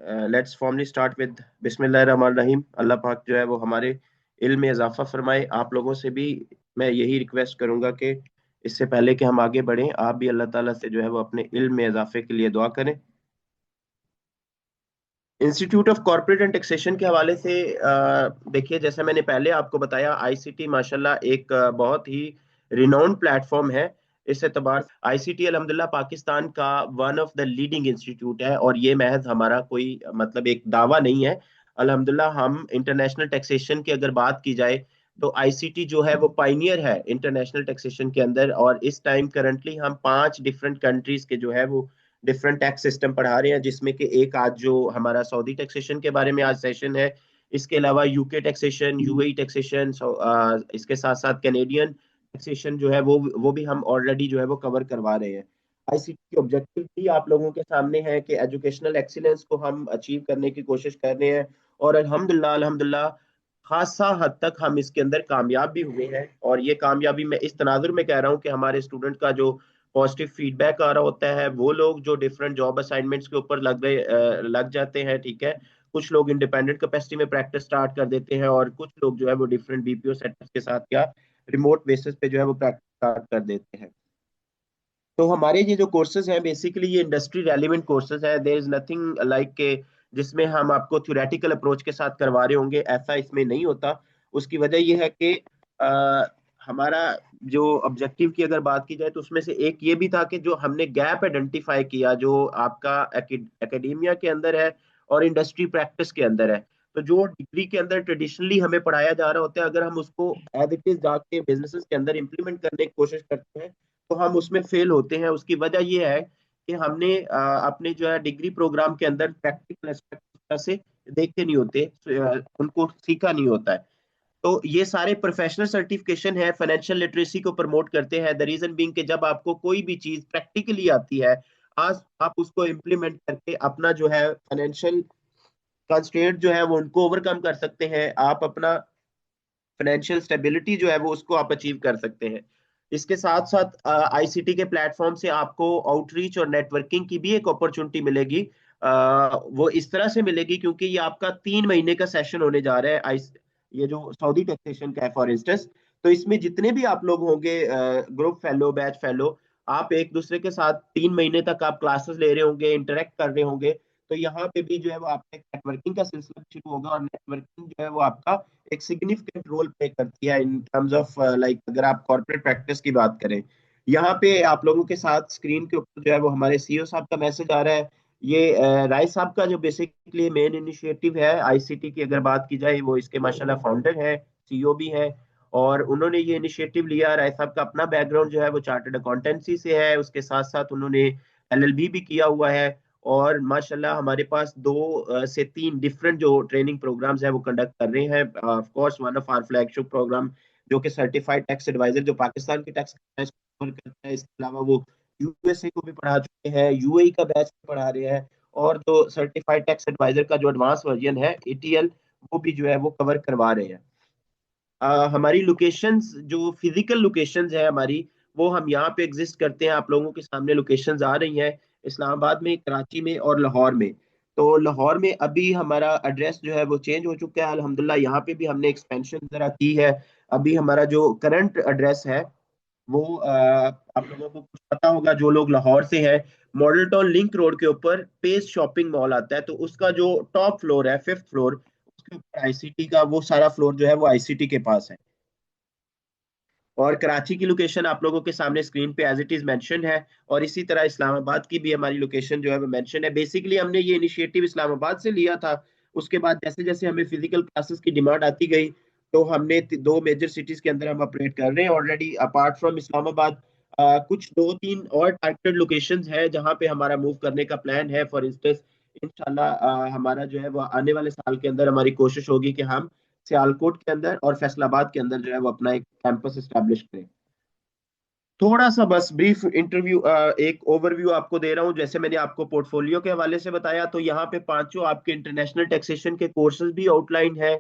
Let's formally start with बिस्मिल्लाहिर्रहमानिर्रहीम। अल्लाह पाक जो है वो हमारे इल्म में इजाफा फरमाए। आप लोगों से भी मैं यही रिक्वेस्ट करूंगा कि इससे पहले कि हम आगे बढ़ें, आप भी अल्लाह ताला से जो है वो अपने इल्म में इजाफे के लिए दुआ करें। Institute of corporate and taxation के हवाले से देखिए, जैसे मैंने पहले आपको बताया, आईसीटी माशाल्लाह एक बहुत ही रिनाउंड प्लेटफॉर्म है। इस एतबार आईसीटी अल्हम्दुलिल्लाह पाकिस्तान का one of the leading institute है, और ये महज हमारा कोई मतलब एक दावा नहीं है। अल्हम्दुलिल्लाह हम इंटरनेशनल टैक्सेशन की अगर बात की जाए तो आईसीटी जो है वो पाइनियर है इंटरनेशनल टैक्सेशन के अंदर। और इस टाइम करंटली हम 5 डिफरेंट कंट्रीज के जो है वो डिफरेंट टैक्स सिस्टम पढ़ा रहे हैं, जिसमें कि एक आज जो हमारा सऊदी टैक्सेशन के बारे में आज सेशन है। इसके अलावा यूके टैक्सेशन, यूएई टैक्सेशन, इसके साथ साथ कैनेडियन टैक्सेशन जो है वो भी हम ऑलरेडी जो है वो कवर करवा रहे हैं। आईसीटी के ऑब्जेक्टिव भी आप लोगों के सामने है कि एजुकेशनल एक्सीलेंस को हम अचीव करने की कोशिश कर रहे हैं। और अल्हम्दुलिल्लाह अल्हम्दुलिल्लाह खासा हद तक हम इसके अंदर कामयाब भी हुए हैं। और ये कामयाबी मैं इस तनाजुर में कह रहा हूँ कि हमारे स्टूडेंट का जो पॉजिटिव फीडबैक आ रहा होता है, वो लोग जो डिफरेंट जॉब असाइनमेंट्स के ऊपर लग जाते हैं, ठीक है। कुछ लोग इंडिपेंडेंट कैपेसिटी में प्रैक्टिस स्टार्ट कर देते हैं, और कुछ लोग जो है वो डिफरेंट बीपीओ सेटअप्स के साथ या रिमोट बेसिस पे जो है वो प्रैक्टिस स्टार्ट कर देते हैं। तो हमारे ये जो कोर्सेज हैं बेसिकली ये इंडस्ट्री रेलिवेंट कोर्सेज है। देयर इज नथिंग लाइक के जिसमें हम आपको थ्योरेटिकल अप्रोच के साथ करवा रहे होंगे, ऐसा इसमें नहीं होता। उसकी वजह यह है कि अ, हमारा जो ऑब्जेक्टिव की अगर बात की जाए तो उसमें से एक ये भी था कि जो हमने गैप आइडेंटिफाई किया जो आपका एकेडेमिया के अंदर है और इंडस्ट्री प्रैक्टिस के अंदर है। तो जो डिग्री के अंदर ट्रेडिशनली हमें पढ़ाया जा रहा होता है, अगर हम उसको एज इट इज जाके बिजनेसेस के अंदर इंप्लीमेंट करने की कोशिश करते हैं तो हम उसमें फेल होते हैं। उसकी वजह यह है कि हमने अपने जो है डिग्री प्रोग्राम के अंदर प्रैक्टिकल एस्पेक्ट से देखे नहीं होते, उनको सीखा नहीं होता है। तो ये सारे प्रोफेशनल सर्टिफिकेशन है, फाइनेंशियल लिटरेसी को प्रमोट करते हैं। द रीजन बीइंग कि जब आपको कोई भी चीज प्रैक्टिकली आती है, आज आप उसको इम्प्लीमेंट करके अपना जो है फाइनेंशियल कंस्ट्रेंट जो है वो उनको ओवरकम कर सकते हैं। आप अपना फाइनेंशियल स्टेबिलिटी जो है वो उसको आप अचीव कर सकते हैं। इसके साथ साथ आईसीटी के प्लेटफॉर्म से आपको आउटरीच और नेटवर्किंग की भी एक अपॉर्चुनिटी मिलेगी। वो इस तरह से मिलेगी क्योंकि ये आपका 3 महीने का सेशन होने जा रहा है। ये जो सऊदी टैक्सेशन का है फॉर इंस्टेंस, तो इसमें जितने भी आप लोग होंगे, ग्रुप फेलो, बैच फेलो, आप एक दूसरे के साथ 3 महीने तक आप क्लासेस ले रहे होंगे, इंटरेक्ट कर रहे होंगे। तो यहाँ पे भी जो है वो आपका एक नेटवर्किंग का सिलसिला शुरू होगा, और नेटवर्किंग जो है वो आपका एक सिग्निफिकेंट रोल प्ले करती है इन टर्म्स ऑफ लाइक अगर आप कॉर्पोरेट प्रैक्टिस की बात करें। यहाँ पे आप लोगों के साथ स्क्रीन के ऊपर जो है वो हमारे सीईओ साहब का मैसेज आ रहा है। ये राय साहब का जो बेसिकली मेन इनिशिएटिव है आईसीटी की अगर बात की जाए, वो इसके माशाल्लाह फाउंडर है, सीईओ भी है। और उन्होंने ये इनिशिएटिव लिया। राय साहब का अपना बैकग्राउंड जो है वो चार्टर्ड अकाउंटेंसी से है, उसके साथ साथ उन्होंने एलएलबी भी किया हुआ है। और माशाल्लाह हमारे पास 2 से 3 डिफरेंट जो ट्रेनिंग प्रोग्राम्स है वो कंडक्ट कर रहे हैं। Of course one of our flagship program जो कि सर्टिफाइड टैक्स एडवाइजर जो पाकिस्तान की टैक्स करता है, इसके अलावा वो यूएसए को भी पढ़ा चुके हैं, यूएई का बैच पढ़ा रहे हैं। और जो सर्टिफाइड टैक्स एडवाइजर का जो एडवांस वर्जन है एटीएल, वो भी जो है वो कवर करवा रहे हैं। हमारी लोकेशंस जो फिजिकल लोकेशंस है हमारी, वो हम यहाँ पे एग्जिस्ट करते हैं। आप लोगों के सामने लोकेशंस आ रही हैं, इस्लामाबाद में, कराची में और लाहौर में। तो लाहौर में अभी हमारा एड्रेस जो है वो चेंज हो चुका है अल्हम्दुलिल्लाह। यहाँ पे भी हमने एक्सपेंशन जरा की है। अभी हमारा जो करंट एड्रेस है वो आप लोगों को कुछ पता होगा जो लोग लाहौर से है, मॉडल टाउन लिंक रोड के ऊपर पेस शॉपिंग मॉल आता है, तो उसका जो टॉप फ्लोर है, 5th फ्लोर, उसके ऊपर आईसीटी का वो सारा फ्लोर जो है वो आईसीटी के पास है। और कराची की लोकेशन आप लोगों के सामने स्क्रीन पे एज इट इज मेंशन है। और इसी तरह इस्लामाबाद की भी हमारी लोकेशन जो है वो मेंशन है। बेसिकली हमने ये इनिशिएटिव इस्लामाबाद से लिया था। उसके बाद जैसे जैसे हमें फिजिकल क्लासेस की डिमांड आती गई, तो हमने 2 मेजर सिटीज के अंदर हम ऑपरेट कर रहे हैं ऑलरेडी। अपार्ट फ्रॉम इस्लामाबाद कुछ 2-3 और टारगेटेड लोकेशंस है जहां पे हमारा मूव करने का प्लान है। फॉर इंस्टेंस इंशाल्लाह हमारा जो है वो आने वाले साल के अंदर हमारी कोशिश होगी कि हम सियालकोट के अंदर और फैसलाबाद के अंदर जो है वो अपना एक कैंपस एस्टेब्लिश करें। थोड़ा सा बस ब्रीफ इंटरव्यू, एक ओवरव्यू आपको दे रहा हूँ। जैसे मैंने आपको पोर्टफोलियो के हवाले से बताया, तो यहाँ पे पांचों आपके इंटरनेशनल टैक्सेशन के कोर्सेज भी आउटलाइन है।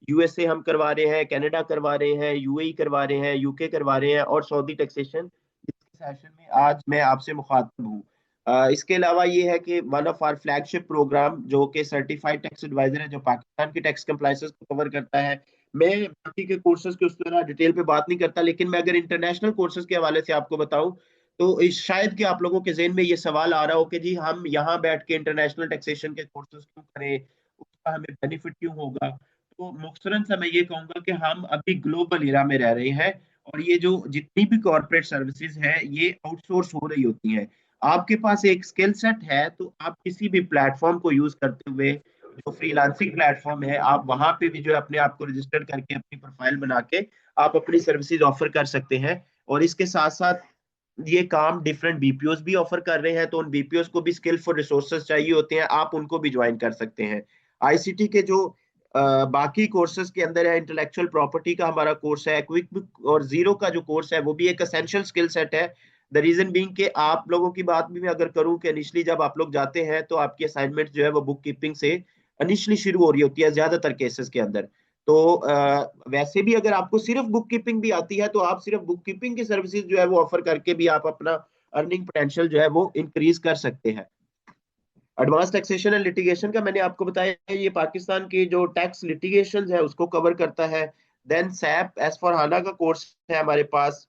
यूएसए हम करवा रहे हैं, कनाडा करवा रहे हैं, यूएई करवा रहे हैं, यूके करवा रहे हैं, और सऊदी टैक्सेशन जिसके सेशन में आज मैं आपसे मुखातिब हूँ। इसके अलावा ये है कि one of our flagship program जो कि सर्टिफाइड टैक्स एडवाइजर है, जो पाकिस्तान की टैक्स कंप्लायंसेस को कवर करता है। मैं बाकी के कोर्सेज की उस तरह डिटेल पे बात नहीं करता, लेकिन मैं अगर इंटरनेशनल कोर्सेज के हवाले से आपको बताऊं तो शायद कि आप लोगों के ज़हन में ये सवाल आ रहा हो कि जी हम यहाँ बैठ के इंटरनेशनल टैक्सेशन के कोर्सेज क्यों करें, उसका हमें बेनिफिट क्यों होगा। तो मुख्तरन सा मैं ये कहूंगा कि हम अभी ग्लोबल इरा में रह रहे हैं, और ये जो जितनी भी कॉर्पोरेट सर्विसेज है ये आउटसोर्स हो रही होती हैं। आपके पास एक स्किल सेट है तो आप किसी भी प्लेटफॉर्म को यूज करते हुए, जो फ्रीलांसिंग प्लेटफॉर्म है, आप वहां पे भी जो है अपने आप को रजिस्टर करके अपनी प्रोफाइल बना के आप अपनी सर्विसेज ऑफर कर सकते हैं। और इसके साथ साथ ये काम डिफरेंट बीपीओस भी ऑफर कर रहे हैं, तो उन बीपीओस को भी स्किलफुल रिसोर्सेज चाहिए होते हैं, आप उनको भी ज्वाइन कर सकते हैं। आईसीटी के जो बाकी कोर्सेज के अंदर है, इंटेलेक्चुअल प्रॉपर्टी का हमारा कोर्स है, क्विक बुक और जीरो का जो कोर्स है वो भी एक असेंशियल स्किल सेट है। द रीजन बीइंग कि आप लोगों की बात भी मैं अगर करूं कि इनिशियली जब आप लोग जाते हैं तो आपकी असाइनमेंट जो है वो बुक कीपिंग से इनिशियली शुरू हो रही होती है ज्यादातर केसेस के अंदर। तो वैसे भी अगर आपको सिर्फ बुक कीपिंग भी आती है तो आप सिर्फ बुक कीपिंग की सर्विसेज जो है वो ऑफर करके भी आप अपना अर्निंग पोटेंशियल जो है वो इंक्रीज कर सकते हैं। एडवांस टैक्सेशन एंड लिटिगेशन का मैंने आपको बताया है, ये पाकिस्तान की जो टैक्स लिटिगेशन है उसको कवर करता है। देन सैप एस फॉर हाना का कोर्स है हमारे पास।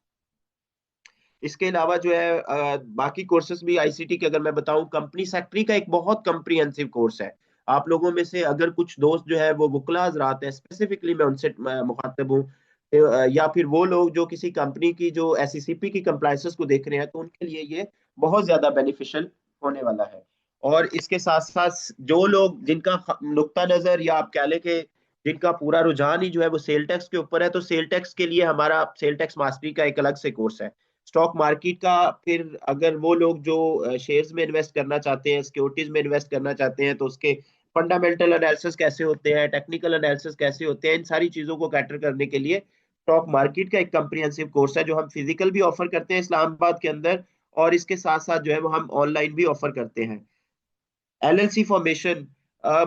इसके अलावा जो है बाकी कोर्सेज भी आईसीटी के अगर मैं बताऊं, कंपनी सेक्रेटरी का एक बहुत कम्प्रिहेंसिव कोर्स है। आप लोगों में से अगर कुछ दोस्त जो है वो वकला हजरात हैं, स्पेसिफिकली मैं उनसे मुखातिब हूँ, या फिर वो लोग जो किसी कंपनी की जो एसईसीपी की कंप्लायंसेस को देख रहे हैं, तो उनके लिए ये बहुत ज्यादा बेनिफिशियल होने वाला है। और इसके साथ साथ जो लोग जिनका नुक्ता नजर या आप कह लें कि जिनका पूरा रुझान ही जो है वो सेल टैक्स के ऊपर है, तो सेल टैक्स के लिए हमारा सेल टैक्स मास्टरी का एक अलग से कोर्स है। स्टॉक मार्केट का, फिर अगर वो लोग जो शेयर्स में इन्वेस्ट करना चाहते हैं, सिक्योरिटीज में इन्वेस्ट करना चाहते हैं, तो उसके फंडामेंटल एनालिसिस कैसे होते हैं, टेक्निकल एनालिसिस कैसे होते हैं, इन सारी चीजों को कैटर करने के लिए स्टॉक मार्केट का एक कम्प्रिहेंसिव कोर्स है, जो हम फिजिकल भी ऑफर करते हैं इस्लामाबाद के अंदर, और इसके साथ साथ जो है वो हम ऑनलाइन भी ऑफर करते हैं। एलएलसी फॉर्मेशन,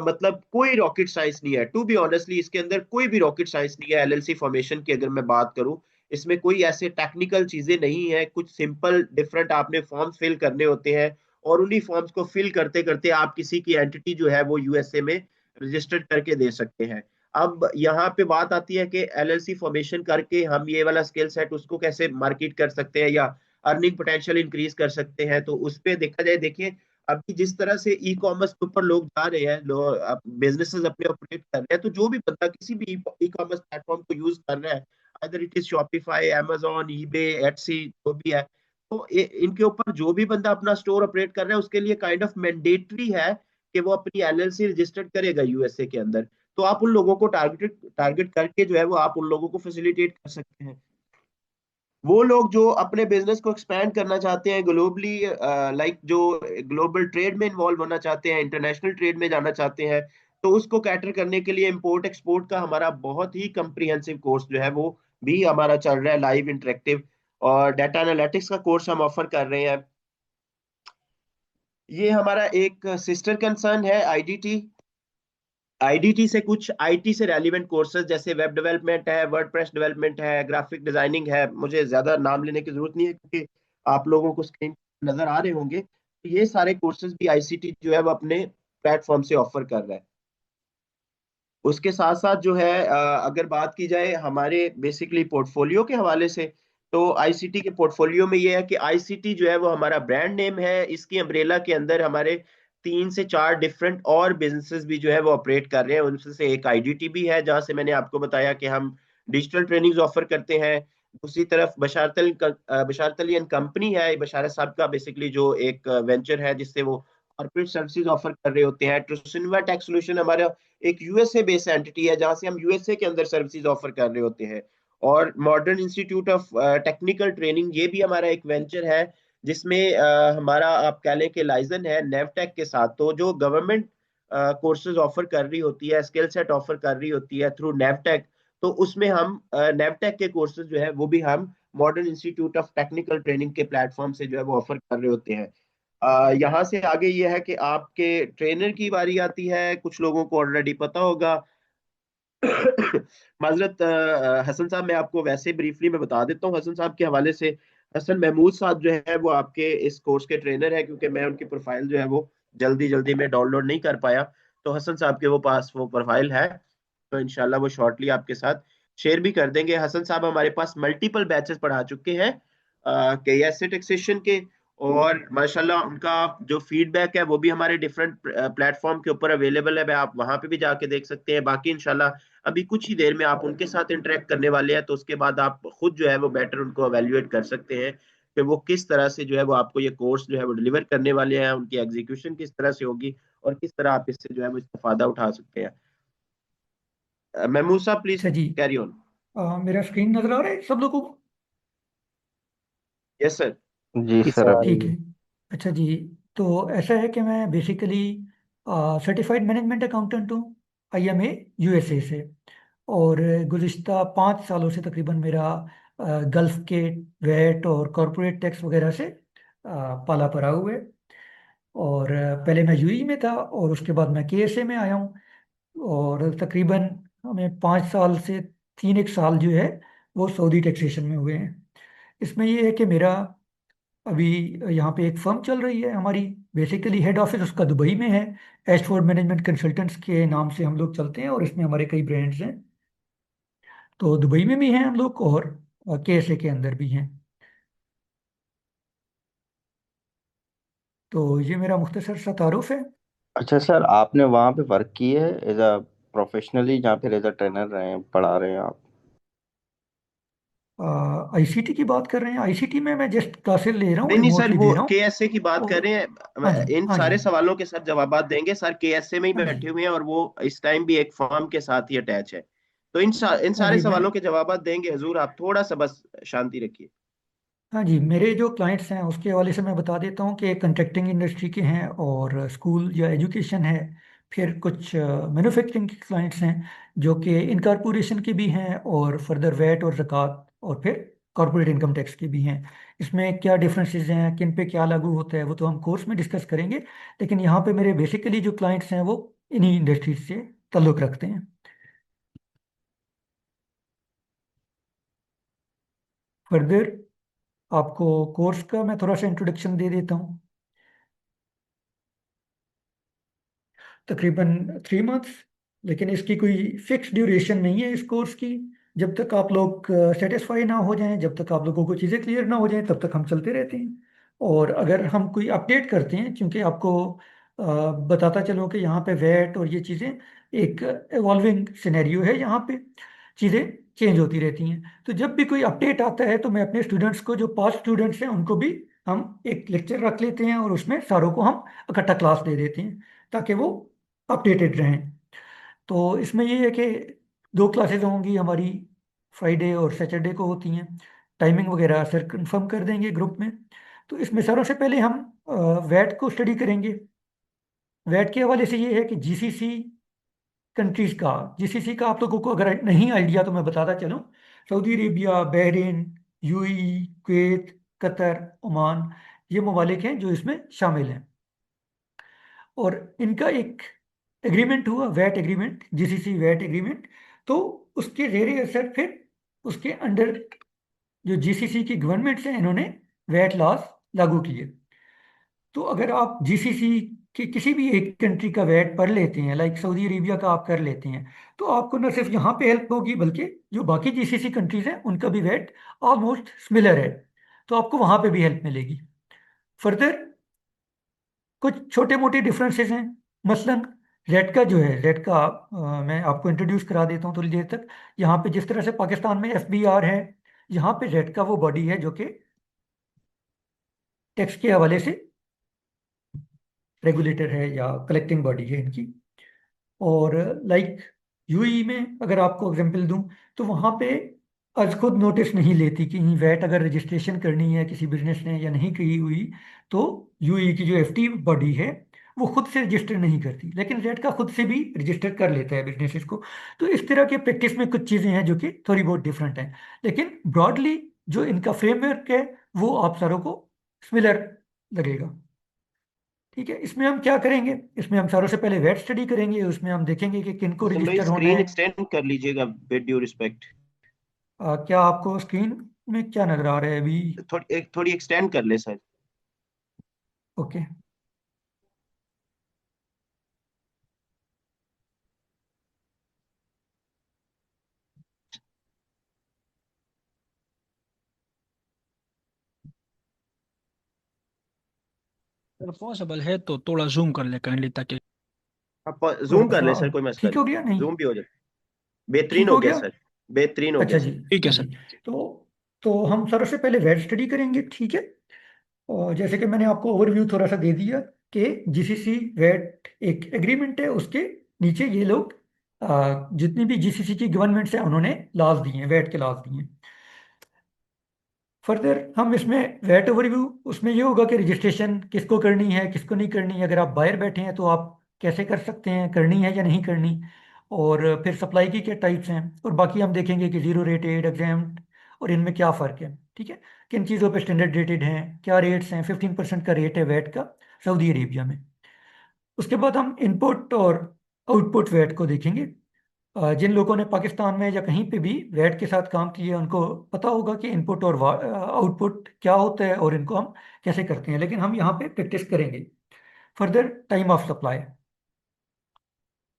मतलब कोई रॉकेट साइंस नहीं है, टू बी ऑनेस्टली इसके अंदर कोई भी रॉकेट साइंस नहीं है। एलएलसी फॉर्मेशन की अगर मैं बात करूं, इसमें कोई ऐसे टेक्निकल चीजें नहीं है, कुछ सिंपल डिफरेंट आपने फॉर्म्स फिल करने होते हैं, और उन्हीं फॉर्म्स को फिल करते करते आप किसी की एंटिटी जो है वो यूएसए में रजिस्टर्ड करके दे सकते हैं। अब यहाँ पे बात आती है कि एलएलसी फॉर्मेशन करके हम ये वाला स्किल सेट उसको कैसे मार्केट कर सकते हैं या अर्निंग पोटेंशियल इंक्रीज कर सकते हैं। तो उस पे देखा जाए, देखिए अभी जिस तरह से ई कॉमर्स के ऊपर लोग जा रहे हैं, लोग बिजनेसेस अपने ऑपरेट कर रहे हैं, तो जो भी बंदा किसी भी ई कॉमर्स प्लेटफॉर्म को यूज कर रहा है, other it is Shopify, amazon, eBay, Etsy, जो भी है, तो इनके ऊपर जो भी बंदा अपना स्टोर ऑपरेट कर रहा है उसके लिए काइंड ऑफ मैंडेटरी है कि वो अपनी एलएलसी रजिस्टर्ड करेगा यूएसए के अंदर। तो आप उन लोगों को टारगेट टारगेट करके जो है वो आप उन लोगों को फैसिलिटेट कर सकते हैं। वो लोग जो अपने बिजनेस को एक्सपैंड करना चाहते हैं ग्लोबली, लाइक जो ग्लोबल ट्रेड में इन्वॉल्व होना चाहते हैं, इंटरनेशनल ट्रेड में जाना चाहते हैं, तो उसको कैटर करने के लिए इंपोर्ट एक्सपोर्ट का हमारा बहुत ही कम्प्रिहेंसिव कोर्स जो है वो भी हमारा चल रहा है, लाइव इंटरेक्टिव। और डाटा एनालिटिक्स का कोर्स हम ऑफर कर रहे हैं। ये हमारा एक सिस्टर कंसर्न है आईडीटी। आईडीटी से कुछ आईटी से रेलिवेंट कोर्सेज जैसे वेब डेवलपमेंट है, वर्डप्रेस डेवलपमेंट है, ग्राफिक डिजाइनिंग है, मुझे ज्यादा नाम लेने की जरूरत नहीं है क्योंकि आप लोगों को स्क्रीन नजर आ रहे होंगे। तो ये सारे कोर्सेज भी आईसीटी जो है वो अपने प्लेटफॉर्म से ऑफर कर रहा है। उसके साथ साथ जो है अगर बात की जाए हमारे बेसिकली पोर्टफोलियो के हवाले से, तो आईसीटी के पोर्टफोलियो में ये है कि आईसीटी जो है वो हमारा ब्रांड नेम है, इसकी अम्ब्रेला के अंदर हमारे 3 से 4 डिफरेंट और बिजनेसेस भी जो है वो ऑपरेट कर रहे हैं। उनसे से एक आईडीटी भी है, जहां से मैंने आपको बताया कि हम डिजिटल ट्रेनिंग्स ऑफर करते हैं। दूसरी तरफ बशारत अली एंड कंपनी है, बशारत साहब का बेसिकली जो एक वेंचर है जिससे वो कॉर्पोरेट सर्विसेज ऑफर कर रहे होते हैं। ट्रुसिनवा टैक्स सोल्यूशन हमारा एक यूएसए बेस्ड एंटिटी है, जहां से हम यूएसए के अंदर सर्विसेज ऑफर कर रहे होते हैं। और modern institute of technical training, ये भी हमारा एक वेंचर है, जिसमें हमारा आप कह लें कि लाइजन है नेवटेक के साथ। तो जो गवर्नमेंट कोर्सेज ऑफर कर रही होती है, स्किल सेट ऑफर कर रही होती है थ्रू नेवटेक, तो उसमें हम नेवटेक के कोर्सेज जो है वो भी हम modern institute of technical training के प्लेटफॉर्म से जो है वो ऑफर कर रहे होते हैं। यहाँ से आगे ये है कि आपके ट्रेनर की बारी आती है, कुछ लोगों को ऑलरेडी पता होगा। माजरत हसन साहब, मैं आपको वैसे ब्रीफली मैं बता देता हूँ हसन साहब के हवाले से। हसन महमूद साहब जो है वो आपके इस कोर्स के ट्रेनर है, क्योंकि मैं उनकी प्रोफाइल जो है वो जल्दी जल्दी में डाउनलोड नहीं कर पाया। तो हसन साहब के वो पास वो प्रोफाइल है, तो इंशाल्लाह वो शॉर्टली आपके साथ शेयर भी कर देंगे। हसन साहब हमारे पास मल्टीपल बैचेस पढ़ा चुके हैं KSA टैक्सेशन के, और माशाल्लाह उनका जो फीडबैक है वो भी हमारे डिफरेंट प्लेटफॉर्म के ऊपर अवेलेबल है, आप वहां पे भी जाके देख सकते हैं। बाकी इंशाल्लाह अभी कुछ ही देर में आप उनके साथ इंटरेक्ट करने वाले हैं, तो उसके बाद आप खुद जो है वो बेटर उनको एवेल्युएट कर सकते हैं कि वो किस तरह से जो है वो आपको ये कोर्स जो है वो डिलीवर करने वाले हैं, उनकी एग्जीक्यूशन किस तरह से होगी और किस तरह आप इससे जो है वो इस्तेफादा उठा सकते हैं। महमूद साहब प्लीज अच्छा जी। Carry on. मेरा स्क्रीन नजर आ रहा है सब लोगों को? Yes sir. जी सर अभी ठीक है। अच्छा जी। तो ऐसा है कि मैं बेसिकली सर्टिफाइड मैनेजमेंट अकाउंटेंट हूँ, IMA USA से। और गुज़िश्ता 5 सालों से तकरीबन मेरा गल्फ के वैट और कॉरपोरेट टैक्स वगैरह से पाला पड़ा हुआ है। और पहले मैं UAE में था और उसके बाद मैं KSA में आया हूँ। और तकरीबन हमें 5 साल से 3 एक साल जो है वो सऊदी टैक्सेशन में हुए हैं। इसमें ये है कि मेरा अभी यहाँ पे एक फर्म चल रही है हमारी। बेसिकली हेड ऑफिस उसका दुबई में है। एशफोर्ड मैनेजमेंट कंसल्टेंट्स के नाम से हम लोग चलते हैं और इसमें हमारे कई ब्रांड्स हैं। तो दुबई में भी हैं हम लोग और KSA के अंदर भी हैं। तो ये मेरा मुख्तसर सा तारुफ है। अच्छा सर आपने वहाँ पे वर्क की है एज अ प्रोफेशनली जहाँ पे एज अ ट्रेनर रहे हैं पढ़ा रहे हैं आप? ICT की बात कर रहे हैं? ICT में मैं जस्ट क्लासेस ले रहा हूँ, नहीं नहीं सर, रिमोटली वो दे रहा हूँ। KSA की बात कर और रहे हाँ हैं, जी, इन हाँ जी, सारे सवालों के सब जवाब देंगे सर। KSA में ही हाँ जी, बैठे हुए हैं और वो इस टाइम भी एक फर्म के साथ ही अटैच है, तो इन हाँ सारे जी। मैं सवालों के जवाब देंगे हजूर, आप थोड़ा सा बस शांति रखिए। हाँ जी, मेरे जो क्लाइंट्स हैं उसके हवाले से मैं बता देता हूँ कि कंस्ट्रक्टिंग इंडस्ट्री के हैं और स्कूल या एजुकेशन है। फिर कुछ मैन्युफैक्चरिंग के क्लाइंट्स हैं जो कि इनकॉर्पोरेशन के भी हैं, और फर्दर वैट और ज़कात, और फिर कॉर्पोरेट इनकम टैक्स के भी हैं। इसमें क्या डिफरेंसेस हैं, किन पे क्या लागू होता है, वो तो हम कोर्स में डिस्कस करेंगे। लेकिन यहाँ पे मेरे बेसिकली जो क्लाइंट्स हैं वो इन्हीं इंडस्ट्रीज से ताल्लुक़ रखते हैं। फर्दर आपको कोर्स का मैं थोड़ा सा इंट्रोडक्शन दे देता हूँ। तकरीबन 3 मंथ्स, लेकिन इसकी कोई फिक्स ड्यूरेशन नहीं है इस कोर्स की। जब तक आप लोग सेटिस्फाई ना हो जाएं, जब तक आप लोगों को चीज़ें क्लियर ना हो जाएं, तब तक हम चलते रहते हैं। और अगर हम कोई अपडेट करते हैं, क्योंकि आपको बताता चलो कि यहाँ पे वैट और ये चीज़ें एक एवॉल्विंग सिनेरियो है, यहाँ पे चीज़ें चेंज होती रहती हैं। तो जब भी कोई अपडेट आता है तो मैं अपने स्टूडेंट्स को, जो पास्ट स्टूडेंट्स हैं, उनको भी हम एक लेक्चर रख लेते हैं और उसमें सारों को हम इकट्ठा क्लास दे देते हैं ताकि वो अपडेटेड रहें। तो इसमें ये है कि 2 क्लासेज होंगी हमारी, फ्राइडे और सैटरडे को होती हैं। टाइमिंग वगैरह सर कंफर्म कर देंगे ग्रुप में। तो इसमें सारों से पहले हम वैट को स्टडी करेंगे। वैट के हवाले से ये है कि GCC कंट्रीज का, GCC का आप लोगों को अगर नहीं आइडिया तो मैं बताता चलूँ। Saudi Arabia, Bahrain, UAE, Kuwait, Qatar, Oman, ये ममालिक हैं जो इसमें शामिल हैं। और इनका एक एग्रीमेंट हुआ, VAT agreement, GCC VAT agreement. तो उसके जेर असर फिर उसके अंडर जो GCC की गवर्नमेंट्स हैं, इन्होंने वैट लॉज लागू किए। तो अगर आप GCC के किसी भी एक कंट्री का वैट पढ़ लेते हैं, लाइक सऊदी अरेबिया का आप कर लेते हैं, तो आपको न सिर्फ यहाँ पे हेल्प होगी, बल्कि जो बाकी GCC कंट्रीज हैं उनका भी वैट ऑलमोस्ट सिमिलर है, तो आपको वहाँ पे भी हेल्प मिलेगी। फर्दर कुछ छोटे मोटे डिफरेंसेस हैं। मसलन रेड का जो है, रेड का मैं आपको इंट्रोड्यूस करा देता हूँ थोड़ी देर तक। यहाँ पे जिस तरह से पाकिस्तान में FBR है, यहाँ पे रेड का वो बॉडी है जो कि टैक्स के हवाले से रेगुलेटर है या कलेक्टिंग बॉडी है इनकी। और लाइक UAE में अगर आपको एग्जांपल दूं, तो वहाँ पे आज खुद नोटिस नहीं लेती कि वैट अगर रजिस्ट्रेशन करनी है किसी बिजनेस ने या नहीं की हुई, तो UAE की जो FT बॉडी है वो खुद से रजिस्टर नहीं करती, लेकिन रेट का खुद से भी रजिस्टर कर लेता है बिजनेसेस को। तो इस तरह के प्रैक्टिस में कुछ चीज़ें हैं जो कि थोड़ी बहुत डिफरेंट हैं, लेकिन ब्रॉडली जो इनका फ्रेमवर्क है वो आप सारों को सिमिलर लगेगा। ठीक है। इसमें हम क्या करेंगे, इसमें हम सारों से पहले वेट स्टडी करेंगे, उसमें हम देखेंगे कि किन को हसन भाई रजिस्टर होना स्क्रीन है। एक्सटेंड कर लीजिएगा विद ड्यू रिस्पेक्ट। क्या आपको स्क्रीन में क्या नजर आ रहा है अभी? थोड़ी एक्सटेंड कर ले सर। ओके। अगर पॉसिबल है तो थोड़ा जूम कर ले काइंडली, ताकि आप जूम थोड़ा कर सा ले सर, कोई मसला ठीक हो नहीं। गया नहीं? जूम भी हो जाए। बेहतरीन ठीक हो हो गया गया। सर। बेहतरीन हो गया अच्छा जी। सर। ठीक है जी। सर। तो हम सबसे पहले वेट स्टडी करेंगे, ठीक है। और जैसे कि मैंने आपको ओवरव्यू थोड़ा सा दे दिया कि जीसीसी वेट एक एग्रीमेंट है, उसके नीचे ये लोग जितनी भी जीसीसी की गवर्नमेंट्स हैं उन्होंने लॉज दिए हैं, वेट के लॉज दिए हैं। फर्दर हम इसमें वेट ओवरव्यू, उसमें ये होगा कि रजिस्ट्रेशन किसको करनी है किसको नहीं करनी है। अगर आप बायर बैठे हैं तो आप कैसे कर सकते हैं, करनी है या नहीं करनी। और फिर सप्लाई की क्या टाइप्स हैं, और बाकी हम देखेंगे कि जीरो रेटेड, एग्जाम्ड, और इनमें क्या फ़र्क है, ठीक है। किन चीज़ों पे स्टैंडर्ड रेटेड हैं, क्या रेट्स हैं। 15% का रेट है वेट का सऊदी अरेबिया में। उसके बाद हम इनपुट और आउटपुट वेट को देखेंगे। जिन लोगों ने पाकिस्तान में या कहीं पे भी वैट के साथ काम किया है उनको पता होगा कि इनपुट और आउटपुट क्या होता है और इनको हम कैसे करते हैं, लेकिन हम यहाँ पे प्रैक्टिस करेंगे। फर्दर टाइम ऑफ सप्लाई,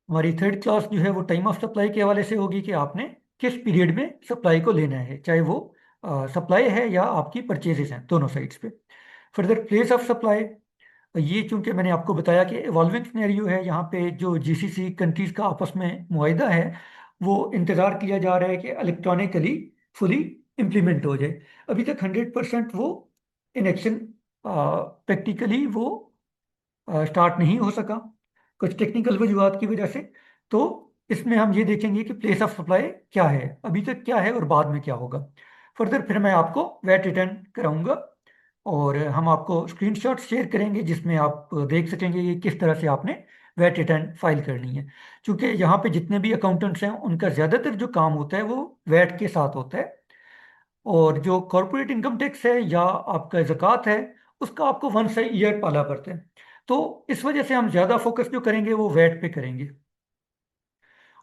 हमारी थर्ड क्लास जो है वो टाइम ऑफ सप्लाई के हवाले से होगी कि आपने किस पीरियड में सप्लाई को लेना है, चाहे वो सप्लाई है या आपकी परचेजेस हैं, दोनों साइड्स पे। फर्दर प्लेस ऑफ सप्लाई, ये चूंकि मैंने आपको बताया कि इवॉल्विंग सिनेरियो है, यहाँ पे जो जीसीसी कंट्रीज का आपस में मुआहिदा है वो इंतज़ार किया जा रहा है कि इलेक्ट्रॉनिकली फुली इम्प्लीमेंट हो जाए। अभी तक 100% वो इन एक्शन प्रैक्टिकली वो स्टार्ट नहीं हो सका, कुछ टेक्निकल वजूहत की वजह से। तो इसमें हम ये देखेंगे कि प्लेस ऑफ सप्लाई क्या है, अभी तक क्या है और बाद में क्या होगा। फर्दर फिर मैं आपको वैट रिटर्न कराऊंगा और हम आपको स्क्रीनशॉट शेयर करेंगे जिसमें आप देख सकेंगे कि किस तरह से आपने वैट रिटर्न फाइल करनी है। क्योंकि यहाँ पे जितने भी अकाउंटेंट्स हैं उनका ज़्यादातर जो काम होता है वो वैट के साथ होता है, और जो कॉरपोरेट इनकम टैक्स है या आपका ज़कात है उसका आपको वंस ए ईयर पाला पड़ता है। तो इस वजह से हम ज़्यादा फोकस जो करेंगे वो वैट पे करेंगे।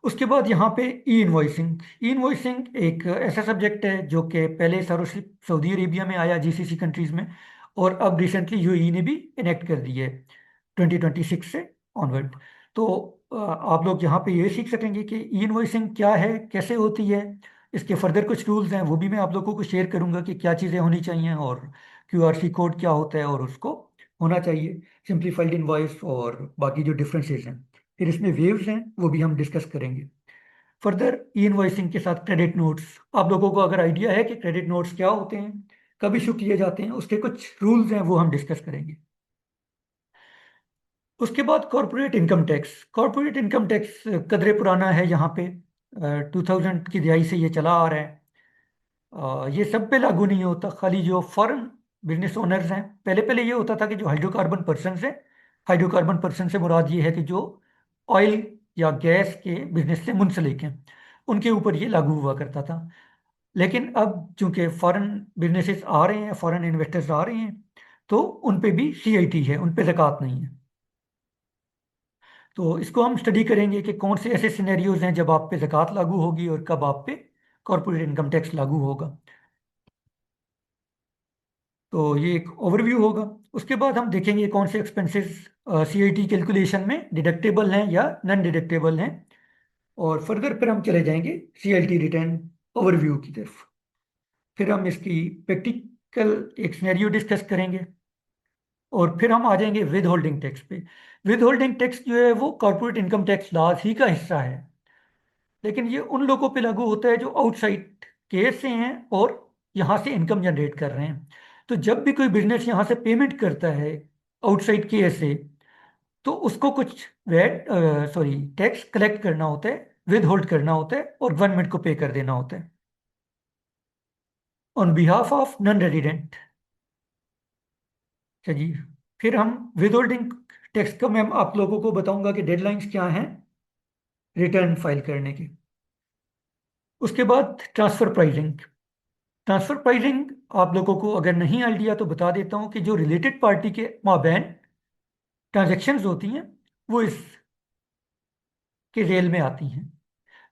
उसके बाद यहाँ पे ई इन्वॉइसिंग। ई इन्वॉइसिंग एक ऐसा सब्जेक्ट है जो कि पहले सऊदी अरेबिया में आया जीसीसी कंट्रीज में, और अब रिसेंटली यूएई ने भी इनेक्ट कर दिया है 2026 से ऑनवर्ड। तो आप लोग यहाँ पे ये सीख सकेंगे कि ई इन्वॉइसिंग क्या है, कैसे होती है। इसके फर्दर कुछ रूल्स हैं वो भी मैं आप लोगों को शेयर करूंगा कि क्या चीज़ें होनी चाहिए, और क्यूआरसी कोड क्या होता है और उसको होना चाहिए, सिंप्लीफाइड इनवॉइस और बाकी जो डिफरेंसेस हैं। फिर इसमें वेव्स हैं वो भी हम डिस्कस करेंगे। फर्दर ई इनवॉइसिंग के साथ क्रेडिट नोट्स, आप लोगों को अगर आइडिया है कि क्रेडिट नोट्स क्या होते हैं, कब इशू किए जाते हैं, उसके कुछ रूल्स हैं वो हम डिस्कस करेंगे। उसके बाद corporate income tax. Corporate income tax कदरे पुराना है, यहाँ पे 2000 की दिहाई से ये चला आ रहा है। ये सब पे लागू नहीं होता, खाली जो फॉरेन बिजनेस ओनर्स हैं। पहले पहले ये होता था कि जो हाइड्रोकार्बन पर्सन है, हाइड्रोकार्बन पर्सन से मुराद ये है कि जो ऑयल या गैस के बिजनेस से मुंसलिक हैं, उनके ऊपर ये लागू हुआ करता था। लेकिन अब चूंकि फॉरेन बिजनेसेस आ रहे हैं, फॉरेन इन्वेस्टर्स आ रहे हैं, तो उन पे भी सीआईटी है, उन पे ज़कात नहीं है। तो इसको हम स्टडी करेंगे कि कौन से ऐसे सिनेरियोज हैं जब आप पे ज़कात लागू होगी और कब आप पे कॉरपोरेट इनकम टैक्स लागू होगा। तो ये एक ओवरव्यू होगा। उसके बाद हम देखेंगे कौन से एक्सपेंसेस सीआईटी कैलकुलेशन में डिडक्टेबल हैं या नॉन डिडक्टेबल हैं, और फर्दर फिर हम चले जाएंगे सीएलटी रिटर्न ओवरव्यू की तरफ। फिर हम इसकी प्रैक्टिकल एक सिनेरियो डिस्कस करेंगे, और फिर हम आ जाएंगे विद होल्डिंग टैक्स पे। विद होल्डिंग टैक्स जो है वो कॉरपोरेट इनकम टैक्स लॉज ही का हिस्सा है, लेकिन ये उन लोगों पे लागू होता है जो आउटसाइड केस से हैं और यहाँ से इनकम जनरेट कर रहे हैं। तो जब भी कोई बिजनेस यहाँ से पेमेंट करता है आउटसाइड केस से, तो उसको कुछ वैट टैक्स कलेक्ट करना होता है, विद होल्ड करना होता है और गवर्नमेंट को पे कर देना होता है on behalf of non resident. चलिए, फिर हम विद होल्डिंग टैक्स का मैं आप लोगों को बताऊंगा कि डेडलाइंस क्या हैं रिटर्न फाइल करने की। उसके बाद ट्रांसफर प्राइसिंग। ट्रांसफर प्राइसिंग आप लोगों को अगर नहीं आइडिया तो बता देता हूं कि जो रिलेटेड पार्टी के माबैन ट्रांजैक्शंस होती हैं वो इस के रेल में आती हैं।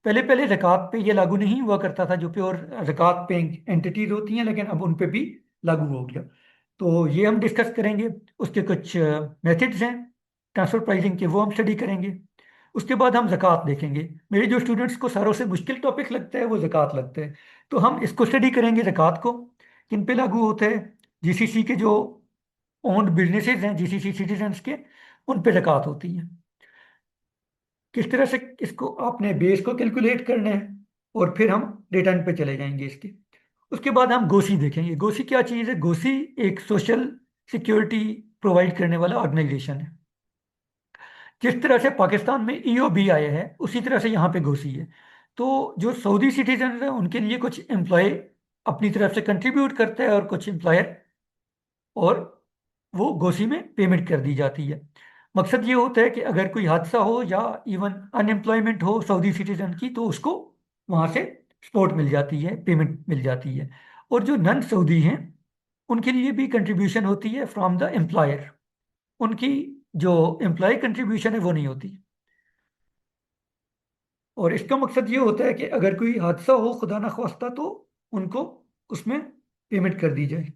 पहले पहले ज़कात पे ये लागू नहीं हुआ करता था, जो प्योर ज़कात पेइंग एंटिटीज होती हैं, लेकिन अब उन पे भी लागू हो गया। तो ये हम डिस्कस करेंगे। उसके कुछ मेथड्स हैं ट्रांसफर प्राइसिंग के, वो हम स्टडी करेंगे। उसके बाद हम ज़कात देखेंगे। मेरे जो स्टूडेंट्स को सारों से मुश्किल टॉपिक लगता है वो ज़कात लगता है, तो हम इसको स्टडी करेंगे। ज़कात को किन पे लागू होता है? जीसीसी के जो ओन्ड बिजनेसेस हैं, जीसीसी सिटीजन्स के, उन पे ज़कात होती है। किस तरह से इसको आपने बेस को कैलकुलेट करना है, और फिर हम रिटर्न पे चले जाएंगे इसके। उसके बाद हम गोसी देखेंगे। गोसी क्या चीज़ है? गोसी एक सोशल सिक्योरिटी प्रोवाइड करने वाला ऑर्गेनाइजेशन है। जिस तरह से पाकिस्तान में ईओबी आया है, उसी तरह से यहाँ पे गोसी है। तो जो सऊदी सिटीजन हैं उनके लिए कुछ एम्प्लॉय अपनी तरफ से कंट्रीब्यूट करता है, और कुछ एम्प्लॉयर, और वो गोशी में पेमेंट कर दी जाती है। मकसद ये होता है कि अगर कोई हादसा हो या इवन अनएम्प्लॉयमेंट हो सऊदी सिटीजन की, तो उसको वहाँ से सपोर्ट मिल जाती है, पेमेंट मिल जाती है। और जो नन सऊदी हैं उनके लिए भी कंट्रीब्यूशन होती है फ्रॉम द एम्प्लॉयर। उनकी जो एम्प्लॉय कंट्रीब्यूशन है वो नहीं होती। और इसका मकसद ये होता है कि अगर कोई हादसा हो खुदा ना ख्वास्ता, तो उनको उसमें पेमेंट कर दी जाए।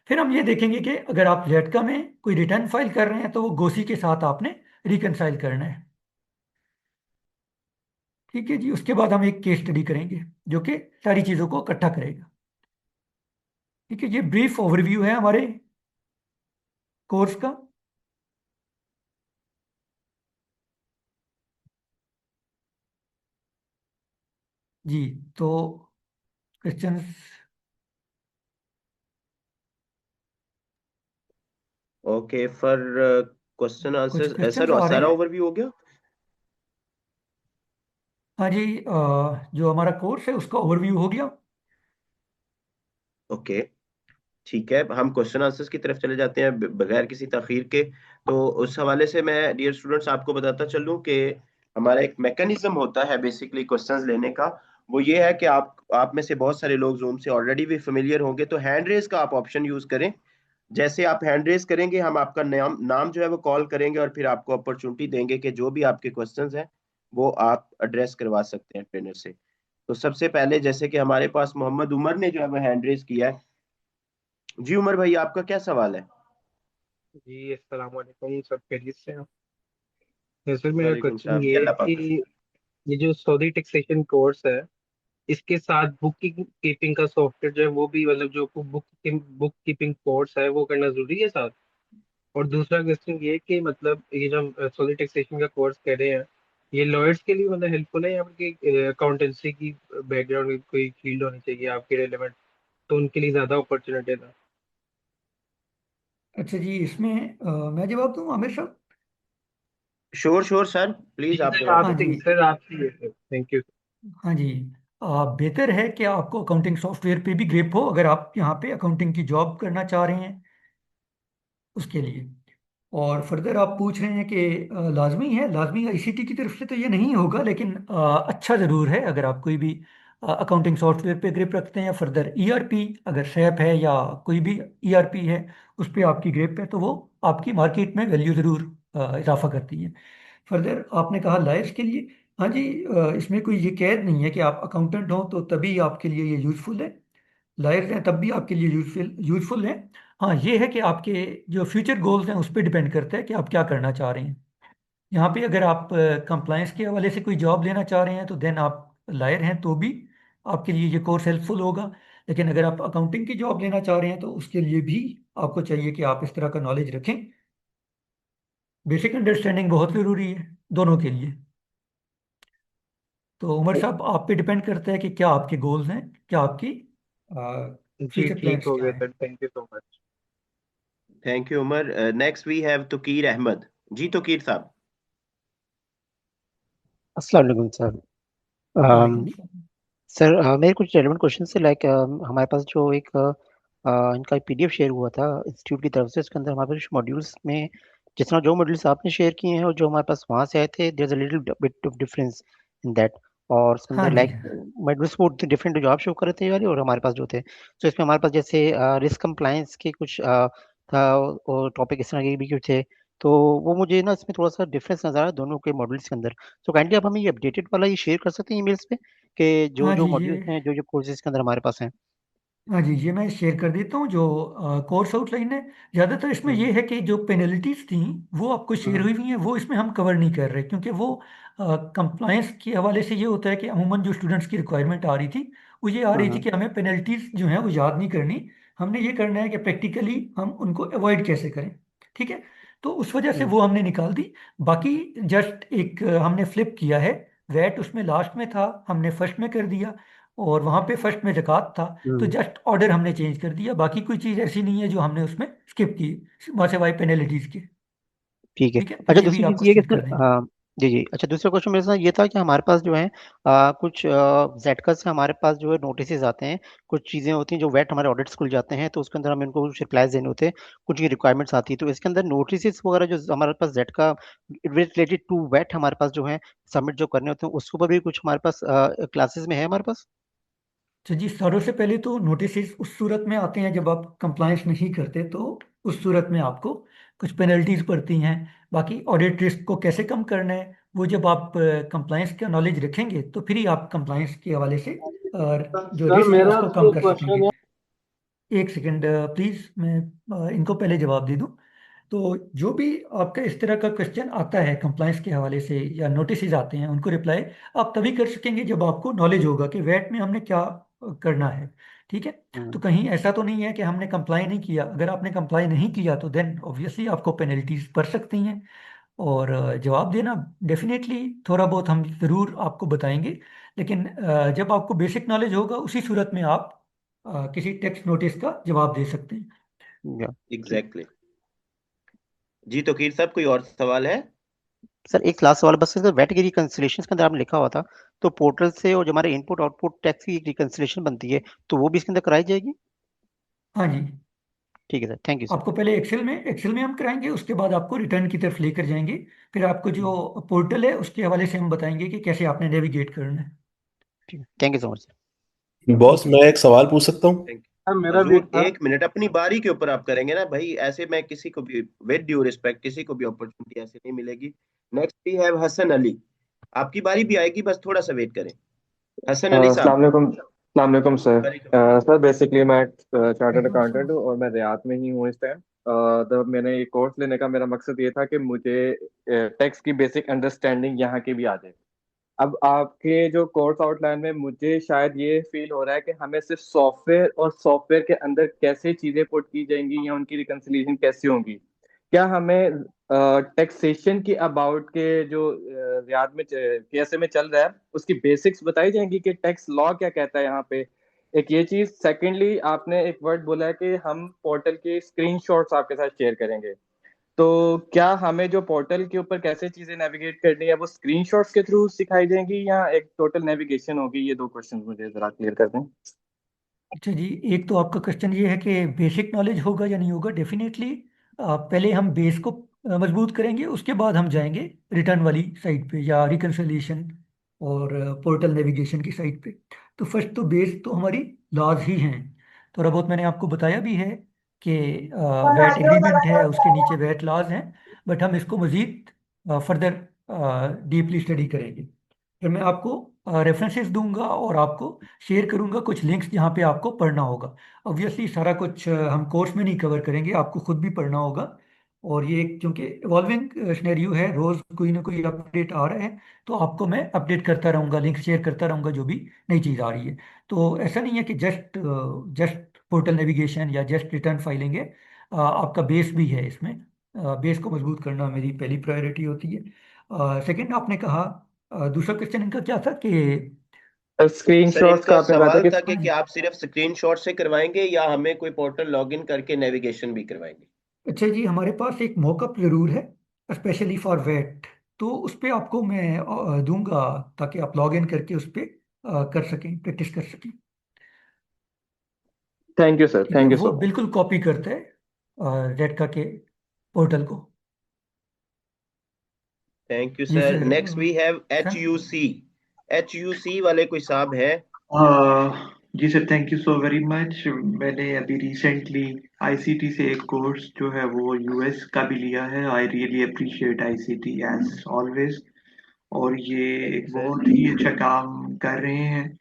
फिर हम ये देखेंगे कि अगर आप जेटका में कोई रिटर्न फाइल कर रहे हैं, तो वो गोसी के साथ आपने रिकनसाइल करना है। ठीक है जी। उसके बाद हम एक केस स्टडी करेंगे जो कि सारी चीज़ों को इकट्ठा करेगा। ठीक है, ये ब्रीफ ओवरव्यू है हमारे कोर्स का। जी, तो क्वेश्चंस? ओके, फॉर क्वेश्चन कुछ आंसर क्वेश्चंस सर, आ रहे सारा हैं? ओवरव्यू हो गया? हाँ जी, जो हमारा कोर्स है उसका ओवरव्यू हो गया। ओके, ठीक है, हम क्वेश्चन आंसर्स की तरफ चले जाते हैं बगैर किसी ताखीर के। तो उस हवाले से मैं डियर स्टूडेंट्स आपको बताता चलूं कि हमारा एक मैकेनिज्म होता है बेसिकली क्वेश्चंस लेने का। वो ये है कि आप में से बहुत सारे लोग जूम से ऑलरेडी भी फेमिलियर होंगे, तो हैंड रेज का आप ऑप्शन यूज करें। जैसे आप हैंड रेज करेंगे, हम आपका नाम नाम जो है वो कॉल करेंगे, और फिर आपको अपॉर्चुनिटी देंगे कि जो भी आपके क्वेश्चंस हैं वो आप एड्रेस करवा सकते हैं ट्रेनर से। तो सबसे पहले जैसे कि हमारे पास मोहम्मद उमर ने जो है वो हैंड रेज किया है। जी उमर भाई, आपका क्या सवाल है? जी अस्सलाम वालेकुम, सब खैरियत से हैं? तो सर मेरा वालेकुम क्वेश्चन सलाम जी, ये है अल्लाह कि पाक का शुक्र। ये जो सऊदी टैक्सेशन कोर्स है, इसके साथ बुक कीपिंग का सॉफ्टवेयर जो है वो भी, मतलब जो बुक कीपिंग कोर्स है वो करना जरूरी है साथ? और दूसरा क्वेश्चन ये है कि मतलब ये जो हम सऊदी टैक्सेशन का कोर्स कर रहे हैं, ये लॉयर्स के लिए मतलब हेल्पफुल है, या फिर अकाउंटेंसी की बैकग्राउंड की कोई फील्ड होनी चाहिए आपकी रेलेवेंट, तो उनके लिए ज्यादा अपॉर्चुनिटी है? अच्छा जी, इसमें मैं जवाब दूँ आमिर साहब? श्योर श्योर सर, जी प्लीज आप सर, जवाब हाँ दें। जी, आपसे सर, आपसे सर, थैंक यू। हाँ जी। बेहतर है कि आपको अकाउंटिंग सॉफ्टवेयर पे भी ग्रिप हो, अगर आप यहाँ पे अकाउंटिंग की जॉब करना चाह रहे हैं उसके लिए। और फर्दर आप पूछ रहे हैं कि लाजमी है, लाजमी आईसीटी की तरफ से तो ये नहीं होगा, लेकिन अच्छा ज़रूर है अगर आप कोई भी अकाउंटिंग सॉफ्टवेयर पे ग्रिप रखते हैं, या फर्दर ईआरपी अगर सैप है या कोई भी ईआरपी है उस पर आपकी ग्रिप है, तो वो आपकी मार्केट में वैल्यू ज़रूर इजाफा करती है। फर्दर आपने कहा लायर्स के लिए। हाँ जी, इसमें कोई ये कैद नहीं है कि आप अकाउंटेंट हो तो तभी आपके लिए ये यूज़फुल है। लायर्स हैं तब भी आपके लिए यूजफुल यूजफुल है। हाँ, ये है कि आपके जो फ्यूचर गोल्स हैं उस पर डिपेंड करता है कि आप क्या करना चाह रहे हैं। यहाँ पे अगर आप कंप्लायंस के हवाले से कोई जॉब लेना चाह रहे हैं, तो देन आप लायर हैं तो भी आपके लिए ये कोर्स हेल्पफुल होगा। लेकिन अगर आप अकाउंटिंग की जॉब लेना चाह रहे हैं, तो उसके लिए भी आपको चाहिए कि आप इस तरह का नॉलेज रखें। बेसिक अंडरस्टैंडिंग बहुत ज़रूरी है दोनों के लिए। तो उमर साहब, आप पे डिपेंड करता है कि क्या आपके गोल्स हैं, क्या आपकी जी फ्यूचर ठीक प्लान्स हो क्या गया हैं। Sir, thank you so much. Thank you Umar. Next we have Tauqeer Ahmad. जी तुकीर साहब। अस्सलाम वालेकुम सर। वालेकुम अम, सलाम। सर मेरे कुछ रेलेवेंट क्वेश्चन से, लाइक हमारे पास जो एक इनका पीडीएफ शेयर हुआ था इंस्टीट्यूट की तरफ से, इसके अंदर हमारे पास मॉड्यूल्स में जिस तरह जो मॉड्यूल्स आपने शेयर किए हैं और जो हमारे पास वहाँ से आए थे, there is a little bit of difference in that. और उसके हाँ अंदर जी, लाइक मॉड्यूल्स वो डिफरेंट जो आप शो कर रहे थे ये वाले, और हमारे पास जो थे, तो इसमें हमारे पास जैसे रिस्क कंप्लायंस के कुछ था, और टॉपिक इस तरह के भी कुछ थे। तो वो मुझे ना इसमें थोड़ा सा डिफरेंस नजर आ रहा है दोनों के मॉड्यूल्स के अंदर। तो काइंडली आप हमें ये अपडेटेड वाला ये शेयर कर सकते हैं ईमेल्स पे कि जो हाँ जो जी, मॉड्यूल्स हैं जो जो कोर्सेज के अंदर हमारे पास हैं। हाँ जी, ये मैं शेयर कर देता हूँ जो कोर्स आउटलाइन है। ज़्यादातर इसमें ये है कि जो पेनल्टीज थी वो आपको शेयर हुई हुई हैं, वो इसमें हम कवर नहीं कर रहे, क्योंकि वो कंप्लायंस के हवाले से ये होता है कि अमूमन जो स्टूडेंट्स की रिक्वायरमेंट आ रही थी वो ये आ रही थी कि हमें पेनल्टीज जो हैं वो याद नहीं करनी, हमने ये करना है कि प्रैक्टिकली हम उनको अवॉइड कैसे करें। ठीक है, तो उस वजह से वो हमने निकाल दी। बाकी जस्ट एक हमने फ्लिप किया है, वैट उसमें लास्ट में था, हमने फर्स्ट में कर दिया, और वहां पे फर्स्ट में ज़कात था, तो जस्ट ऑर्डर हमने चेंज कर दिया। बाकी कोई चीज़ ऐसी नहीं है जो हमने उसमें स्किप की, वहाँ से वाई पेनल्टीज के। ठीक है। ठीक है, तो अच्छा ये भी दूसरी चीज़ आपको ये कि शेयर सर, कर देंगे। हाँ जी जी, अच्छा दूसरा क्वेश्चन मेरे साथ ये था कि हमारे पास जो है कुछ जेडका से हमारे पास जो है नोटिस आते हैं, कुछ चीज़ें होती हैं जो वेट हमारे ऑडिट्स खुल जाते हैं तो उसके अंदर हमें उनको कुछ रिप्लाईज देने होते हैं, कुछ रिक्वायरमेंट्स आती है, तो इसके अंदर नोटिस वगैरह जो हमारे पास जेडका रिलेटेड टू वेट हमारे पास जो है सबमिट जो करने होते हैं उसके ऊपर भी कुछ हमारे पास क्लासेस में है हमारे पास। तो जी, सारों से पहले तो नोटिस उस सूरत में आते हैं जब आप कंप्लायंस नहीं करते, तो उस सूरत में आपको कुछ पेनल्टीज पड़ती हैं। बाकी ऑडिट रिस्क को कैसे कम करना है वो जब आप कंप्लायंस का नॉलेज रखेंगे तो फिर ही आप कंप्लायंस के हवाले से जो सर रिस्क है मेरा उसको आपसे कम एक कर क्वेश्चन सकेंगे। है। एक सेकंड प्लीज, मैं इनको पहले जवाब दे दूं। तो जो भी आपका इस तरह का क्वेश्चन आता है कंप्लायंस के हवाले से या नोटिस आते हैं, उनको रिप्लाई आप तभी कर सकेंगे जब आपको नॉलेज होगा कि वैट में हमने क्या करना है। ठीक है, तो कहीं ऐसा तो नहीं है कि हमने कंप्लाई नहीं किया। अगर आपने कंप्लाई नहीं किया तो देन ऑब्वियसली आपको पेनल्टीज पड़ सकती हैं। और जवाब देना डेफिनेटली थोड़ा बहुत हम ज़रूर आपको बताएंगे, लेकिन जब आपको बेसिक नॉलेज होगा उसी सूरत में आप किसी टेक्स्ट नोटिस का जवाब दे सकते हैं। एग्जैक्टली। जी तो कीर साहब, कोई और सवाल है? सर एक लास्ट सवाल बस, सर वेट की रिकंसिलेशन के अंदर आपने लिखा हुआ था तो पोर्टल से और जो हमारे इनपुट आउटपुट टैक्स की रिकंसिलेशन बनती है तो वो भी इसके अंदर कराई जाएगी। हाँ जी, ठीक है सर, थैंक यू सर। आपको पहले एक्सेल में हम कराएंगे, उसके बाद आपको रिटर्न की तरफ लेकर जाएंगे। फिर आपको जो पोर्टल है उसके हवाले से हम बताएंगे कि कैसे आपने नेविगेट करना है। ठीक है, thank you so much sir. Boss, मैं एक सवाल पूछ सकता हूँ? Thank sir you. मेरा भी एक हजूर, था। एक मिनट, अपनी बारी के ऊपर आप करेंगे ना भाई, ऐसे मैं किसी को भी, विद ड्यू रिस्पेक्ट, किसी को भी अपॉर्चुनिटी ऐसे नहीं मिलेगी। Next we have Hasan Ali. आपकी बारी भी आएगी, बस थोड़ा सा वेट करें। हसन अली अस्सलाम साहब। वालेकुम। अस्सलाम वालेकुम सर। वालेकुम सलाम। सर बेसिकली मैं चार्टर्ड वालेकुम अकाउंटेंट अस्सलाम। हूँ और मैं रियाद में ही हूँ इस टाइम। तो मैंने ये कोर्स लेने का मेरा मकसद ये था कि मुझे टैक्स की बेसिक अंडरस्टैंडिंग यहाँ की भी आ जाए। अब आपके जो कोर्स आउटलाइन में मुझे शायद ये फील हो रहा है कि हमें सिर्फ सॉफ्टवेयर और सॉफ्टवेयर के अंदर कैसे चीजें पुट की जाएंगी या उनकी रिकंसिलिएशन कैसे होंगी। क्या हमें टैक्सेशन की अबाउट के जो रियाद में केएसए में चल रहा है उसकी बेसिक्स बताई जाएंगी कि टैक्स लॉ क्या कहता है यहाँ पे। एक ये चीज। सेकेंडली आपने एक वर्ड बोला है कि हम पोर्टल के स्क्रीनशॉट्स आपके साथ शेयर करेंगे। तो क्या हमें जो पोर्टल के ऊपर कैसे चीजें नेविगेट करनी है वो स्क्रीनशॉट्स के थ्रू सिखाई जाएंगी या एक टोटल नेविगेशन होगी? ये दो क्वेश्चन मुझे जरा क्लियर कर दें। अच्छा जी, एक तो आपका क्वेश्चन ये है कि बेसिक नॉलेज होगा या नहीं होगा। डेफिनेटली पहले हम बेस को मजबूत करेंगे, उसके बाद हम जाएंगे रिटर्न वाली साइड पे या रिकंसिलिएशन और पोर्टल नेविगेशन की साइड पे। तो फर्स्ट तो बेस तो हमारी लॉज ही हैं। थोड़ा बहुत मैंने आपको बताया भी है कि वैट एग्रीमेंट है, उसके नीचे वैट लॉज हैं, बट हम इसको मज़ीद फर्दर डीपली स्टडी करेंगे। फिर मैं आपको रेफरेंसेस दूंगा और आपको शेयर करूंगा कुछ लिंक्स जहाँ पे आपको पढ़ना होगा। ऑब्वियसली सारा कुछ हम कोर्स में नहीं कवर करेंगे, आपको खुद भी पढ़ना होगा। और ये क्योंकि इवॉल्विंग सिनेरियो है, रोज कोई ना कोई अपडेट आ रहा है, तो आपको मैं अपडेट करता रहूंगा, लिंक शेयर करता रहूंगा जो भी नई चीज़ आ रही है। तो ऐसा नहीं है कि जस्ट जस्ट पोर्टल नेविगेशन या जस्ट रिटर्न फाइलिंग है, आपका बेस भी है इसमें। बेस को मजबूत करना मेरी पहली प्रायोरिटी होती है। सेकंड आपने कहा, दूसरा क्वेश्चन इनका क्या था कि सर स्क्रीनशॉट्स का इनका आपने कहा था सवाल कि था हाँ कि जी, आप सिर्फ स्क्रीनशॉट से करवाएंगे या हमें कोई पोर्टल लॉगिन करके नेविगेशन भी करवाएंगे? अच्छा जी, हमारे पास एक मॉकअप जरूर है स्पेशली फॉर वेट, तो उस पर आपको मैं दूंगा ताकि आप लॉग इन करके उस पर कर सकें, प्रैक्टिस कर सकें। थैंक यू सर, ठीक है, थैंक यू वो सो मच। बिल्कुल कॉपी करता है रेडका के पोर्टल को। थैंक यू जी sir. Sir. Next we have H sir, U C. H U C वाले कोई साहब है? हाँ, जी sir, thank you so very much. मैंने अभी रिसेंटली आईसीटी से एक कोर्स जो है वो यूएस का भी लिया है। I really appreciate ICT as always. और ये एक बहुत ही अच्छा काम कर रहे हैं।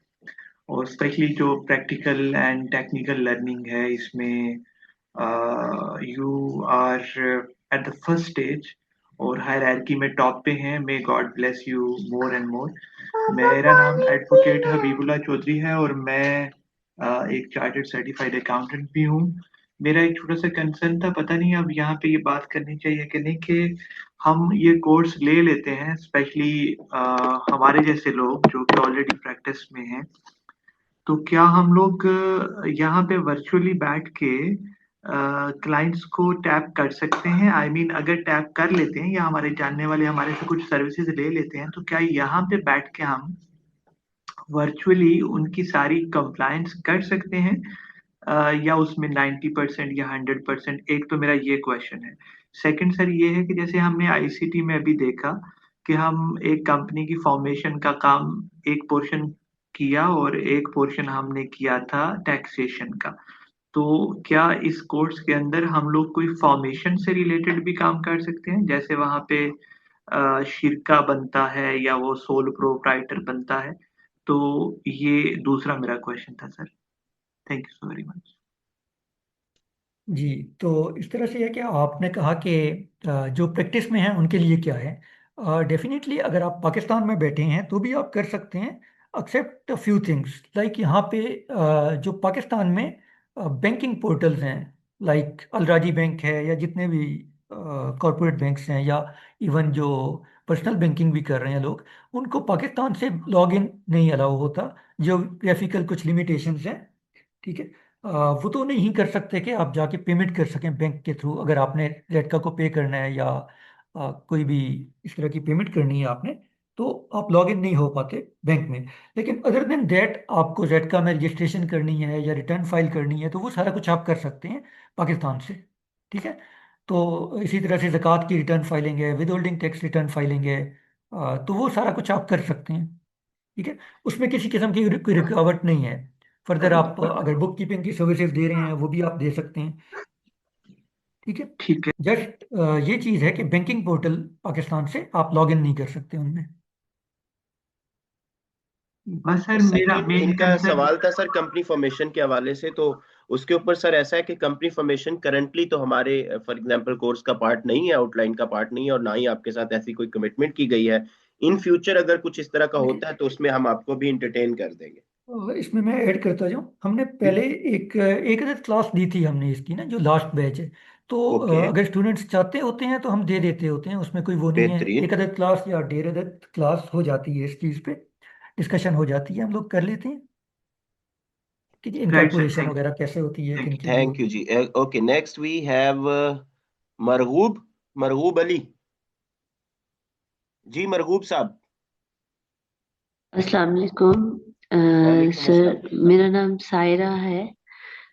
और स्पेशली जो प्रैक्टिकल एंड टेक्निकल लर्निंग है इसमें you are at the first stage और हायरार्की में टॉप पे हैं। May God bless you more and more. मेरा नाम एडवोकेट हबीबुल्ला चौधरी है और मैं एक चार्टर्ड सर्टिफाइड अकाउंटेंट भी हूँ। मेरा एक छोटा सा कंसर्न था, पता नहीं अब यहाँ पे ये बात करनी चाहिए कि नहीं, कि हम ये कोर्स ले लेते हैं स्पेशली हमारे जैसे लोग जो कि ऑलरेडी प्रैक्टिस में हैं। तो क्या हम लोग यहाँ पे वर्चुअली बैठ के क्लाइंट्स को टैप कर सकते हैं? आई मीन अगर टैप कर लेते हैं या हमारे जानने वाले हमारे से कुछ सर्विसेज ले लेते हैं, तो क्या यहाँ पे बैठ के हम वर्चुअली उनकी सारी कंप्लायंस कर सकते हैं या उसमें 90% या 100%? एक तो मेरा ये क्वेश्चन है। सेकंड सर ये है कि जैसे हमने आईसीटी में अभी देखा कि हम एक कंपनी की फॉर्मेशन का काम एक पोर्शन किया और एक पोर्शन हमने किया था टैक्सेशन का। तो क्या इस कोर्स के अंदर हम लोग कोई फॉर्मेशन से रिलेटेड भी काम कर सकते हैं, जैसे वहां पे शिरका बनता है या वो सोल प्रोप्राइटर बनता है? तो ये दूसरा मेरा क्वेश्चन था sir. Thank you so very much. जी, तो इस तरह से है कि आपने कहा कि जो प्रैक्टिस में है उनके लिए क्या है। डेफिनेटली अगर आप पाकिस्तान में बैठे हैं तो भी आप कर सकते हैं, एक्सेप्ट फ्यू थिंग्स लाइक यहाँ पे जो पाकिस्तान में बैंकिंग पोर्टल्स हैं, लाइक अलराजी बैंक है या जितने भी कॉरपोरेट बैंक्स हैं, या इवन जो पर्सनल बैंकिंग भी कर रहे हैं लोग, उनको पाकिस्तान से लॉगिन नहीं अलाउ होता। जियोग्राफिकल कुछ लिमिटेशंस हैं, ठीक है। वो तो नहीं कर सकते कि आप जाके पेमेंट कर सकें बैंक के थ्रू। अगर आपने जेटका को पे करना है या कोई भी इस तरह की पेमेंट करनी है आपने, तो आप लॉग इन नहीं हो पाते बैंक में। लेकिन अदर देन दैट आपको जेटका में रजिस्ट्रेशन करनी है या रिटर्न फाइल करनी है तो वो सारा कुछ आप कर सकते हैं पाकिस्तान से, ठीक है। तो इसी तरह से ज़कात की रिटर्न फाइलिंग है, with holding tax return filing है, तो वो सारा कुछ आप कर सकते हैं, ठीक है। उसमें किसी किस्म की कोई रुकावट नहीं है। फर्दर आप अगर बुक कीपिंग की सर्विसेज दे रहे हैं वो भी आप दे सकते हैं, ठीक है। ठीक है। जस्ट ये चीज़ है कि बैंकिंग पोर्टल पाकिस्तान से आप लॉग इन नहीं कर सकते उनमें। बस सर मेरा सेकंड मेन इनका कंसर्न। सवाल था सर कंपनी फॉर्मेशन के हवाले से। तो उसके ऊपर सर ऐसा है कि कंपनी फॉर्मेशन करंटली तो हमारे फॉर एग्जांपल कोर्स का पार्ट नहीं है, आउटलाइन का पार्ट नहीं है, और ना ही आपके साथ ऐसी कोई कमिटमेंट की गई है। इन फ्यूचर अगर कुछ इस तरह का होता है तो उसमें हम आपको भी इंटरटेन कर देंगे। इसमें मैं ऐड करता जाऊँ, हमने पहले एक एक अदद क्लास दी थी हमने इसकी ना, जो लास्ट बैच है। तो ओके, अगर स्टूडेंट्स चाहते होते हैं तो हम दे देते होते हैं, उसमें कोई वो नहीं है। बेहतरीन। एक अदद क्लास या 1.5 अदद क्लास हो जाती है, इस चीज़ पे डिस्कशन हो जाती है, हम लोग कर लेते हैं कि राइट सर, इनकॉर्पोरेशन थैंक वगैरह कैसे होती है, थैंक किन यू। की वो। थैंक यू जी। Okay, next we have Marghoob Marghoob Ali. जी मरगूब साहब। अस्सलाम वालेकुम वालेकुम अस्सलाम। सर, मेरा नाम सायरा है।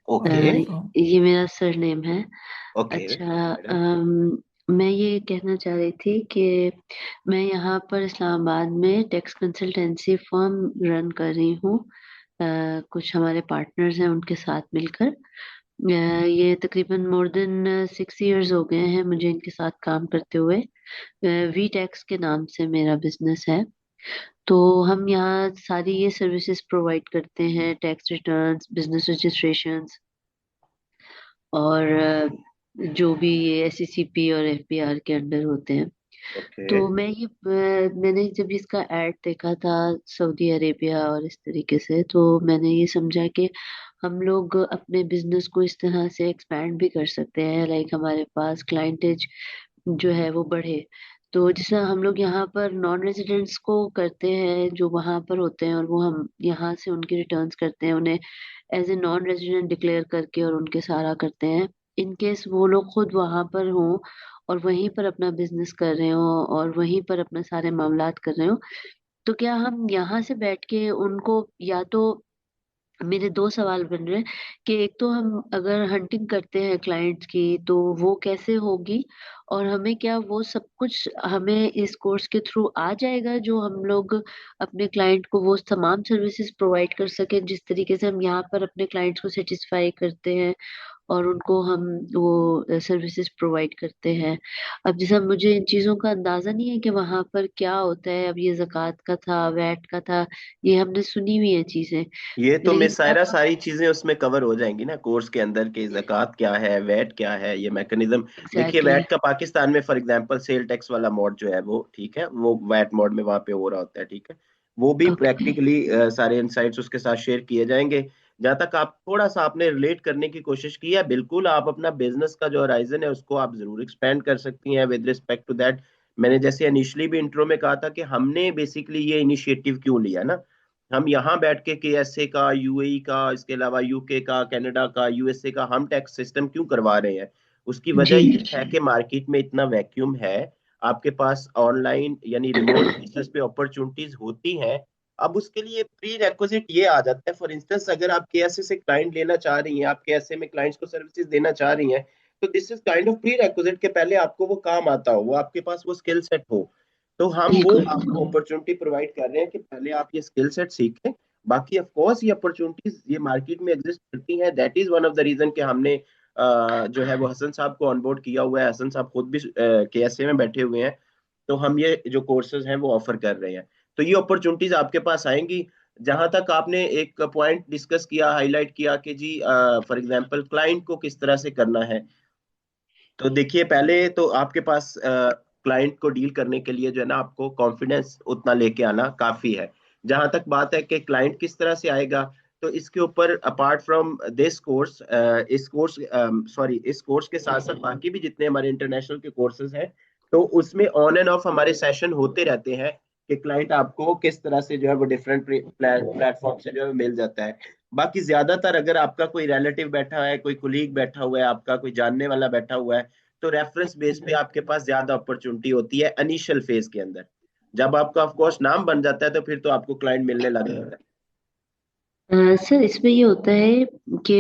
ओके वालेकुम सलाम। ये मेरा सरनेम है। ओके अच्छा, मैडम। मैं ये कहना चाह रही थी कि मैं यहाँ पर इस्लामाबाद में टैक्स कंसल्टेंसी फर्म रन कर रही हूँ। कुछ हमारे पार्टनर्स हैं उनके साथ मिलकर। ये तकरीबन मोर देन 6 इयर्स हो गए हैं मुझे इनके साथ काम करते हुए। वी टैक्स के नाम से मेरा बिजनेस है। तो हम यहाँ सारी ये सर्विसेज प्रोवाइड करते हैं, टैक्स रिटर्न्स, बिजनेस रजिस्ट्रेशंस, और जो भी ये एससीसीपी और एफबीआर के अंडर होते हैं। ओके तो मैंने जब इसका ऐड देखा था सऊदी अरेबिया और इस तरीके से, तो मैंने ये समझा कि हम लोग अपने बिजनेस को इस तरह से एक्सपैंड भी कर सकते हैं, लाइक हमारे पास क्लाइंटेज जो है वो बढ़े। तो जिस तरह हम लोग यहाँ पर नॉन रेजिडेंट्स को करते हैं जो वहाँ पर होते हैं, और वो हम यहाँ से उनकी रिटर्न्स करते हैं, उन्हें as a non resident declare करके और उनके सारा करते हैं। इन केस वो लोग खुद वहां पर हों और वहीं पर अपना बिजनेस कर रहे हो और वहीं पर अपने सारे मामलात कर रहे हो, तो क्या हम यहाँ से बैठ के उनको, या तो मेरे दो सवाल बन रहे हैं कि एक तो हम अगर हंटिंग करते हैं क्लाइंट्स की तो वो कैसे होगी, और हमें क्या वो सब कुछ हमें इस कोर्स के थ्रू आ जाएगा, जो हम लोग अपने क्लाइंट को वो तमाम सर्विसेज प्रोवाइड कर सकें जिस तरीके से हम यहाँ पर अपने क्लाइंट्स को सेटिस्फाई करते हैं और उनको हम वो सर्विसेज प्रोवाइड करते हैं। अब जैसा मुझे इन चीजों का अंदाजा नहीं है कि वहां पर क्या होता है, अब ये ज़कात का था, वैट का था, ये हमने सुनी हुई है चीजें, ये तो लेकिन मिस क्या सायरा सारी चीजें उसमें कवर हो जाएंगी ना कोर्स के अंदर के ज़कात क्या है, वैट क्या है, ये मैकेनिज्म। देखिए एग्जैक्टली वैट का पाकिस्तान में फॉर एग्जांपल सेल टैक्स वाला मोड जो है वो ठीक है, वो वैट मोड में वहां पे हो रहा होता है, ठीक है। वो भी ओके। प्रैक्टिकली सारे इनसाइट्स उसके साथ शेयर किए जाएंगे। जहां तक आप थोड़ा सा आपने रिलेट करने की कोशिश की है, बिल्कुल आप अपना बिजनेस का जो होराइजन है उसको आप जरूर एक्सपेंड कर सकती हैं विद रिस्पेक्ट टू दैट। मैंने जैसे इनिशियली भी इंट्रो में कहा था कि हमने बेसिकली ये इनिशिएटिव क्यों लिया ना, हम यहाँ बैठ के केएसए का, यूएई का, इसके अलावा यूके का, कनाडा का, यूएसए का हम टैक्स सिस्टम क्यों करवा रहे हैं। उसकी वजह जी ये है कि मार्केट में इतना वैक्यूम है, आपके पास ऑनलाइन यानी रिमोट बेसिस पे अपॉर्चुनिटीज होती हैं। अब उसके लिए प्री रेक्विजिट ये आ जाता है, फॉर इंस्टेंस अगर आप केएसए से क्लाइंट लेना चाह रही हैं, आप केएसए में क्लाइंट्स को सर्विसेज देना चाह रही हैं, तो this is kind of pre requisite के पहले आपको वो काम आता हो, वो आपके पास वो स्किल सेट हो। तो हम वो बिल्कुल। आपको अपॉर्चुनिटी प्रोवाइड कर रहे हैं कि पहले आप ये स्किल सेट सीखें। बाकी ऑफ कोर्स ये अपॉर्चुनिटीज ये मार्केट में एग्जिस्ट करती हैं, that is one of the reason कि हमने जो है वो हसन साहब को ऑनबोर्ड किया हुआ है। हसन साहब खुद भी केएसए में बैठे हुए हैं, तो हम ये जो कोर्सेज हैं वो ऑफर कर रहे हैं। तो ये अपॉर्चुनिटीज आपके पास आएंगी। जहां तक आपने एक पॉइंट डिस्कस किया, हाईलाइट किया कि जी फॉर एग्जांपल क्लाइंट को किस तरह से करना है, तो देखिए पहले तो आपके पास क्लाइंट को डील करने के लिए जो है ना आपको कॉन्फिडेंस उतना लेके आना काफी है। जहां तक बात है कि क्लाइंट किस तरह से आएगा, तो इसके ऊपर अपार्ट फ्रॉम दिस कोर्स इस कोर्स के साथ साथ बाकी भी जितने हमारे इंटरनेशनल के कोर्सेज हैं, तो उसमें ऑन एंड ऑफ हमारे सेशन होते रहते हैं कि क्लाइंट आपको किस तरह से जो है वो डिफरेंट प्लेटफॉर्म से जो है मिल जाता है। बाकी ज्यादातर अगर आपका कोई रिलेटिव बैठा है, कोई कुलीग बैठा हुआ है, आपका कोई जानने वाला बैठा हुआ है, तो रेफरेंस बेस पे आपके पास ज्यादा अपॉर्चुनिटी होती है इनिशियल फेज के अंदर। जब आपका ऑफ कोर्स नाम बन जाता है तो फिर तो आपको क्लाइंट मिलने लग जाता है। सर इसमें ये होता है कि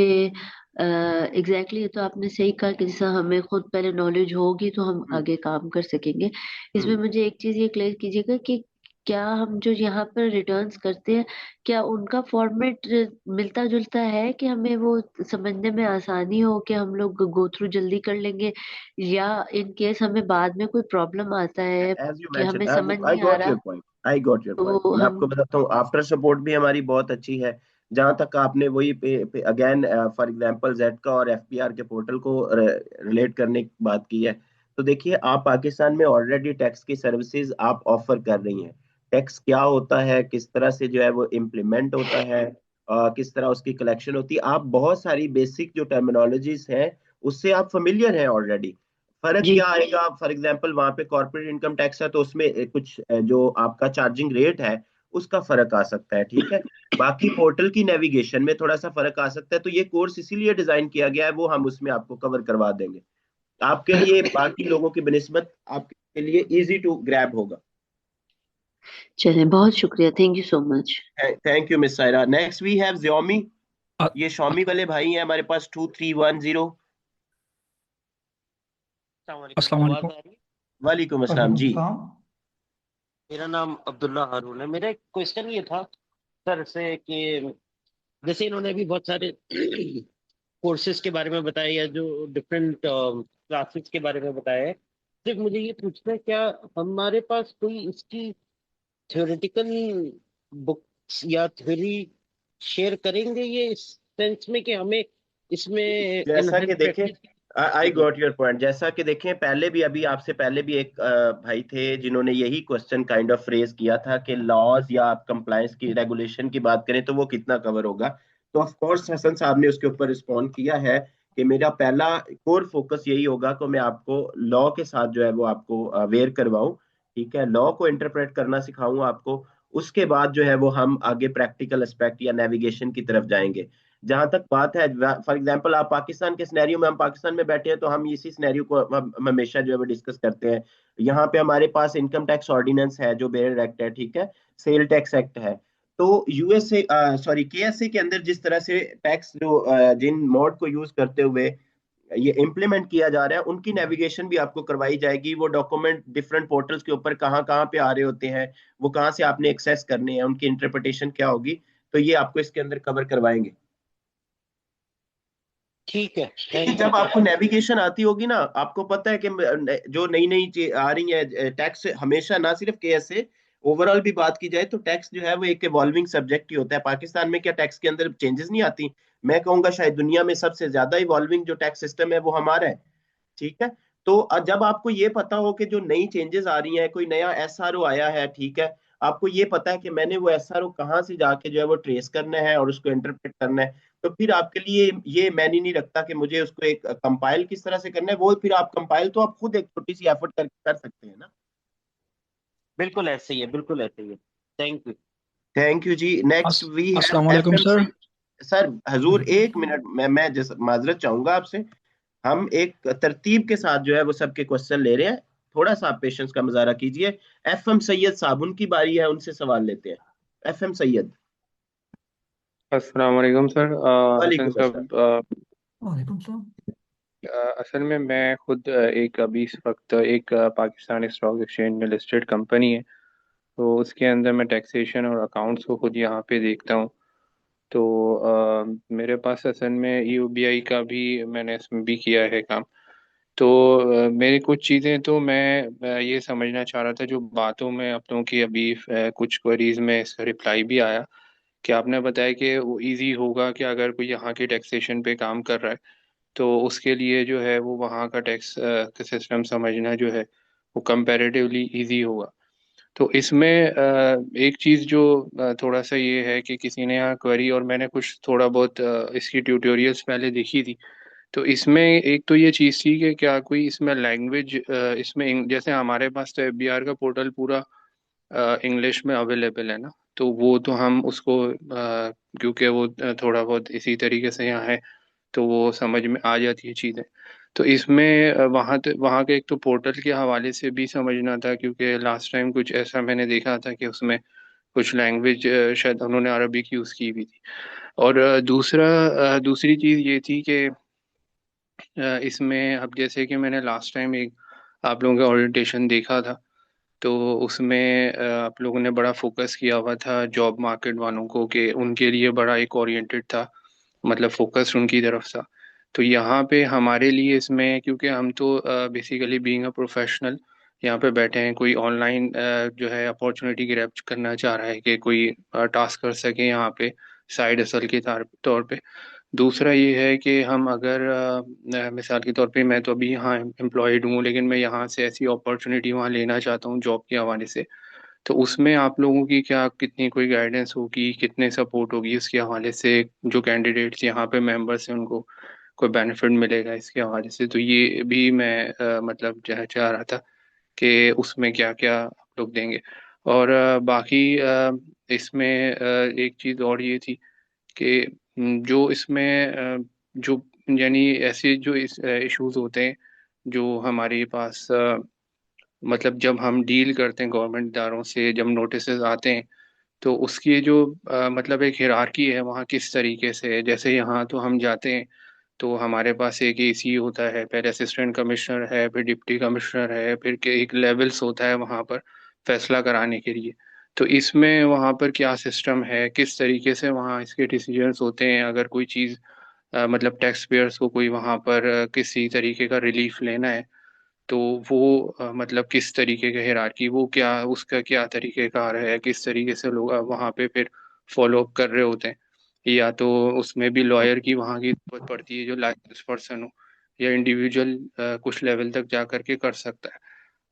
एग्जैक्टली ये तो आपने सही कहा कि जैसा हमें खुद पहले नॉलेज होगी तो हम हम्म, आगे काम कर सकेंगे। इसमें हम्म। मुझे एक चीज ये क्लियर कीजिएगा कि क्या हम जो यहाँ पर रिटर्न्स करते हैं, क्या उनका फॉर्मेट मिलता जुलता है कि हमें वो समझने में आसानी हो कि हम लोग गो थ्रू जल्दी कर लेंगे, या इन केस हमें बाद में कोई प्रॉब्लम आता है एज यू कि मेंशन, हमें समझ आई नहीं आ गॉट योर रहा point, I got your point. तो मैं हम। आपको बताता हूँ, आफ्टर सपोर्ट भी हमारी बहुत अच्छी है। जहां तक आपने वही अगेन फॉर एग्जांपल जेड का और एफपीआर के पोर्टल को रिलेट करने की बात की है, तो देखिए आप पाकिस्तान में ऑलरेडी टैक्स की सर्विसेज आप ऑफर कर रही हैं। टैक्स क्या होता है, किस तरह से जो है वो इम्प्लीमेंट होता है, किस तरह उसकी कलेक्शन होती है, आप बहुत सारी बेसिक जो टर्मिनोलॉजीज हैं उससे आप फेमिलियर हैं ऑलरेडी। फर्क जी। क्या आएगा, फॉर एग्जांपल वहां पे कॉर्पोरेट इनकम टैक्स है तो उसमें कुछ जो आपका चार्जिंग रेट है उसका फर्क आ सकता है, ठीक है। बाकी पोर्टल की नेविगेशन में थोड़ा सा फर्क आ सकता है, तो ये कोर्स इसीलिए डिजाइन किया गया है, वो हम उसमें आपको कवर करवा देंगे। आपके लिए बाकी लोगों की बनिस्बत आपके लिए इजी टू ग्रैब होगा। चलिए, बहुत शुक्रिया, thank you so much. Thank you miss Saira. Next we have Xiaomi। अ- ये Xiaomi वाले भाई हैं हमारे पास 2310। अस्सलाम आवाज वालेकुम। आ रही है? वालेकुम अस्सलाम वालेकुम जी। सलाम। मेरा नाम अब्दुल्ला हारून है। मेरा एक क्वेश्चन ये था सर से कि जैसे इन्होंने अभी बहुत सारे कोर्सेज के बारे में बताया या जो डिफरेंट क्लासेस के बारे में बताया है, सिर्फ मुझे ये पूछना है क्या हमारे पास कोई इसकी थ्योरेटिकल बुक्स या थ्योरी शेयर करेंगे, ये इस सेंस में कि हमें इसमें इन जैसा कि हैंड देखें, प्रैक्टिस। आई जी जी। Got your point. जैसा कि देखें पहले भी, अभी आपसे पहले भी एक भाई थे जिन्होंने यही क्वेश्चन काइंड ऑफ फ्रेज किया था कि लॉज या आप कंप्लायंस की रेगुलेशन की बात करें तो वो कितना कवर होगा। तो ऑफ कोर्स हसन साहब ने उसके ऊपर रिस्पॉन्ड किया है कि मेरा पहला कोर फोकस यही होगा कि मैं आपको लॉ के साथ जो है वो आपको अवेयर करवाऊं, ठीक है, लॉ को इंटरप्रेट करना सिखाऊं आपको। उसके बाद जो है वो हम आगे प्रैक्टिकल एस्पेक्ट या नेविगेशन की तरफ जाएंगे। जहां तक बात है, फॉर एग्जांपल आप पाकिस्तान के सिनेरियो में, हम पाकिस्तान में बैठे हैं तो हम इसी सिनेरियो को हम हमेशा जो है वो डिस्कस करते हैं। यहाँ पे हमारे पास इनकम टैक्स ऑर्डिनेंस है जो बेयर एक्ट है, ठीक है, सेल टैक्स एक्ट है। तो यूएसए सॉरी केएसए के अंदर जिस तरह से टैक्स जो जिन मोड को यूज करते हुए ये इम्प्लीमेंट किया जा रहा है, उनकी नेविगेशन भी आपको करवाई जाएगी। वो डॉक्यूमेंट डिफरेंट पोर्टल्स के ऊपर कहाँ कहाँ पे आ रहे होते हैं, वो कहाँ से आपने एक्सेस करने हैं, उनकी इंटरप्रिटेशन क्या होगी, तो ये आपको इसके अंदर कवर करवाएंगे। ठीक है, लेकिन थैंक जब यू। आपको नेविगेशन आती होगी ना, आपको पता है कि जो नई नई आ रही है टैक्स, हमेशा ना सिर्फ केएसए, ओवरऑल भी बात की जाए तो टैक्स जो है वो एक इवॉल्विंग सब्जेक्ट ही होता है। पाकिस्तान में क्या टैक्स के अंदर चेंजेस नहीं आती? मैं कहूंगा शायद दुनिया में सबसे ज्यादा इवॉल्विंग जो टैक्स सिस्टम है वो हमारा है। ठीक है। तो जब आपको ये पता हो कि जो नई चेंजेस आ रही हैं, कोई नया एसआरओ आया है, ठीक है, आपको ये पता है कि मैंने वो एसआरओ कहाँ से जाके जो है वो ट्रेस करना है और उसको इंटरप्रेट करना है, तो फिर आपके लिए ये मैंने नहीं रखता कि मुझे उसको एक कंपाइल किस तरह से करना है। वो फिर आप कंपाइल तो आप खुद एक छोटी सी एफर्ट करके कर सकते हैं ना। बिल्कुल ऐसे ही है, बिल्कुल ऐसे ही है। Thank you. थैंक यू जी। नेक्स्ट वी हैव अस्सलाम वालेकुम एफएम सर। सर। हजूर वालेकुम एक सलाम। मिनट, मैं जैसे माजरत चाहूंगा आपसे, हम एक तरतीब के साथ जो है वो सबके क्वेश्चन ले रहे हैं, थोड़ा सा आप पेशेंस का मुजाहरा कीजिए। एफएम सैयद साहब, उनकी बारी है, उनसे सवाल लेते हैं। एफएम सैयद। अस्सलाम वालेकुम सर। हसन वालेकुम अस्सलाम। साहब, वालेकुम सलाम। असल में मैं खुद एक अभी इस वक्त एक पाकिस्तानी स्टॉक एक्सचेंज में लिस्टेड कंपनी है, तो उसके अंदर मैं टैक्सेशन और अकाउंट्स को खुद यहाँ पे देखता हूँ। तो मेरे पास असल में यूबीआई का भी मैंने इसमें भी किया है काम। तो मेरी कुछ चीज़ें तो मैं ये समझना चाह रहा था, जो बातों में आप लोगों की अभी कुछ क्वेरीज में इसका रिप्लाई भी आया कि आपने बताया कि वो इजी होगा कि अगर कोई यहाँ के टैक्सेशन पे काम कर रहा है तो उसके लिए जो है वो वहाँ का टैक्स का सिस्टम समझना जो है वो कंपैरेटिवली इजी होगा। तो इसमें एक चीज़ जो थोड़ा सा ये है कि किसी ने यहाँ क्वेरी, और मैंने कुछ थोड़ा बहुत इसकी ट्यूटोरियल्स पहले देखी थी, तो इसमें एक तो ये चीज़ थी कि क्या कोई इसमें लैंग्वेज, इसमें जैसे हमारे पास तो एफबीआर का पोर्टल पूरा इंग्लिश में अवेलेबल है ना, तो वो तो हम उसको क्योंकि वो थोड़ा बहुत इसी तरीके से यहाँ है तो वो समझ में आ जाती है चीज़ें। तो इसमें वहाँ के एक तो पोर्टल के हवाले से भी समझना था, क्योंकि लास्ट टाइम कुछ ऐसा मैंने देखा था कि उसमें कुछ लैंग्वेज शायद उन्होंने अरबिक यूज़ की हुई थी। और दूसरी चीज़ ये थी कि इसमें अब जैसे कि मैंने लास्ट टाइम एक आप लोगों का ओरिएंटेशन देखा था, तो उसमें आप लोगों ने बड़ा फोकस किया हुआ था जॉब मार्केट वालों को, कि उनके लिए बड़ा एक ओरिएंटेड था, मतलब फोकस उनकी तरफ था। तो यहाँ पे हमारे लिए इसमें, क्योंकि हम तो बेसिकली बीइंग अ प्रोफेशनल यहाँ पे बैठे हैं, कोई ऑनलाइन जो है अपॉर्चुनिटी ग्रैब करना चाह रहा है कि कोई टास्क कर सके यहाँ पे साइड हसल के तौर पे। दूसरा ये है कि हम अगर मिसाल के तौर पे मैं तो अभी यहाँ एम्प्लॉयड हूँ, लेकिन मैं यहाँ से ऐसी अपॉर्चुनिटी वहाँ लेना चाहता हूँ जॉब के हवाले से, तो उसमें आप लोगों की क्या कितनी कोई गाइडेंस होगी, कितने सपोर्ट होगी उसके हवाले से, जो कैंडिडेट्स यहाँ पे मेंबर्स हैं उनको कोई बेनिफिट मिलेगा इसके हवाले से? तो ये भी मैं मतलब चाह रहा था कि उसमें क्या क्या आप लोग देंगे। और बाकी इसमें एक चीज़ और ये थी कि जो इसमें जो यानी ऐसे जो इश्यूज होते हैं जो हमारे पास मतलब जब हम डील करते हैं गवर्नमेंट इदारों से, जब नोटिसेस आते हैं, तो उसकी जो मतलब एक हिरार्की है वहाँ किस तरीके से है। जैसे यहाँ तो हम जाते हैं तो हमारे पास एक एसी होता है, पहले असिस्टेंट कमिश्नर है, फिर डिप्टी कमिश्नर है, फिर के एक लेवल्स होता है वहाँ पर फैसला कराने के लिए। तो इसमें वहाँ पर क्या सिस्टम है, किस तरीके से वहाँ इसके डिसीजंस होते हैं, अगर कोई चीज़ मतलब टैक्स पेयर्स को कोई वहाँ पर किसी तरीके का रिलीफ लेना है, तो वो मतलब किस तरीके का हिरार्की, वो क्या उसका क्या तरीकेकार है, किस तरीके से लोग वहाँ पे फिर फॉलो अप कर रहे होते हैं, या तो उसमें भी लॉयर की वहाँ की जरूरत पड़ती है जो लाइसेंस पर्सन हो, या इंडिविजुअल कुछ लेवल तक जा करके कर सकता है।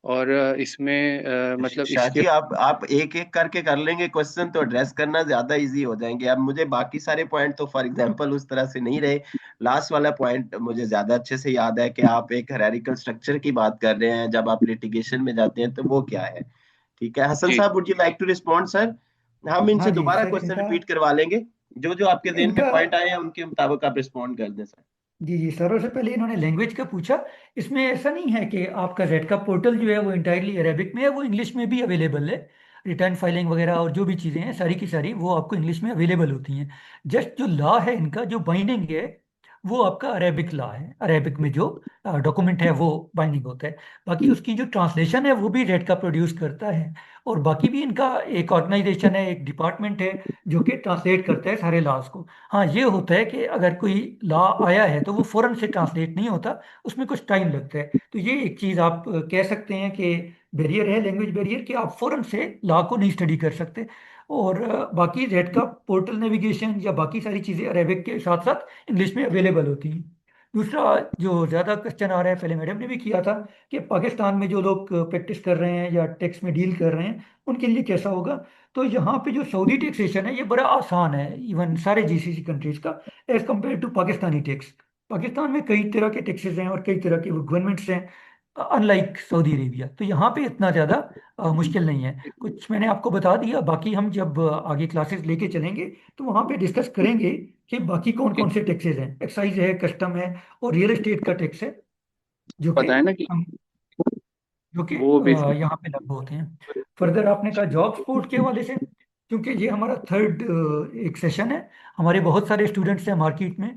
और इसमें मतलब शाह इसके जी, आप एक एक करके कर लेंगे क्वेश्चन तो एड्रेस करना ज्यादा इजी हो जाएंगे। अब मुझे बाकी सारे पॉइंट तो फॉर एग्जांपल उस तरह से नहीं रहे। लास्ट वाला पॉइंट मुझे ज्यादा अच्छे से याद है कि आप एक हायरार्किकल स्ट्रक्चर की बात कर रहे हैं, जब आप लिटिगेशन में जाते हैं तो वो क्या है। ठीक है हसन जी साहब, would you like to respond sir? हम हाँ इनसे जी दोबारा सर, क्वेश्चन इनका रिपीट करवा लेंगे, जो जो आपके जेहन में इनका पॉइंट आए हैं उनके मुताबिक आप रिस्पॉन्ड कर दें सर। जी जी सर, से पहले इन्होंने लैंग्वेज का पूछा। इसमें ऐसा नहीं है कि आपका जेड का पोर्टल जो है वो इंटायरली अरेबिक में है, वो इंग्लिश में भी अवेलेबल है। रिटर्न फाइलिंग वगैरह और जो भी चीज़ें हैं सारी की सारी वो आपको इंग्लिश में अवेलेबल होती हैं। जस्ट जो लॉ है इनका जो बाइंडिंग है वो आपका अरेबिक लॉ है। अरेबिक में जो डॉक्यूमेंट है वो बाइंडिंग होता है। बाकी उसकी जो ट्रांसलेशन है वो भी रेड का प्रोड्यूस करता है। और बाकी भी इनका एक ऑर्गेनाइजेशन है, एक डिपार्टमेंट है जो कि ट्रांसलेट करता है सारे लॉज को। हाँ, ये होता है कि अगर कोई लॉ आया है तो वो फौरन से ट्रांसलेट नहीं होता, उसमें कुछ टाइम लगता है। तो ये एक चीज़ आप कह सकते हैं कि बैरियर है, लैंग्वेज बैरियर, कि आप फौरन से लॉ को नहीं स्टडी कर सकते। और बाकी रेड का पोर्टल नेविगेशन या बाकी सारी चीज़ें अरेबिक के साथ साथ इंग्लिश में अवेलेबल होती हैं। दूसरा जो ज़्यादा क्वेश्चन आ रहा है, पहले मैडम ने भी किया था, कि पाकिस्तान में जो लोग प्रैक्टिस कर रहे हैं या टैक्स में डील कर रहे हैं उनके लिए कैसा होगा। तो यहाँ पे जो सऊदी टैक्सेशन है ये बड़ा आसान है, इवन सारे जीसीसी कंट्रीज का, एज कम्पेयर टू पाकिस्तानी टैक्स। पाकिस्तान में कई तरह के टैक्सेस हैं और कई तरह के गवर्नमेंट्स हैं, अनलाइक सऊदी अरेबिया। तो यहाँ पे इतना ज़्यादा मुश्किल नहीं है। कुछ मैंने आपको बता दिया, बाकी हम जब आगे क्लासेस लेके चलेंगे तो वहाँ पे डिस्कस करेंगे कि बाकी कौन कौन से टैक्सेस हैं। एक्साइज है, कस्टम है, और रियल एस्टेट का टैक्स है, जो कि पता है ना कि हम जो कि वो बेसिक यहाँ पे लागू होते हैं। फर्दर आपने कहा जॉब सपोर्ट के हवाले से, क्योंकि ये हमारा थर्ड एक सेशन है, हमारे बहुत सारे स्टूडेंट्स हैं मार्केट में।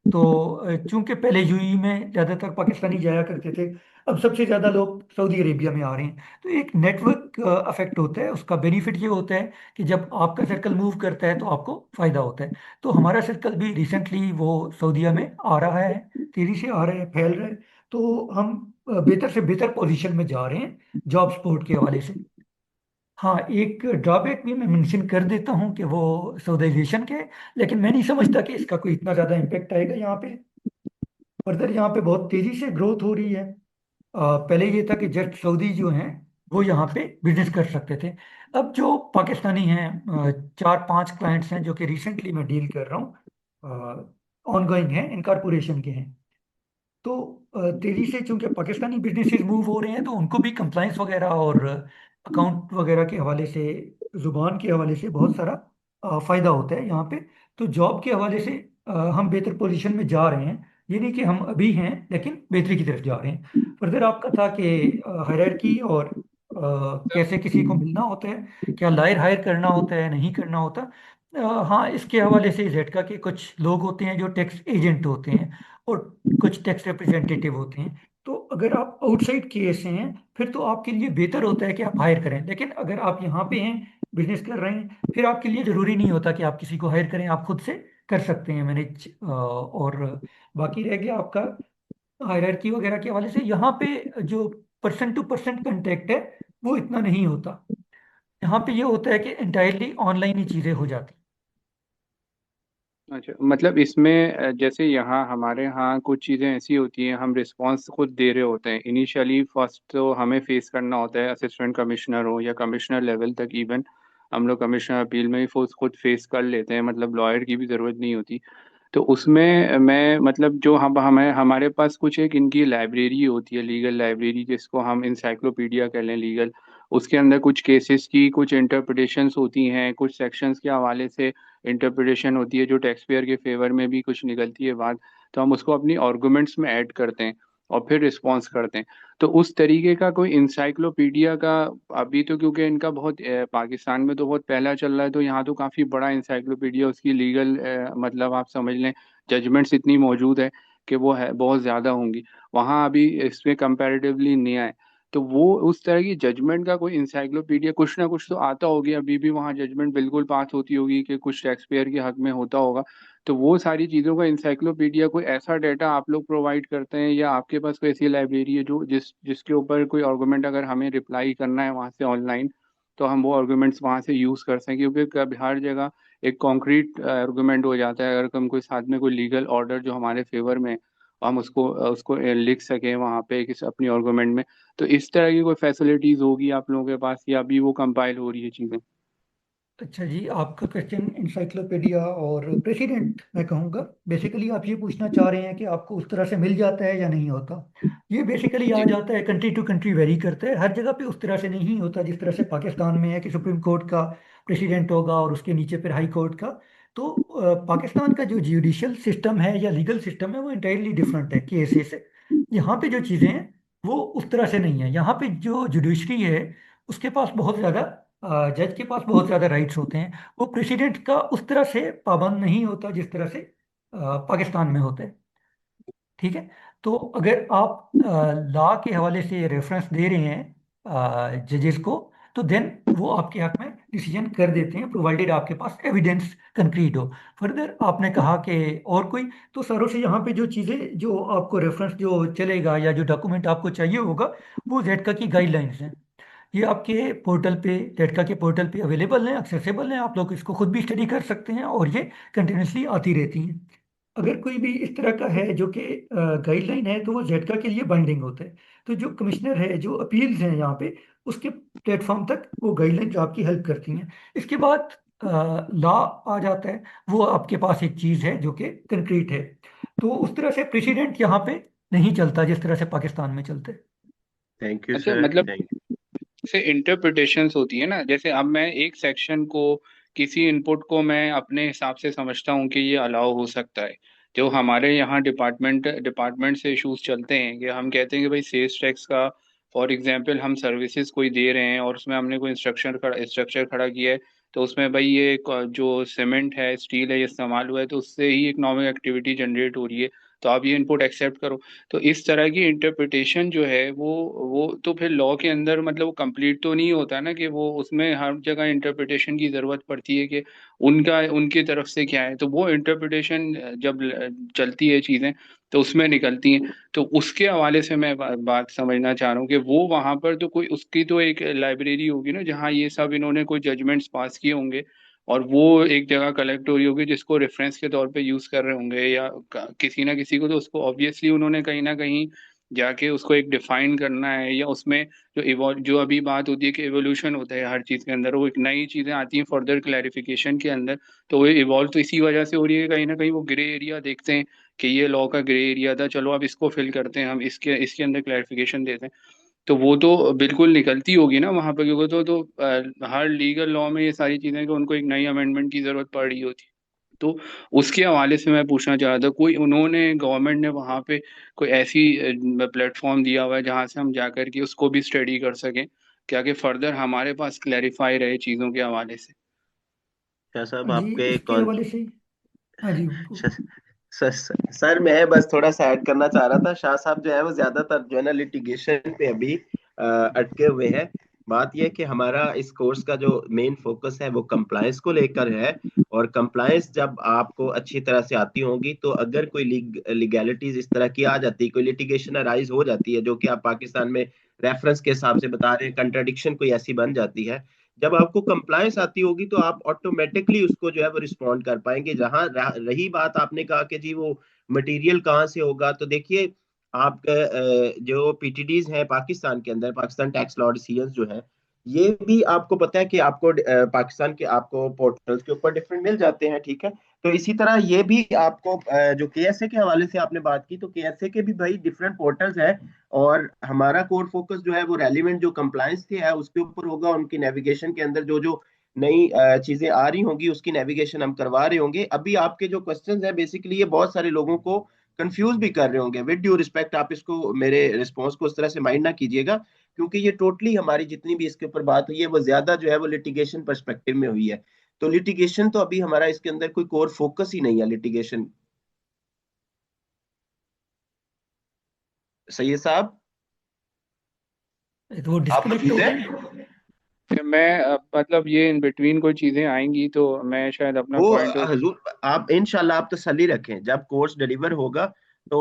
तो चूंकि पहले यूएई में ज़्यादातर पाकिस्तानी जाया करते थे, अब सबसे ज़्यादा लोग सऊदी अरेबिया में आ रहे हैं। तो एक नेटवर्क अफेक्ट होता है। उसका बेनिफिट ये होता है कि जब आपका सर्कल मूव करता है तो आपको फ़ायदा होता है। तो हमारा सर्कल भी रिसेंटली वो सऊदीया में आ रहा है, तेज़ी से आ रहा है, फैल रहा है। तो हम बेहतर से बेहतर पोजीशन में जा रहे हैं जॉब सपोर्ट के हवाले से। हाँ, एक ड्रॉबैक भी मैं मेंशन कर देता हूँ कि वो सऊदीजेशन के है, लेकिन मैं नहीं समझता कि इसका कोई इतना ज़्यादा इम्पेक्ट आएगा यहाँ पे। फर्दर यहाँ पे बहुत तेज़ी से ग्रोथ हो रही है। पहले ये था कि जस्ट सऊदी जो हैं वो यहाँ पे बिजनेस कर सकते थे। अब जो पाकिस्तानी हैं, 4-5 क्लाइंट्स हैं जो कि रिसेंटली मैं डील कर रहा हूँ, ऑनगोइंग हैं, इनकॉर्पोरेशन के हैं। तो तेजी से चूंकि पाकिस्तानी बिजनेसेस मूव हो रहे हैं तो उनको भी कंप्लाइंस वगैरह और अकाउंट वगैरह के हवाले से, जुबान के हवाले से बहुत सारा फायदा होता है यहाँ पे। तो जॉब के हवाले से हम बेहतर पोजीशन में जा रहे हैं। ये नहीं कि हम अभी हैं, लेकिन बेहतरी की तरफ जा रहे हैं। फर्दर आपका था कि हायरार्की और कैसे किसी को मिलना होता है, क्या लायर हायर करना होता है, नहीं करना होता। हाँ, इसके हवाले से जेडका के कुछ लोग होते हैं जो टैक्स एजेंट होते हैं, और कुछ टैक्स रिप्रेजेंटेटिव होते हैं। तो अगर आप आउटसाइड केस से हैं फिर तो आपके लिए बेहतर होता है कि आप हायर करें। लेकिन अगर आप यहाँ पे हैं, बिजनेस कर रहे हैं, फिर आपके लिए जरूरी नहीं होता कि आप किसी को हायर करें, आप खुद से कर सकते हैं मैनेज। और बाकी रह गया आपका हायरार्की वगैरह के हवाले से, यहाँ पे जो पर्सन टू पर्सन कांटेक्ट है वो इतना नहीं होता। यहाँ पे ये होता है कि इंटायरली ऑनलाइन ही चीज़ें हो जाती। अच्छा, मतलब इसमें जैसे यहाँ हमारे यहाँ कुछ चीज़ें ऐसी होती हैं, हम रिस्पांस खुद दे रहे होते हैं इनिशियली। फर्स्ट तो हमें फेस करना होता है, असिस्टेंट कमिश्नर हो या कमिश्नर लेवल तक, इवन हम लोग कमिश्नर अपील में भी खुद फेस कर लेते हैं, मतलब लॉयर की भी ज़रूरत नहीं होती। तो उसमें मैं मतलब जो हम हमें हमारे पास कुछ एक इनकी लाइब्रेरी होती है, लीगल लाइब्रेरी, जिसको हम इंसाइक्लोपीडिया कह लें लीगल। उसके अंदर कुछ केसेस की कुछ इंटरप्रिटेशंस होती हैं, कुछ सेक्शंस के हवाले से इंटरप्रिटेशन होती है जो टैक्स पेयर के फेवर में भी कुछ निकलती है बात। तो हम उसको अपनी आर्गुमेंट्स में ऐड करते हैं और फिर रिस्पॉन्स करते हैं। तो उस तरीके का कोई इंसाइक्लोपीडिया का अभी तो, क्योंकि इनका बहुत पाकिस्तान में तो बहुत पहला चल रहा है, तो यहाँ तो काफ़ी बड़ा इंसाइक्लोपीडिया उसकी लीगल मतलब आप समझ लें जजमेंट्स इतनी मौजूद है कि वो है बहुत ज़्यादा होंगी। वहाँ अभी इसमें कंपैरेटिवली नया है। तो वो उस तरह की जजमेंट का कोई इंसाइक्लोपीडिया कुछ ना कुछ तो आता होगी, अभी भी वहाँ जजमेंट बिल्कुल पास होती होगी कि कुछ टैक्स पेयर के हक में होता होगा। तो वो सारी चीज़ों का इंसाइक्लोपीडिया, कोई ऐसा डाटा आप लोग प्रोवाइड करते हैं या आपके पास कोई ऐसी लाइब्रेरी है जो जिसके ऊपर कोई आर्गूमेंट अगर हमें रिप्लाई करना है वहाँ से ऑनलाइन, तो हम वो आर्गूमेंट्स वहाँ से यूज़ कर सकें? क्योंकि कभी हर जगह एक कॉन्क्रीट आर्गूमेंट हो जाता है, अगर हम कोई साथ में कोई लीगल ऑर्डर जो हमारे फेवर में है, हम उसको उसको लिख सकें वहाँ पे किस अपनी आर्गूमेंट में। तो इस तरह की कोई फैसिलिटीज होगी आप लोगों के पास, या अभी वो कंपाइल हो रही है चीज़ें? अच्छा जी, आपका क्वेश्चन इंसाइक्लोपीडिया और प्रेसिडेंट मैं कहूँगा, बेसिकली आप ये पूछना चाह रहे हैं कि आपको उस तरह से मिल जाता है या नहीं होता। ये बेसिकली आ जी। जाता है, कंट्री टू कंट्री वेरी करता है, हर जगह पे उस तरह से नहीं होता जिस तरह से पाकिस्तान में है कि सुप्रीम कोर्ट का प्रेसिडेंट होगा और उसके नीचे फिर हाई कोर्ट का। तो पाकिस्तान का जो जुडिशियल सिस्टम है या लीगल सिस्टम है वो इंटायरली डिफरेंट है केसेस से। यहाँ पे जो चीज़ें हैं वो उस तरह से नहीं है। यहाँ पे जो जुडिशरी है उसके पास बहुत ज़्यादा, जज के पास बहुत ज़्यादा राइट्स होते हैं। वो प्रेसिडेंट का उस तरह से पाबंद नहीं होता जिस तरह से पाकिस्तान में होता है। ठीक है। तो अगर आप लॉ के हवाले से रेफरेंस दे रहे हैं जजेस को, तो देन वो आपके हक में डिसीजन कर देते हैं, प्रोवाइडेड आपके पास एविडेंस कंक्रीट हो। फर्दर आपने कहा कि और कोई, तो सरों से यहाँ पे जो चीज़ें जो आपको रेफरेंस जो चलेगा या जो डॉक्यूमेंट आपको चाहिए होगा, वो जेडका की गाइडलाइंस हैं। ये आपके पोर्टल पे, जेडका के पोर्टल पे अवेलेबल हैं, एक्सेसिबल हैं, आप लोग इसको खुद भी स्टडी कर सकते हैं, और ये कंटिन्यूसली आती रहती हैं। अगर कोई भी इस तरह का है जो कि गाइडलाइन है, तो वो जेडका के लिए बाइंडिंग होता है। तो जो कमिश्नर है, जो अपील्स हैं यहाँ पे, उसके प्लेटफॉर्म तक वो गाइडलाइन जो आपकी हेल्प करती हैं। इसके बाद लॉ आ जाता है, वो आपके पास एक चीज़ है जो कि कंक्रीट है। तो उस तरह से प्रेसिडेंट यहाँ पे नहीं चलता जिस तरह से पाकिस्तान में चलते। थैंक यू अच्छा, सर, मतलब थैंक यू। जैसे इंटरप्रिटेशंस होती है ना, जैसे अब मैं एक सेक्शन को, किसी इनपुट को मैं अपने हिसाब से समझता हूँ कि ये अलाउ हो सकता है। जो हमारे यहाँ डिपार्टमेंट से इश्यूज चलते हैं कि हम कहते हैं कि भाई सेल्स टैक्स का फॉर एग्जांपल हम सर्विसेज कोई दे रहे हैं और उसमें हमने कोई स्ट्रक्चर खड़ा किया है, तो उसमें भाई ये जो सीमेंट है, स्टील है, ये इस्तेमाल हुआ है, तो उससे ही इकोनॉमिक एक्टिविटी जनरेट हो रही है, तो आप ये इनपुट एक्सेप्ट करो। तो इस तरह की इंटरप्रिटेशन जो है वो तो फिर लॉ के अंदर मतलब वो कंप्लीट तो नहीं होता ना, कि वो उसमें हर जगह इंटरप्रिटेशन की जरूरत पड़ती है कि उनका उनकी तरफ से क्या है, तो वो इंटरप्रिटेशन जब चलती है चीजें तो उसमें निकलती हैं। तो उसके हवाले से मैं बात समझना चाह रहा हूँ कि वो वहां पर तो कोई उसकी तो एक लाइब्रेरी होगी ना, जहाँ ये सब इन्होंने कोई जजमेंट्स पास किए होंगे और वो एक जगह कलेक्ट हो रही होगी जिसको रेफरेंस के तौर पे यूज कर रहे होंगे, या किसी ना किसी को तो उसको ऑब्वियसली उन्होंने कहीं ना कहीं जाके उसको एक डिफाइन करना है, या उसमें जो अभी बात होती है कि एवोल्यूशन होता है हर चीज के अंदर, वो एक नई चीजें आती हैं फर्दर क्लैरिफिकेशन के अंदर, तो वो इवॉल्व तो इसी वजह से हो रही है, कहीं ना कहीं वो ग्रे एरिया देखते हैं कि ये लॉ का ग्रे एरिया था, चलो अब इसको फिल करते हैं, हम इसके इसके अंदर क्लैरिफिकेशन देते हैं। तो वो तो बिल्कुल निकलती होगी ना वहां पर, क्योंकि हर लीगल लॉ में ये सारी चीजें कि उनको एक नई अमेंडमेंट की जरूरत पड़ रही होती है। तो उसके हवाले से मैं पूछना चाह रहा था, कोई उन्होंने गवर्नमेंट ने वहां पे कोई ऐसी प्लेटफॉर्म दिया हुआ है जहां से हम जाकर के उसको भी स्टडी कर सकें, क्या कि फर्दर हमारे पास क्लैरिफाई रहे चीजों के हवाले से। क्या साहब जी, आपके इसके कौन? हवाले से, हाँ जी। सर मैं बस थोड़ा सा ऐड करना चाह रहा था। शाह साहब जो है वो ज्यादातर जो है ना लिटिगेशन पे अभी अटके हुए हैं। बात यह है कि हमारा इस कोर्स का जो मेन फोकस है वो कंप्लायंस को लेकर है, और कंप्लायंस जब आपको अच्छी तरह से आती होगी तो अगर कोई लीगैलिटीज इस तरह की आ जाती है, कोई लिटिगेशन अराइज हो जाती है जो कि आप पाकिस्तान में रेफरेंस के हिसाब से बता रहे हैं, कंट्राडिक्शन कोई ऐसी बन जाती है, जब आपको कंप्लायंस आती होगी तो आप ऑटोमेटिकली उसको जो है वो रिस्पॉन्ड कर पाएंगे। जहां रही बात, आपने कहा कि जी वो मटेरियल कहाँ से होगा, तो देखिए आपका जो पीटीडीज हैं पाकिस्तान के अंदर, पाकिस्तान टैक्स लॉ डिसीजंस जो है, ये भी आपको पता है कि आपको पाकिस्तान के आपको पोर्टल्स के ऊपर डिफरेंट मिल जाते हैं, ठीक है। तो इसी तरह ये भी आपको जो केएसए के हवाले से आपने बात की, तो केएसए के भी भाई डिफरेंट पोर्टल्स हैं, और हमारा कोर फोकस जो है वो रेलिवेंट जो कंप्लायंस थे है उसके ऊपर होगा। उनकी नेविगेशन के अंदर जो जो नई चीजें आ रही होंगी उसकी नेविगेशन हम करवा रहे होंगे। अभी आपके जो क्वेश्चंस है बेसिकली ये बहुत सारे लोगों को कंफ्यूज भी कर रहे होंगे। विद ड्यू रिस्पेक्ट, आप इसको मेरे रिस्पॉन्स को उस तरह से माइंड ना कीजिएगा, क्योंकि ये टोटली हमारी जितनी भी इसके ऊपर बात हुई है वो ज्यादा जो है वो लिटिगेशन पर्सपेक्टिव में हुई है। तो लिटिगेशन तो अभी हमारा इसके अंदर कोई कोर फोकस ही नहीं है लिटिगेशन। सही है साहब? तो वो आप डिस्कनेक्ट हो मौजूद गए। हैं? मैं मतलब ये इन बिटवीन कोई चीजें आएंगी तो मैं शायद अपना वो पॉइंट हजूर आप इंशाल्लाह आप तसल्ली रखें, जब कोर्स डिलीवर होगा तो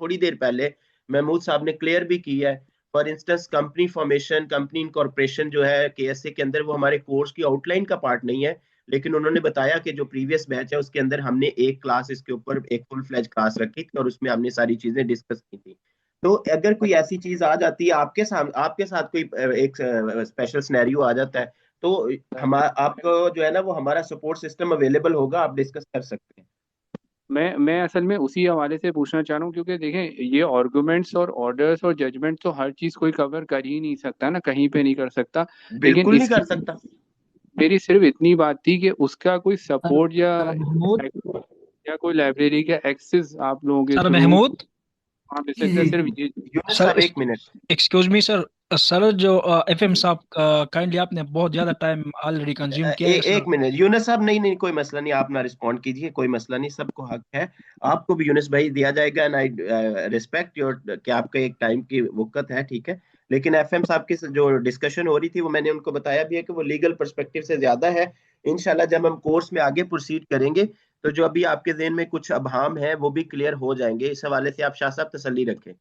थोड़ी देर पहले महमूद साहब ने क्लियर भी किया है, for instance company formation, company incorporation जो है केएसए के अंदर, वो हमारे कोर्स की आउटलाइन का पार्ट नहीं है, लेकिन उन्होंने बताया कि जो प्रीवियस बैच है उसके अंदर हमने एक क्लास इसके ऊपर एक फुल फ्लेज क्लास रखी थी और उसमें हमने सारी चीजें डिस्कस की थी। तो अगर कोई ऐसी चीज आ जाती है आपके साथ कोई एक स्पेशल सिनेरियो आ जाता है, तो हम आपको जो है ना वो हमारा सपोर्ट सिस्टम अवेलेबल होगा, आप डिस्कस कर सकते हैं। मैं असल में उसी हवाले से पूछना चाह रहा हूँ, क्योंकि देखें ये आर्गुमेंट्स और ऑर्डर्स और जजमेंट तो हर चीज कोई कवर कर ही नहीं सकता ना, कहीं पे नहीं कर सकता। लेकिन बिल्कुल नहीं इसकी कर सकता। मेरी सिर्फ इतनी बात थी कि उसका कोई सर सपोर्ट महमूद या कोई लाइब्रेरी का एक्सेस आप लोगों के सर थ्रू महमूद वहाँ मिल जी सकता है, जी। सिर्फ ये। यूनुस सर साहब एक minute. Excuse me sir, sir जो एफएम साहब काइंडली आपने बहुत ज्यादा टाइम ऑलरेडी कंज्यूम किया है एक सर। मिनट यूनुस साहब, नहीं नहीं कोई मसला नहीं, आप ना रिस्पॉन्ड कीजिए, कोई मसला नहीं, सबको हक है। आपको भी यूनुस भाई दिया जाएगा, एंड आई रिस्पेक्ट योर कि आपका एक टाइम की वक़्त है, ठीक है। लेकिन एफएम साहब की जो डिस्कशन हो रही थी वो मैंने उनको बताया भी है कि वो लीगल पर्सपेक्टिव से ज्यादा है। इंशाल्लाह जब हम कोर्स में आगे प्रोसीड करेंगे तो जो अभी आपके ज़हन में कुछ अबहाम है वो भी क्लियर हो जाएंगे। इस हवाले से आप शाह साहब तसल्ली रखें।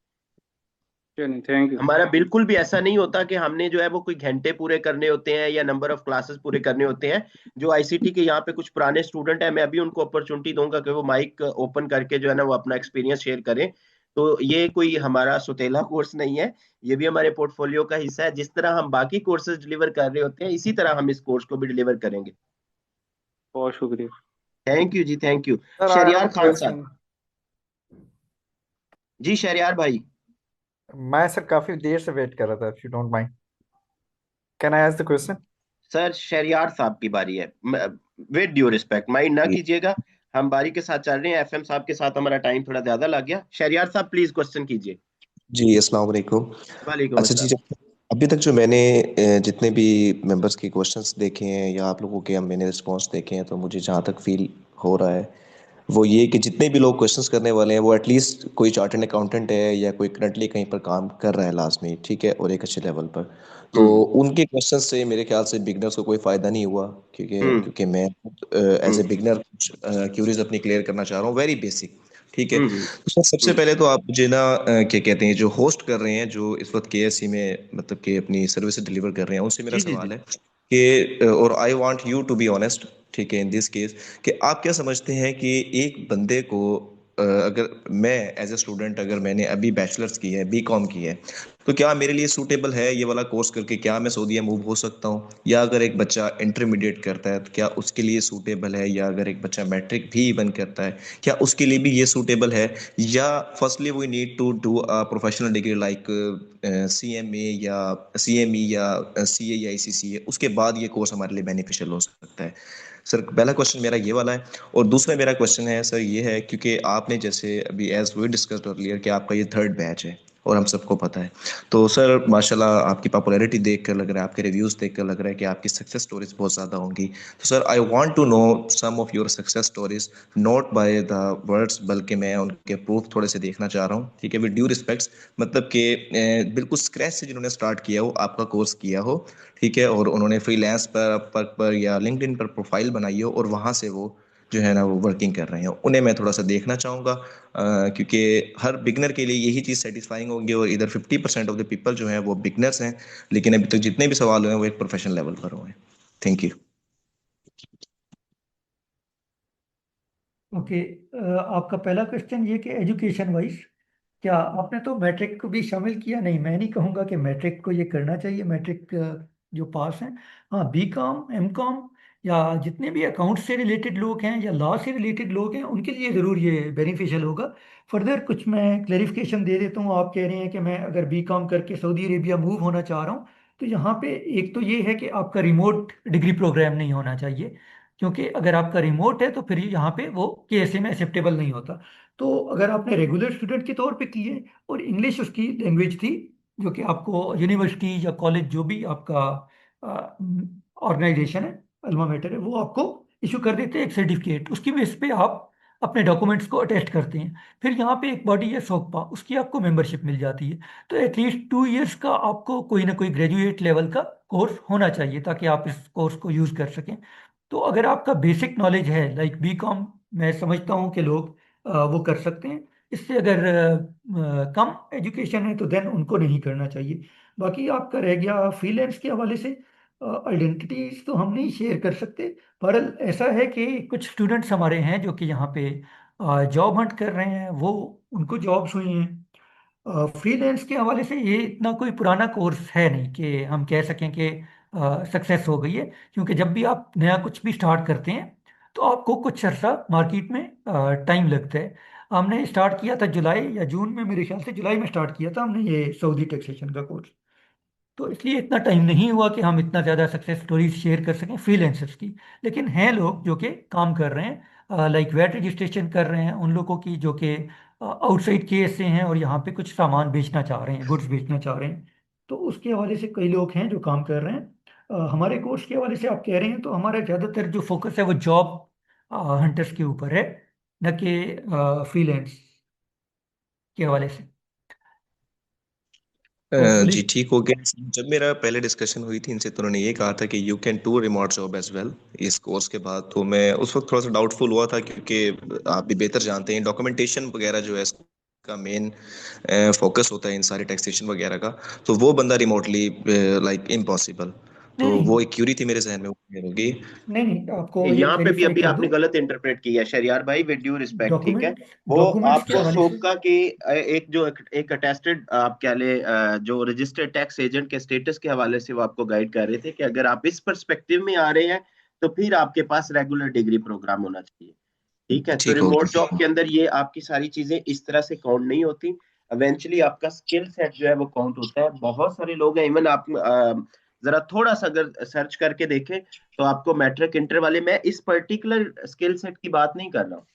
चलिए, थैंक यू। हमारा बिल्कुल भी ऐसा नहीं होता कि हमने जो है वो कोई घंटे पूरे करने होते हैं या नंबर ऑफ क्लासेस पूरे करने होते हैं। जो आईसीटी के यहाँ पे कुछ पुराने स्टूडेंट हैं, मैं अभी उनको अपॉर्चुनिटी दूंगा कि वो माइक ओपन करके जो है ना वो अपना एक्सपीरियंस शेयर करें। तो ये कोई हमारा सुतेला कोर्स नहीं है, ये भी हमारे पोर्टफोलियो का हिस्सा है। जिस तरह हम बाकी कोर्सेज डिलीवर कर रहे होते हैं, इसी तरह हम इस कोर्स को भी डिलीवर करेंगे। बहुत शुक्रिया। थैंक यू जी, thank you. Sir I have Shahryar uh Khan sahab. Question. जी शहरियार भाई। मैं सर काफी देर से वेट कर रहा था, if you don't mind can I ask the question? Sir Shahryar साहब की बारी है, विद ड्यू रिस्पेक्ट माइंड ना जी कीजिएगा, हम बारी के साथ चल रहे हैं। एफएम साहब के साथ हमारा टाइम थोड़ा ज्यादा लग गया। शहरियार साहब प्लीज क्वेश्चन कीजिए। जी, अस्सलाम वालेकुम। वालेकुम अच्छा जी, अस्सलाम। जब अभी तक जो मैंने जितने भी मेंबर्स के क्वेश्चंस देखे हैं या आप लोगों के मैंने रिस्पांस देखे हैं, तो मुझे जहाँ तक फील हो रहा है वो ये कि जितने भी लोग क्वेश्चंस करने वाले हैं वो एटलीस्ट कोई चार्टर्ड अकाउंटेंट है या कोई करंटली कहीं पर काम कर रहा है लाजमी, ठीक है, और एक अच्छे लेवल पर। तो हम्म उनके क्वेश्चन से मेरे ख्याल से बिगनर्स को कोई फ़ायदा नहीं हुआ, क्योंकि हम्म क्योंकि मैं एज ए हम्म बिगनर कुछ क्यूरीज अपनी क्लियर करना चाह रहा हूँ, वेरी बेसिक, ठीक है। हम्म तो सर सबसे हम्म, पहले तो आप मुझे ना क्या कहते हैं, जो होस्ट कर रहे हैं, जो इस वक्त केएससी में मतलब कि अपनी सर्विस डिलीवर कर रहे हैं, उनसे मेरा जी जी सवाल जी। है कि और I want you to be honest, ठीक है, इन दिस केस, कि आप क्या समझते हैं कि एक बंदे को अगर मैं एज ए स्टूडेंट, अगर मैंने अभी बैचलर्स की है, बीकॉम की है, तो क्या मेरे लिए सूटेबल है ये वाला कोर्स करके, क्या मैं सऊदीया मूव हो सकता हूँ? या अगर एक बच्चा इंटरमीडिएट करता है तो क्या उसके लिए सूटेबल है? या अगर एक बच्चा मैट्रिक भी इवन करता है, क्या उसके लिए भी ये सूटेबल है? या firstly we need to do a professional degree like CMA या सीएमई या सीए या आईसीसीए, उसके बाद ये कोर्स हमारे लिए बेनिफिशियल हो सकता है? सर पहला क्वेश्चन मेरा ये वाला है। और दूसरा मेरा क्वेश्चन है सर ये है, क्योंकि आपने जैसे अभी एज वी डिस्कस्ड अर्लियर कि आपका ये थर्ड बैच है और हम सबको पता है, तो सर माशाल्लाह आपकी पॉपुलैरिटी देख कर लग रहा है, आपके रिव्यूज़ देख कर लग रहा है कि आपकी सक्सेस स्टोरीज बहुत ज़्यादा होंगी। तो sir I want to know some of your success stories, not by the words, बल्कि मैं उनके प्रूफ थोड़े से देखना चाह रहा हूँ, ठीक है, विद ड्यू रिस्पेक्ट्स। मतलब कि बिल्कुल स्क्रैच से जिन्होंने स्टार्ट किया हो, आपका कोर्स किया हो, ठीक है, और उन्होंने फ्रीलांस पर या लिंक्डइन पर प्रोफाइल बनाई हो और वहाँ से वो जो है ना वो वर्किंग कर रहे हैं, उन्हें मैं थोड़ा सा देखना चाहूँगा, क्योंकि हर बिगनर के लिए यही चीज़ सेटिस्फाइंग होंगी, और इधर 50% ऑफ द पीपल जो हैं वो बिगनर्स हैं, लेकिन अभी तक जितने भी सवाल हुए हैं वो एक प्रोफेशनल लेवल पर हुए हैं। Thank you. ओके। आपका पहला क्वेश्चन ये कि एजुकेशन वाइज क्या आपने तो मैट्रिक को भी शामिल किया? नहीं, मैं नहीं कहूँगा कि मैट्रिक को ये करना चाहिए। मैट्रिक जो पास हैं, हाँ, बी कॉम, एम कॉम या जितने भी अकाउंट से रिलेटेड लोग हैं या लॉ से रिलेटेड लोग हैं, उनके लिए ज़रूर ये बेनिफिशियल होगा। फर्दर कुछ मैं क्लेरिफिकेशन दे देता हूँ। आप कह रहे हैं कि मैं अगर बी कॉम करके सऊदी अरेबिया मूव होना चाह रहा हूँ, तो यहाँ पे एक तो ये है कि आपका रिमोट डिग्री प्रोग्राम नहीं होना चाहिए, क्योंकि अगर आपका रिमोट है तो फिर यहाँ पे वो केएसए में एक्सेप्टेबल नहीं होता। तो अगर आपने रेगुलर स्टूडेंट के तौर पे किए और इंग्लिश उसकी लैंग्वेज थी, जो कि आपको यूनिवर्सिटी या कॉलेज जो भी आपका ऑर्गेनाइजेशन है, अल्मा मेटर है, वो आपको इशू कर देते हैं एक सर्टिफिकेट। उसकी बेस पे आप अपने डॉक्यूमेंट्स को अटेस्ट करते हैं। फिर यहाँ पे एक बॉडी है सोकपा, उसकी आपको मेंबरशिप मिल जाती है। तो एटलीस्ट 2 इयर्स का आपको कोई ना कोई ग्रेजुएट लेवल का कोर्स होना चाहिए ताकि आप इस कोर्स को यूज़ कर सकें। तो अगर आपका बेसिक नॉलेज है लाइक बी कॉम, मैं समझता हूँ कि लोग वो कर सकते हैं। इससे अगर कम एजुकेशन है तो देन उनको नहीं करना चाहिए। बाकी आपका रह गया फ्रीलांस के हवाले से, आइडेंटिटीज तो हम नहीं शेयर कर सकते। पर ऐसा है कि कुछ स्टूडेंट्स हमारे हैं जो कि यहाँ पे जॉब हंट कर रहे हैं, वो उनको जॉब्स हुई हैं। फ्रीलांस के हवाले से ये इतना कोई पुराना कोर्स है नहीं कि हम कह सकें कि सक्सेस हो गई है, क्योंकि जब भी आप नया कुछ भी स्टार्ट करते हैं तो आपको कुछ अर्सा मार्केट में टाइम लगता है। हमने स्टार्ट किया था जुलाई या जून में, मेरे ख्याल से जुलाई में स्टार्ट किया था हमने ये सऊदी टैक्सेशन का कोर्स। तो इसलिए इतना टाइम नहीं हुआ कि हम इतना ज़्यादा सक्सेस स्टोरीज शेयर कर सकें फ्रीलांसर्स की। लेकिन हैं लोग जो कि काम कर रहे हैं, लाइक वैट रजिस्ट्रेशन कर रहे हैं, उन लोगों की जो कि आउटसाइड केस से हैं और यहाँ पे कुछ सामान बेचना चाह रहे हैं, गुड्स बेचना चाह रहे हैं। तो उसके हवाले से कई लोग हैं जो काम कर रहे हैं। हमारे कोर्स के हवाले से आप कह रहे हैं तो हमारा ज़्यादातर जो फोकस है वो जॉब हंटर्स के ऊपर है, न कि फ्रीलांस के हवाले से। होपफुली जी ठीक हो गया। जब मेरा पहले डिस्कशन हुई थी इनसे तो उन्होंने ये कहा था कि you can do remote job as well इस कोर्स के बाद, तो मैं उस वक्त थोड़ा सा डाउटफुल हुआ था क्योंकि आप भी बेहतर जानते हैं डॉक्यूमेंटेशन वगैरह जो है इसका मेन फोकस होता है इन सारे टैक्सेशन वगैरह का, तो वो बंदा रिमोटली लाइक इम्पॉसिबल। नहीं तो नहीं वो एक क्यूरी थी मेरे जहन में, वो clear होगी। नहीं नहीं, आपको ये यहाँ पे भी क्लेरिफाई अभी कर आपने दूं। गलत इंटरप्रेट किया है शरियार भाई, विद ड्यू रिस्पेक्ट, ठीक है। डॉक्यूमेंट वो डॉक्यूमेंट्स के आपको हवाले से। सोपका के एक जो एक अटेस्टेड आप क्या ले जो रजिस्टर्ड टैक्स एजेंट के स्टेटस के हवाले से वो आपको गाइड कर रहे थे कि अगर आप इस पर्सपेक्टिव में आ रहे हैं तो फिर आपके पास रेगुलर डिग्री प्रोग्राम होना चाहिए, ठीक है। तो ठीक हो रिमोट गया। जॉब के अंदर ये आपकी सारी चीजें इस तरह से काउंट नहीं होती। इवेंचुअली आपका स्किल सेट जो है वो काउंट होता है। बहुत सारे लोग हैं, इवन आप जरा थोड़ा सा अगर सर्च करके देखें तो आपको मैट्रिक इंटर वाले, मैं इस पर्टिकुलर स्किल सेट की बात नहीं कर रहा हूँ,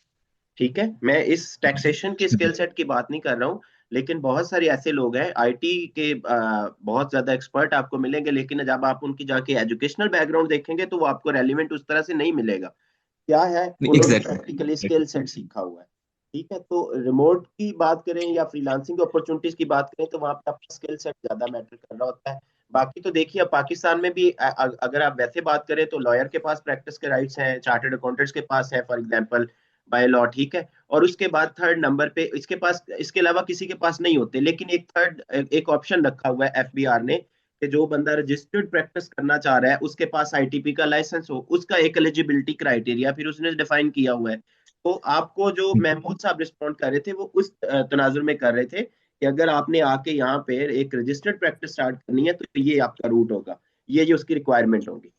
ठीक है, मैं इस टैक्सेशन के स्किल सेट की बात नहीं कर रहा हूँ। लेकिन बहुत सारे ऐसे लोग हैं आईटी के बहुत ज्यादा एक्सपर्ट आपको मिलेंगे, लेकिन जब आप उनकी जाके एजुकेशनल बैकग्राउंड देखेंगे तो वो आपको रेलिवेंट उस तरह से नहीं मिलेगा। क्या है, उन्होंने प्रैक्टिकली एग्जैक्टली। स्किल सेट सीखा हुआ है, ठीक है। तो रिमोट की बात करें या फ्रीलांसिंग अपॉर्चुनिटीज की बात करें तो वहां पे आपका स्किल सेट ज्यादा मैटर कर रहा होता है। बाकी तो देखिए, अब पाकिस्तान में भी अगर आप वैसे बात करें तो लॉयर के पास प्रैक्टिस के राइट्स हैं, चार्टर्ड अकाउंटेंट्स के पास है फॉर एग्जांपल बाय लॉ, ठीक है। और उसके बाद थर्ड नंबर पे इसके पास, इसके अलावा किसी के पास नहीं होते। लेकिन एक थर्ड एक ऑप्शन रखा हुआ है एफबीआर ने कि जो बंदा रजिस्टर्ड प्रैक्टिस करना चाह रहा है उसके पास आईटीपी का लाइसेंस हो, उसका एक एलिजिबिलिटी क्राइटेरिया फिर उसने डिफाइन किया हुआ है। तो आपको जो महमूद साहब रिस्पॉन्ड कर रहे थे वो उस तनाजुर में कर रहे थे कि अगर आपने आके यहाँ पे एक रजिस्टर्ड प्रैक्टिस स्टार्ट करनी है तो ये आपका रूट होगा, ये उसकी रिक्वायरमेंट होगी।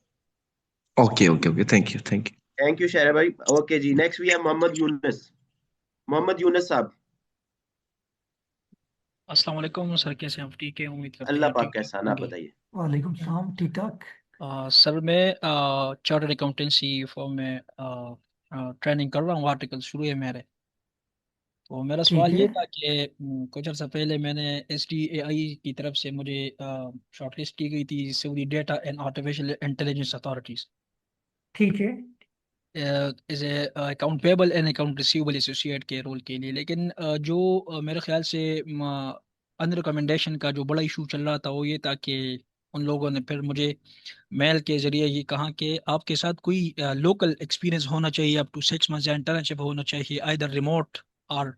Okay okay okay, thank you thank you. Thank you Shera भाई। ओके जी, नेक्स्ट वी है मोहम्मद यूनुस। मोहम्मद यूनुस साहब, अस्सलाम वालेकुम सर, कैसे हैं आप? ठीक है, उम्मीद करते अल्लाह हैं पाक ठीक का ठाक एहसान, आप होंगे। बताइए। वालेकुम सलाम, ठीक ठाक। सर मैं चार्टर्ड अकाउंटेंसी फॉर्म में ट्रेनिंग कर रहा हूँ, आर्टिकल शुरू है मेरे। तो मेरा ठीक सवाल है। ये था कि कुछ अर्सा पहले मैंने SDAI की तरफ से मुझे शॉर्टलिस्ट की गई थी, Saudi data and artificial intelligence authorities, ठीक है। As a account payable and account receivable associate के रोल के लिए। लेकिन जो मेरे ख्याल से अन रिकमेंडेशन का जो बड़ा इशू चल रहा था वो ये था कि उन लोगों ने फिर मुझे मेल के जरिए ये कहा कि आपके साथ कोई लोकल एक्सपीरियंस होना चाहिए, अप टू 6 मंथ्स या इंटर्नशिप होना चाहिए, आइदर रिमोट और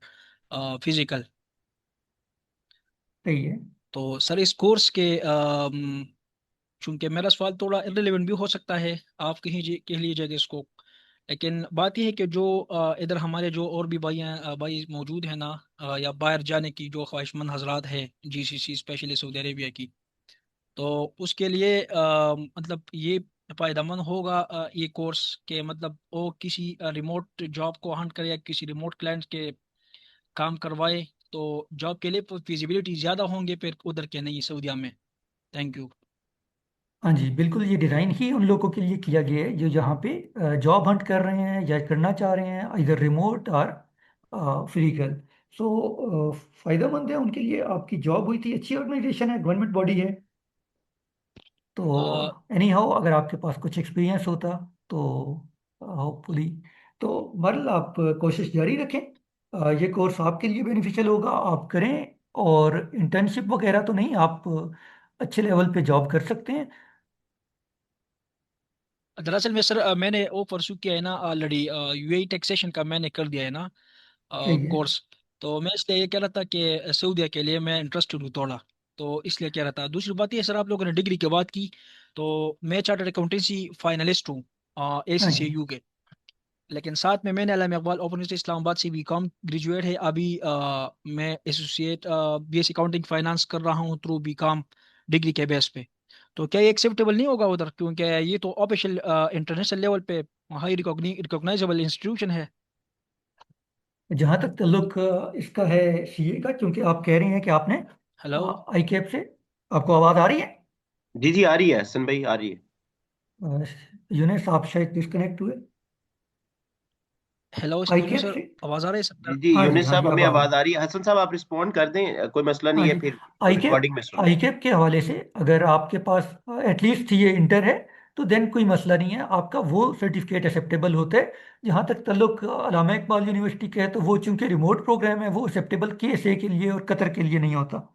फिजिकल। सही है। तो सर इस कोर्स के चूंकि मेरा सवाल थोड़ा इररिलेवेंट भी हो सकता है, आप कहीं कह लीजिएगा इसको, लेकिन बात यह है कि जो इधर हमारे जो और भी भाई मौजूद हैं ना, या बाहर जाने की जो ख्वाहिशमंद हजरात है GCC स्पेशली सऊदी अरेबिया की, तो उसके लिए मतलब ये फायदेमंद होगा ये कोर्स के, मतलब वो किसी रिमोट जॉब को हंट करे या किसी रिमोट क्लाइंट के काम करवाए, तो जॉब के लिए फिजिबिलिटी ज़्यादा होंगे फिर उधर के नहीं सऊदीया में। Thank you. हाँ जी, बिल्कुल ये डिज़ाइन ही उन लोगों के लिए किया गया है जो यहाँ पे जॉब हंट कर रहे हैं या करना चाह रहे हैं, इधर रिमोट और फिजिकल। सो फायदेमंद है उनके लिए। आपकी जॉब हुई थी, अच्छी ऑर्गेनाइजेशन है, गवर्नमेंट बॉडी है। तो एनी हाउ अगर आपके पास कुछ एक्सपीरियंस होता तो होपफुली, तो बहरहाल आप कोशिश जारी रखें। ये कोर्स आपके लिए बेनिफिशियल होगा, आप करें। और इंटर्नशिप वगैरह तो नहीं, आप अच्छे लेवल पे जॉब कर सकते हैं। दरअसल में सर मैंने वो परसू किया है ना ऑलरेडी, UAE टैक्सेशन का मैंने कर दिया है ना सही है। कोर्स। तो मैं इसलिए ये कह रहा था कि सऊदीया के लिए मैं इंटरेस्टेड हूँ थोड़ा, तो इसलिए कह रहा था। दूसरी बात ये सर, आप लोगों ने डिग्री की बात की, तो मैं चार्टर्ड अकाउंटेंसी फाइनलिस्ट हूँ हाँ जी। ACCAU के। लेकिन साथ में मैंने अलामा इकबाल ओपन यूनिवर्सिटी इस्लामाबाद से BCom ग्रेजुएट है अभी। मैं एसोसिएट BSc अकाउंटिंग फाइनेंस कर रहा हूँ थ्रू BCom डिग्री के बेस पे। तो क्या ये एक्सेप्टेबल नहीं होगा उधर, क्योंकि ये तो ऑफिशियल इंटरनेशनल लेवल पे हाई रिकॉग्नाइजेबल इंस्टीट्यूशन है। जहाँ तक ताल्लुक इसका है सीए का, क्योंकि आप कह रहे हैं कि आपने हेलो। आई कैप से, आपको आवाज़ आ रही है? जी जी आ रही है हसन भाई, आ रही है। यूनेस आप शायद डिस्कनेक्ट हुए। हेलो आई यूनुस कैप सर, से। आवाज़ आ रही है जी सर? जी हाँ जी, यूनिस हाँ साहब, जी, अब हमें आ रही आवाज आ रही है। हसन साहब आप रिस्पॉन्ड कर दें, कोई मसला है। नहीं हाँ है, जी, फिर आई कैप, रिकॉर्डिंग में सुन आई लें। कैप के हवाले से अगर आपके पास एटलीस्ट ये इंटर है तो देन कोई मसला नहीं है, आपका वो सर्टिफिकेट एक्सेप्टेबल होता है। जहाँ तक ताल्लुक अल्लामा इकबाल यूनिवर्सिटी का है तो वो चूंकि रिमोट प्रोग्राम है, वो एक्सेप्टेबल KSA के लिए और कतर के लिए नहीं होता,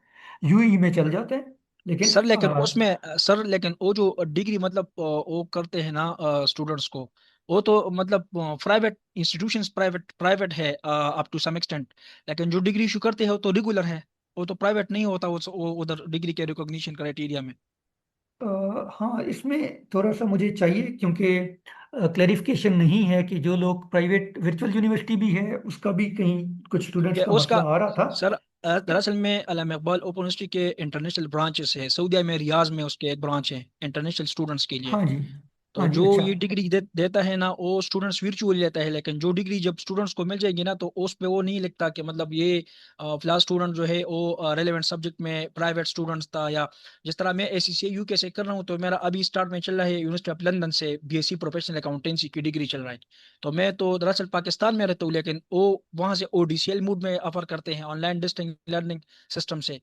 UAE में चल जाता है। लेकिन सर लेकिन उसमें सर, लेकिन वो जो डिग्री मतलब वो करते हैं ना स्टूडेंट्स को, वो तो मतलब प्राइवेट इंस्टीट्यूशंस, प्राइवेट प्राइवेट है अप टू सम एक्सटेंट। लेकिन जो डिग्री इशू करते हैं वो तो रेगुलर है, वो तो प्राइवेट नहीं होता वो उधर डिग्री के रिकॉग्निशन क्राइटेरिया में। हाँ, इसमें थोड़ा सा मुझे चाहिए, क्योंकि क्लैरिफिकेशन नहीं है कि जो लोग प्राइवेट वर्चुअल यूनिवर्सिटी भी है उसका भी कहीं कुछ स्टूडेंट्स क्योंकि का उसका मसला आ रहा था। सर दरअसल में अल्लामा इकबाल ओपन यूनिवर्सिटी के इंटरनेशनल ब्रांचेस है सऊदीया में, रियाज में उसके एक ब्रांच है इंटरनेशनल स्टूडेंट्स के लिए। हाँ जी, तो हाँ जी, जो अच्छा। ये डिग्री देता है ना, वो स्टूडेंट्स वर्चुअल लेता है। लेकिन जो डिग्री जब स्टूडेंट्स को मिल जाएगी ना, तो उस पे वो नहीं लिखता कि मतलब ये फिलहाल स्टूडेंट जो है वो रेलेवेंट सब्जेक्ट में प्राइवेट स्टूडेंट्स था। या जिस तरह मैं ACCA UK से कर रहा हूँ, तो मेरा अभी स्टार्ट में चल रहा है यूनिवर्सिटी ऑफ लंदन से BSc प्रोफेशनल अकाउंटेंसी की डिग्री चल रहा है। तो मैं तो दरअसल पाकिस्तान में रहता हूँ, लेकिन वो वहाँ से ODCL मोड में ऑफर करते हैं, ऑनलाइन डिस्टेंस लर्निंग सिस्टम से।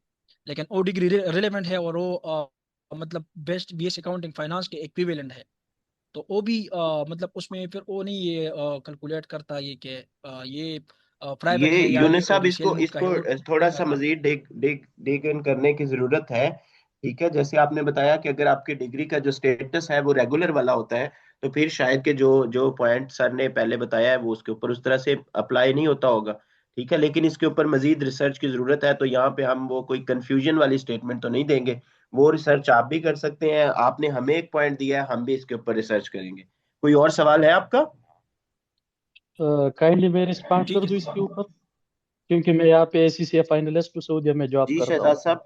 लेकिन वो डिग्री रिलेवेंट है, और वो मतलब बेस्ट BSc अकाउंटिंग फाइनेंस के इक्विवेलेंट है। तो वो भी मतलब उसमें फिर वो नहीं ये कैलकुलेट करता ये कि ये प्राइवेट ये है या ये यूनिस साहब, ODCL इसको मोड का है, इसको वो थोड़ा नहीं सा करता। मजीद डिग इन करने की जरूरत है। ठीक है, जैसे आपने बताया कि अगर आपकी डिग्री का जो स्टेटस है वो रेगुलर वाला होता है, तो फिर शायद के जो जो पॉइंट सर ने पहले बताया है वो उसके ऊपर उस तरह से अप्लाई नहीं होता होगा। ठीक है, लेकिन इसके ऊपर मजीद रिसर्च की जरूरत है, तो यहाँ पे हम वो कोई कंफ्यूजन वाली स्टेटमेंट तो नहीं देंगे। वो रिसर्च आप भी कर सकते हैं, आपने हमें एक पॉइंट दिया है, हम भी इसके ऊपर रिसर्च करेंगे। कोई और सवाल है आपका? काइंडली मैं रिस्पॉन्ड ठीक कर है दूं इसके ऊपर, क्योंकि मैं यहाँ पे ACCA फाइनलिस्ट सऊदीया में जॉब जी करता शहजाद हूँ। साहब।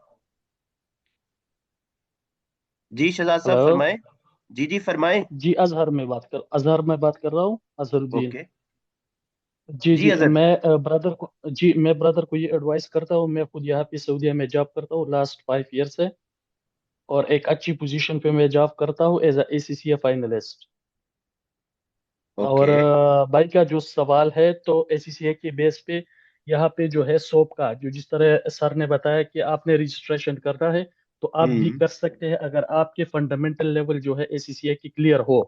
जी शहजाद साहब हेलो। फरमाए। जी जी फरमाए। जी, अजहर में बात कर रहा हूँ, अजहरुद्दीन। ओके। जी जी जी, अजहर। मैं ब्रदर को ये एडवाइस करता हूँ। मैं खुद यहाँ पे सऊदीया में जॉब करता हूँ लास्ट 5 ईयर से, और एक अच्छी पोजीशन पे मैं जॉब करता हूँ एज ACCA फाइनलिस्ट। और ओके। भाई का जो सवाल है, तो ACCA के बेस पे यहाँ पे जो है सोप का, जो जिस तरह सर ने बताया कि आपने रजिस्ट्रेशन करना है, तो आप भी हम्म। कर सकते हैं अगर आपके फंडामेंटल लेवल जो है ACCA की क्लियर हो।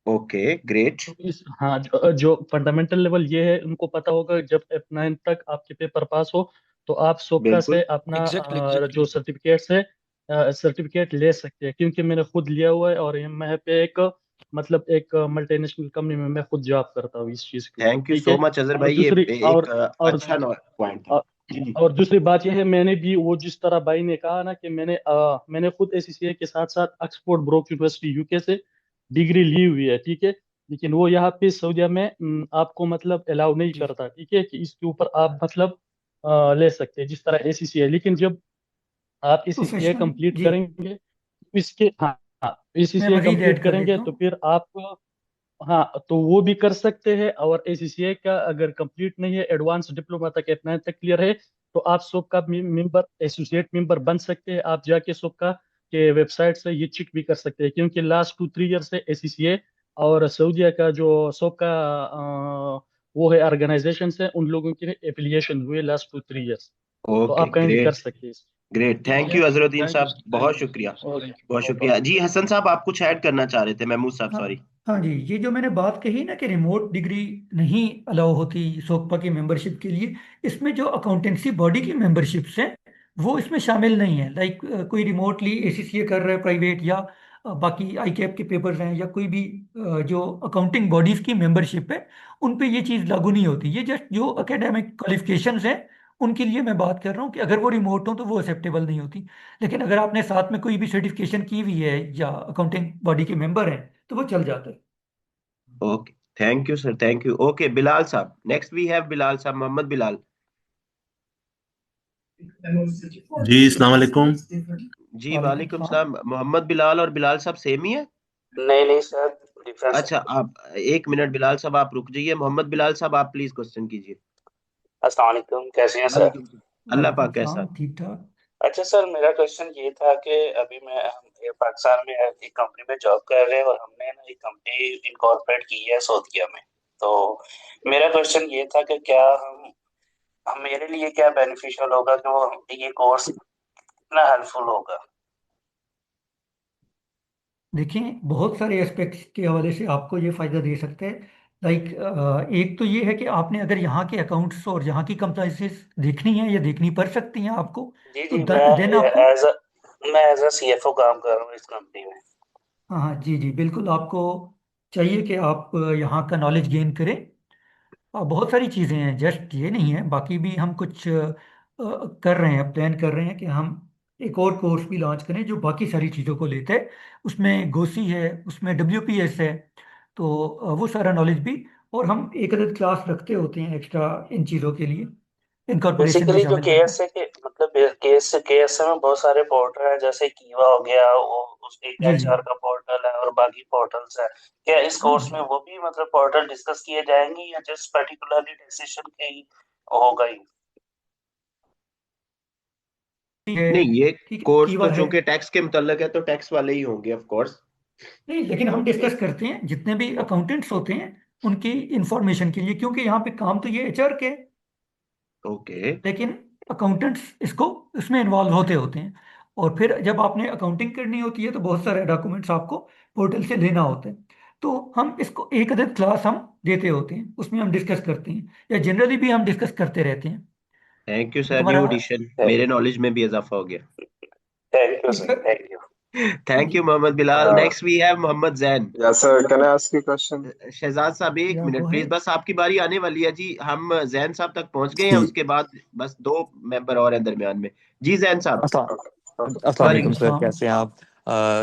Okay great. तो हाँ, जो फंडामेंटल लेवल ये है, उनको पता होगा जब F9 तक आपके पेपर पास हो, तो आप सोपका बिल्कुल। से अपना एग्जैक्टली जो एग्जैक्टली। सर्टिफिकेट ले सकते हैं, क्योंकि मैंने खुद लिया हुआ है। और मैं पे एक मल्टीनेशनल कंपनी में मैं खुद जॉब करता हूँ इस चीज के ऊपर, थैंक यू ठीक सो है। मच अजहर और भाई, ये दूसरी एक और अच्छा पॉइंट था। और जी और दूसरी बात यह है, मैंने भी वो जिस तरह भाई ने कहा ना कि मैंने खुद ACCA के साथ साथ ऑक्सफोर्ड ब्रोक यूनिवर्सिटी UK से डिग्री ली हुई है, ठीक है। लेकिन वो यहाँ पे सऊदीया में आपको अलाउ नहीं जी करता, ठीक है, कि इसके ऊपर आप ले सकते हैं जिस तरह ACCA। लेकिन जब आप ACCA प्रोफेशनल। कंप्लीट जी, करेंगे, इसके हाँ हाँ, मैं ACCA मजीद कंप्लीट ऐड कर करेंगे देता तो हूँ। फिर आप, हाँ, तो वो भी कर सकते हैं। और ACCA का अगर कंप्लीट नहीं है, एडवांस डिप्लोमा तक F9 तक क्लियर है, तो आप सोपका मेंबर, एसोसिएट मेंबर बन सकते हैं। आप जाके सोपका के वेबसाइट से ये चेक भी कर सकते हैं, क्योंकि लास्ट 2-3 ईयर से ACCA और सऊदीया का जो सोपका वो है ऑर्गेनाइजेशन है, उन लोगों के एफिलिएशन हुए लास्ट 2-3 ईयर्स। तो ओके आप काइंडली कर ग्रेट। सकते हैं। Great, thank okay. You Azharuddin thank you साहब, सर, थैंक बहुत यू, शुक्रिया। थैंक ओके, बहुत नो शुक्रिया प्रॉब्लम। जी। हसन साहब आप कुछ ऐड करना चाह रहे थे, महमूद साहब हाँ, सॉरी। हाँ जी, ये जो मैंने बात कही ना कि रिमोट डिग्री नहीं अलाउ होती सोकपा की मेंबरशिप के लिए, इसमें जो अकाउंटेंसी बॉडी की मेंबरशिप्स हैं वो इसमें शामिल नहीं है। लाइक कोई रिमोटली ACCA कर रहा है प्राइवेट, या बाकी ICAP के पेपर्स हैं, या कोई भी जो अकाउंटिंग बॉडीज की मेंबरशिप है, उन पे ये चीज़ लागू नहीं होती। ये जस्ट जो एकेडमिक क्वालिफिकेशंस हैं उनके लिए मैं बात कर रहा हूँ कि अगर वो रिमोट हो तो वो एक्सेप्टेबल नहीं होती। लेकिन अगर आपने साथ में कोई भी सर्टिफिकेशन की हुई है या अकाउंटिंग बॉडी के मेंबर हैं तो वो चल जाता है। Okay thank you sir, thank you. Okay Bilal साहब, नेक्स्ट वी हैव बिलाल साहब, मोहम्मद बिलाल। जी अस्सलाम वालेकुम। जी वालेकुम वालेकुम सलाम। सलाम। मोहम्मद बिलाल और बिलाल साहब सेम ही है? नहीं नहीं सर, डिफरेंस अच्छा, है। आप एक मिनट बिलाल साहब आप रुक जाइए। मोहम्मद बिलाल साहब आप प्लीज क्वेश्चन कीजिए। अस्सलाम वालेकुम, कैसे हैं सर? वालेकुम सलाम। अल्लाह वालेकुम पाक कैसा। सलाम, ठीक ठाक। अच्छा सर, मेरा क्वेश्चन ये था कि अभी हम ये पाकिस्तान में एक कंपनी में जॉब कर रहे हैं, और हमने ना एक कंपनी इनकॉर्पोरेट की है सऊदीया में। तो मेरा क्वेश्चन ये था कि क्या हम मेरे लिए क्या बेनिफिशियल होगा कि वो ये कोर्स कितना हेल्पफुल होगा। देखिए बहुत सारे एस्पेक्ट्स के हवाले से आपको ये फायदा दे सकते हैं। लाइक एक तो ये है कि आपने अगर यहाँ के अकाउंट्स और यहाँ की कंप्लाइंसेस देखनी है या देखनी पड़ सकती हैं आपको, जी तो जी, देन आपको मैं एज अ सीएफओ काम कर रहा हूँ इस कंपनी में। हाँ हाँ जी जी बिल्कुल आपको चाहिए कि आप यहाँ का नॉलेज गेन करें। बहुत सारी चीज़ें हैं, जस्ट ये नहीं है, बाकी भी हम कुछ कर रहे हैं, प्लान कर रहे हैं कि हम एक और कोर्स भी लॉन्च करें जो बाकी सारी चीज़ों को लेते हैं। उसमें गोसी है, उसमें WPS है, तो वो सारा नॉलेज भी, और हम एक अदद क्लास रखते होते हैं एक्स्ट्रा इन चीज़ों के लिए, इनकॉर्पोरेशन भी बेसिकली जो शामिल करते हैं। केएस है के मतलब केएस में बहुत सारे पोर्टल हैं, जैसे कीवा हो गया, वो उस एक जी जी एचआर का पोर्टल है और बाकी पोर्टल्स है। क्या इस कोर्स में हाँ वो भी मतलब पोर्टल डिस्कस किए जाएंगे या जस्ट पर्टिकुलरली टैक्सेशन के ही होगा ही। है नहीं, ये ठीक है, कोर्स तो कीवा है। चूंकि टैक्स के मुतल्लिक है तो टैक्स वाले ही होंगे ऑफ कोर्स। नहीं, लेकिन हम डिस्कस करते हैं जितने भी अकाउंटेंट्स होते हैं उनकी इंफॉर्मेशन के लिए, क्योंकि यहाँ पे काम तो ये HR के है, ओके। लेकिन अकाउंटेंट्स इसको इसमें इन्वॉल्व होते होते हैं। और फिर जब आपने अकाउंटिंग करनी होती है तो बहुत सारे डॉक्यूमेंट्स आपको पोर्टल से लेना होते हैं। तो हम इसको एक अदद क्लास हम देते होते हैं, उसमें हम डिस्कस करते हैं, या जनरली भी हम डिस्कस करते रहते हैं। थैंक यू तो सर, न्यू हमारा एडिशन, मेरे नॉलेज में भी इजाफा हो गया। थैंक यू ठीक सर, है thank you. Thank you Mohammad Bilal. Next we have Mohammad Zain. Yes, sir. Can I ask you a question? Shahzad साहब एक या मिनट वो है। प्लीज, बस आपकी बारी आने वाली है जी। हम जैन साहब तक पहुंच गए हैं, जी उसके बाद बस 2 मेंबर और हैं दरमियान में। जी जैन साहब। अस्सलाम सॉरी। वालेकुम सर, वालेकुम कैसे हैं आप?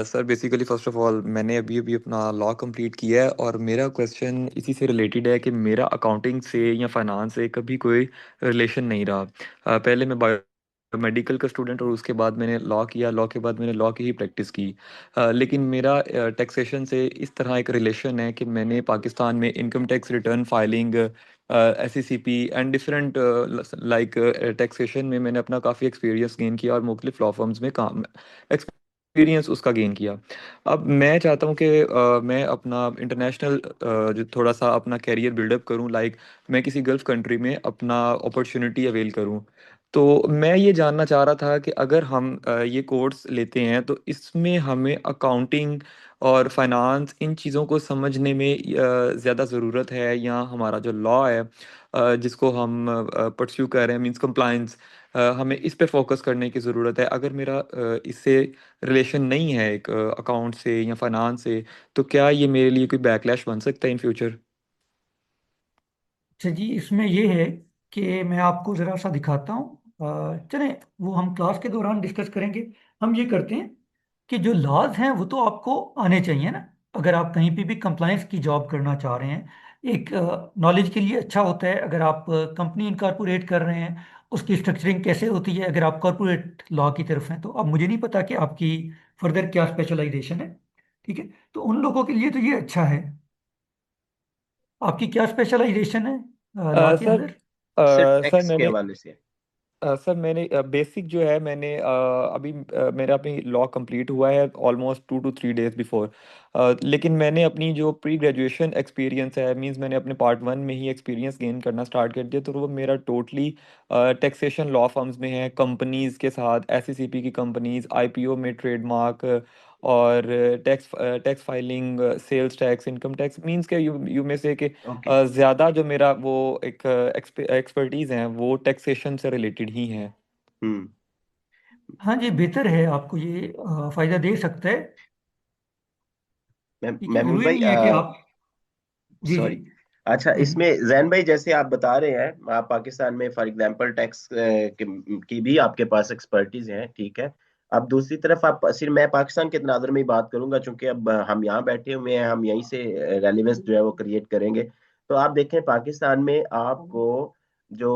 Sir basically first of all मैंने अभी अभी अपना लॉ कंप्लीट किया है और मेरा क्वेश्चन इसी से रिलेटेड है कि मेरा अकाउंटिंग से या फाइनेंस से कभी कोई रिलेशन नहीं रहा। पहले मैं बायोमेडिकल का स्टूडेंट और उसके बाद मैंने लॉ किया, लॉ के बाद मैंने लॉ की ही प्रैक्टिस की। लेकिन मेरा टैक्सेशन से इस तरह एक रिलेशन है कि मैंने पाकिस्तान में income tax return filing, SECP and different like taxation में मैंने अपना काफ़ी एक्सपीरियंस गेन किया और मुख्तलिफ लॉ फर्म्स में काम एक्सपीरियंस उसका गेन किया। अब मैं चाहता हूँ कि मैं अपना इंटरनेशनल जो थोड़ा सा अपना कैरियर बिल्डअप करूँ, लाइक मैं किसी गल्फ़ कंट्री में अपना अपॉर्चुनिटी अवेल करूँ। तो मैं ये जानना चाह रहा था कि अगर हम ये कोर्स लेते हैं तो इसमें हमें अकाउंटिंग और फाइनेंस इन चीज़ों को समझने में ज़्यादा ज़रूरत है, या हमारा जो लॉ है जिसको हम परस्यू कर रहे हैं मींस कंप्लायंस, हमें इस पे फोकस करने की ज़रूरत है। अगर मेरा इससे रिलेशन नहीं है एक अकाउंट से या फाइनेंस से, तो क्या ये मेरे लिए कोई बैकलैश बन सकता है इन फ्यूचर? अच्छा जी, इसमें ये है कि मैं आपको ज़रा सा दिखाता हूँ। चलें, वो हम क्लास के दौरान डिस्कस करेंगे। हम ये करते हैं कि जो लॉज हैं वो तो आपको आने चाहिए ना, अगर आप कहीं पे भी कंप्लायंस की जॉब करना चाह रहे हैं। एक नॉलेज के लिए अच्छा होता है, अगर आप कंपनी इनकॉर्पोरेट कर रहे हैं उसकी स्ट्रक्चरिंग कैसे होती है, अगर आप कॉर्पोरेट लॉ की तरफ हैं। तो अब मुझे नहीं पता कि आपकी फर्दर क्या स्पेशलाइजेशन है, ठीक है, तो उन लोगों के लिए तो ये अच्छा है। आपकी क्या स्पेशलाइजेशन है लॉ के सर अंदर? सिर्फ सर टैक्स के मैंने हवाले से। सर मैंने बेसिक जो है मैंने अभी मेरा अपनी लॉ कंप्लीट हुआ है ऑलमोस्ट 2 to 3 days बिफोर। लेकिन मैंने अपनी जो प्री ग्रेजुएशन एक्सपीरियंस है, मींस मैंने अपने पार्ट 1 में ही एक्सपीरियंस गेन करना स्टार्ट कर दिया, तो वो मेरा टोटली टैक्सेशन लॉ फर्म्स में है, कंपनीज के साथ, SECP की कंपनीज, IPO में ट्रेडमार्क और tax filing, sales tax, income tax, means के यू में से कि ओके। ज़्यादा जो मेरा वो एक एक्सपर्टीज़ हैं वो टैक्सेशन से रिलेटेड ही हैं। हम्म। हाँ जी, बेहतर है, आपको ये फायदा दे सकता है। ठीक है, महमूद जरूरी भाई, नहीं है कि आप। जी जी। सॉरी। अच्छा, इसमें जैन भाई जैसे आप बता रहे हैं, आप पाकिस्तान में फॉर एग्जांपल टैक्स की भी आपके पास एक्सपर्टीज है, ठीक है। अब दूसरी तरफ आप सिर्फ, मैं पाकिस्तान के तनाजुर में ही बात करूंगा चूंकि अब हम यहाँ बैठे हुए हैं, हम यहीं से रेलिवेंस जो है वो क्रिएट करेंगे। तो आप देखें पाकिस्तान में आपको जो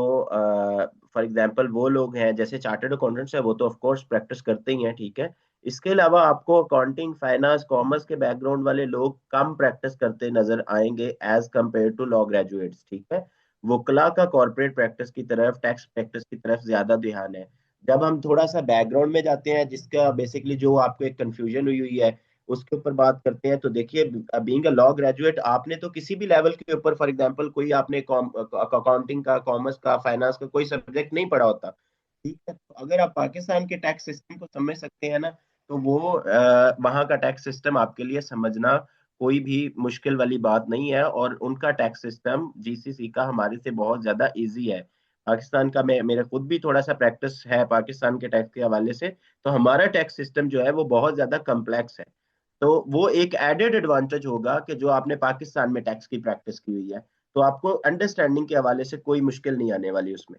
फॉर एग्जांपल वो लोग हैं जैसे चार्टर्ड अकाउंटेंट्स है, वो तो ऑफ कोर्स प्रैक्टिस करते ही हैं, ठीक है। इसके अलावा आपको अकाउंटिंग, फाइनेंस, कॉमर्स के बैकग्राउंड वाले लोग कम प्रैक्टिस करते नजर आएंगे as compare to law graduates, ठीक है। वकला का कॉर्पोरेट प्रैक्टिस की तरफ, टैक्स प्रैक्टिस की तरफ ज्यादा ध्यान है। जब हम थोड़ा सा बैकग्राउंड में जाते हैं, जिसका बेसिकली जो आपको एक कंफ्यूजन हुई हुई है, उसके ऊपर बात करते हैं, तो देखिए बीइंग अ लॉ ग्रेजुएट आपने तो किसी भी लेवल के ऊपर, फॉर एग्जांपल कोई आपने अकाउंटिंग का, कॉमर्स का, फाइनेंस का कोई सब्जेक्ट नहीं पढ़ा होता, ठीक है, तो अगर आप पाकिस्तान के टैक्स सिस्टम को समझ सकते हैं ना, तो वो वहाँ का टैक्स सिस्टम आपके लिए समझना कोई भी मुश्किल वाली बात नहीं है, और उनका टैक्स सिस्टम जीसीसी का हमारे से बहुत ज्यादा इजी है। पाकिस्तान का, मैं मेरा खुद भी थोड़ा सा प्रैक्टिस है पाकिस्तान के टैक्स के हवाले से, तो हमारा टैक्स सिस्टम जो है वो बहुत ज्यादा कम्प्लेक्स है। तो वो एक एडेड एडवांटेज होगा कि जो आपने पाकिस्तान में टैक्स की प्रैक्टिस की हुई है, तो आपको अंडरस्टैंडिंग के हवाले से कोई मुश्किल नहीं आने वाली उसमें।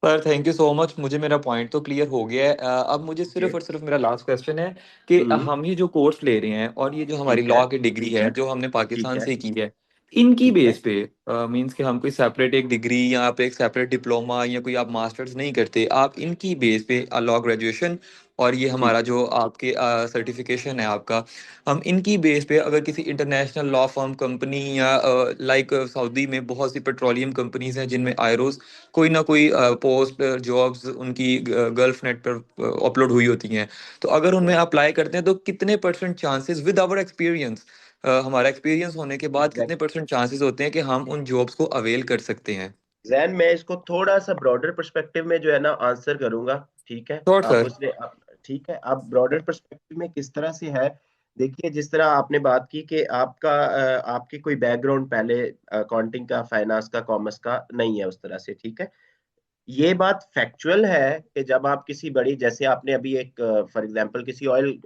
Sir thank you so much, मुझे मेरा पॉइंट तो क्लियर हो गया है। अब मुझे ओके। सिर्फ और सिर्फ मेरा लास्ट क्वेश्चन है कि हम ये जो कोर्स ले रहे हैं और ये जो हमारी ठीक है। लॉ की डिग्री है जो हमने ठीक पाकिस्तान है। से की है, इनकी ठीक है। बेस पे मींस कि हम कोई सेपरेट एक डिग्री या आप एक सेपरेट डिप्लोमा या कोई आप मास्टर्स नहीं करते, आप इनकी बेस पे लॉ ग्रेजुएशन और ये ठीक हमारा जो आपके सर्टिफिकेशन है आपका, हम इनकी बेस पे अगर किसी इंटरनेशनल लॉ फर्म कंपनी या लाइक सऊदी में बहुत सी पेट्रोलियम कंपनीज हैं जिनमें आयरोज कोई ना कोई पोस्ट जॉब्स उनकी गल्फ नेट पर अपलोड हुई होती हैं, तो अगर उनमें अप्लाई करते हैं तो कितने percent chances with our experience, हमारा एक्सपीरियंस होने के बाद कितने एग्जैक्टली। परसेंट चांसेस होते हैं कि हम उन जॉब्स को अवेल कर सकते हैं? जैन, मैं इसको थोड़ा सा ब्रॉडर पर्सपेक्टिव में जो है ना आंसर करूंगा, ठीक है, श्योर आप सर। उसने आप, ठीक है, आप ब्रॉडर पर्सपेक्टिव में किस तरह से है, देखिए जिस तरह आपने बात की कि आपका आपकी कोई बैकग्राउंड पहले अकाउंटिंग का, फाइनेंस का, कॉमर्स का नहीं है उस तरह से, ठीक है, ये बात फैक्चुअल है कि जब आप किसी बड़ी, जैसे आपने अभी एक फॉर एग्जांपल किसी ऑयल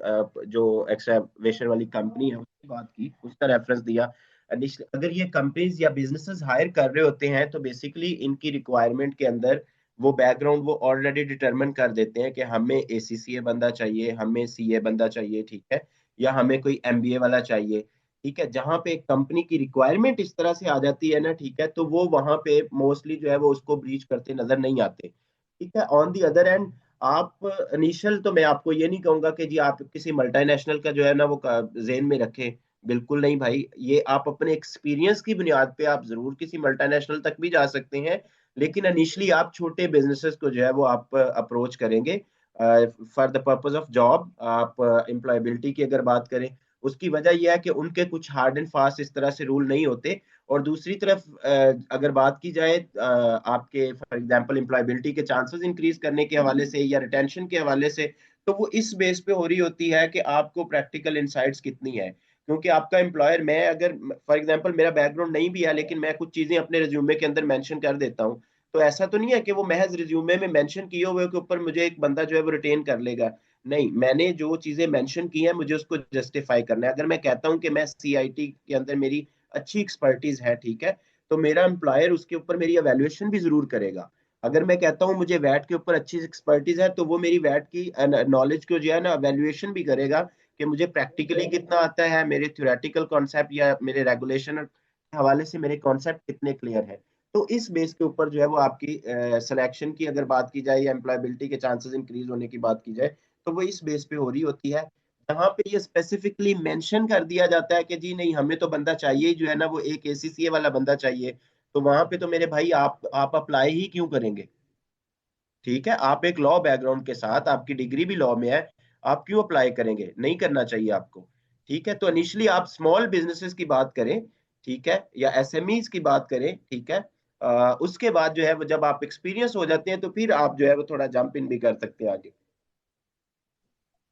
जो एक्सकैवेशन वाली कंपनी है उसकी बात की, उसका रेफरेंस दिया, अगर ये कंपनीज या बिजनेसेस हायर कर रहे होते हैं तो बेसिकली इनकी रिक्वायरमेंट के अंदर वो बैकग्राउंड वो ऑलरेडी डिटरमिन कर देते हैं कि हमें एसीसीए बंदा चाहिए, हमें सीए बंदा चाहिए, ठीक है, या हमें कोई एमबीए वाला चाहिए, ठीक है, जहां पे कंपनी की रिक्वायरमेंट इस तरह से आ जाती है ना, ठीक है, तो वो वहां पे मोस्टली जो है वो उसको ब्रीच करते नजर नहीं आते, ठीक है। ऑन दी अदर एंड, आप इनिशियल, तो मैं आपको ये नहीं कहूंगा कि जी आप किसी मल्टीनेशनल का जो है ना वो जेन में रखें, बिल्कुल नहीं भाई, ये आप अपने एक्सपीरियंस की बुनियाद पे आप जरूर किसी मल्टीनेशनल तक भी जा सकते हैं, लेकिन इनिशियली आप छोटे बिजनेसेस को जो है वो आप अप्रोच करेंगे for the purpose of job. आप एम्प्लॉयबिलिटी की अगर बात करें, उसकी वजह यह है कि उनके कुछ हार्ड एंड फास्ट इस तरह से रूल नहीं होते, और दूसरी तरफ अगर बात की जाए आपके फॉर एग्जांपल एम्प्लॉयबिलिटी के चांसेस इंक्रीज करने के हवाले से या रिटेंशन के हवाले से, तो वो इस बेस पे हो रही होती है कि आपको प्रैक्टिकल इनसाइट्स कितनी है, क्योंकि आपका एम्प्लॉयर, मैं अगर फॉर एग्जांपल मेरा बैकग्राउंड नहीं भी है लेकिन मैं कुछ चीजें अपने रिज्यूमे के अंदर मेंशन कर देता हूँ, तो ऐसा तो नहीं है कि वो महज रिज्यूमे में मेंशन किए हुए के ऊपर मुझे एक बंदा जो है वो रिटेन कर लेगा। नहीं, मैंने जो चीजें मेंशन की हैं मुझे उसको जस्टिफाई करना है। अगर मैं कहता हूं कि मैं सीआईटी के अंदर मेरी अच्छी एक्सपर्टीज है, ठीक है, तो मेरा एम्प्लॉयर उसके ऊपर मेरी एवेल्युएशन भी जरूर करेगा। अगर मैं कहता हूं मुझे वैट के ऊपर अच्छी एक्सपर्टीज है, तो वो मेरी वैट की नॉलेज को जो है ना एवेल्युएशन भी करेगा कि मुझे प्रैक्टिकली कितना आता है, मेरे थ्योरेटिकल कॉन्सेप्ट या मेरे रेगुलेशन के हवाले से मेरे कॉन्सेप्ट कितने क्लियर है। तो इस बेस के ऊपर जो है वो आपकी सिलेक्शन की अगर बात की जाए या एम्प्लॉयबिलिटी के चांसेस इंक्रीज होने की बात की जाए, तो वो इस बेस पे हो रही होती है। जहाँ पे ये स्पेसिफिकली मेंशन कर दिया जाता है कि जी नहीं, हमें तो बंदा चाहिए ही जो है ना वो एक एसीसीए वाला बंदा चाहिए, तो वहां पे तो मेरे भाई आप अप्लाई ही क्यों करेंगे, ठीक है, आप एक लॉ बैकग्राउंड के साथ, आपकी डिग्री भी लॉ में है, आप क्यों अप्लाई करेंगे, नहीं करना चाहिए आपको, ठीक है। तो इनिशियली आप स्मॉल बिजनेसेस की बात करें, ठीक है, या एसएमईज की बात करें, ठीक है, उसके बाद जो है वो जब आप एक्सपीरियंस हो जाते हैं तो फिर आप जो है वो थोड़ा जंप इन भी कर सकते हैं आगे।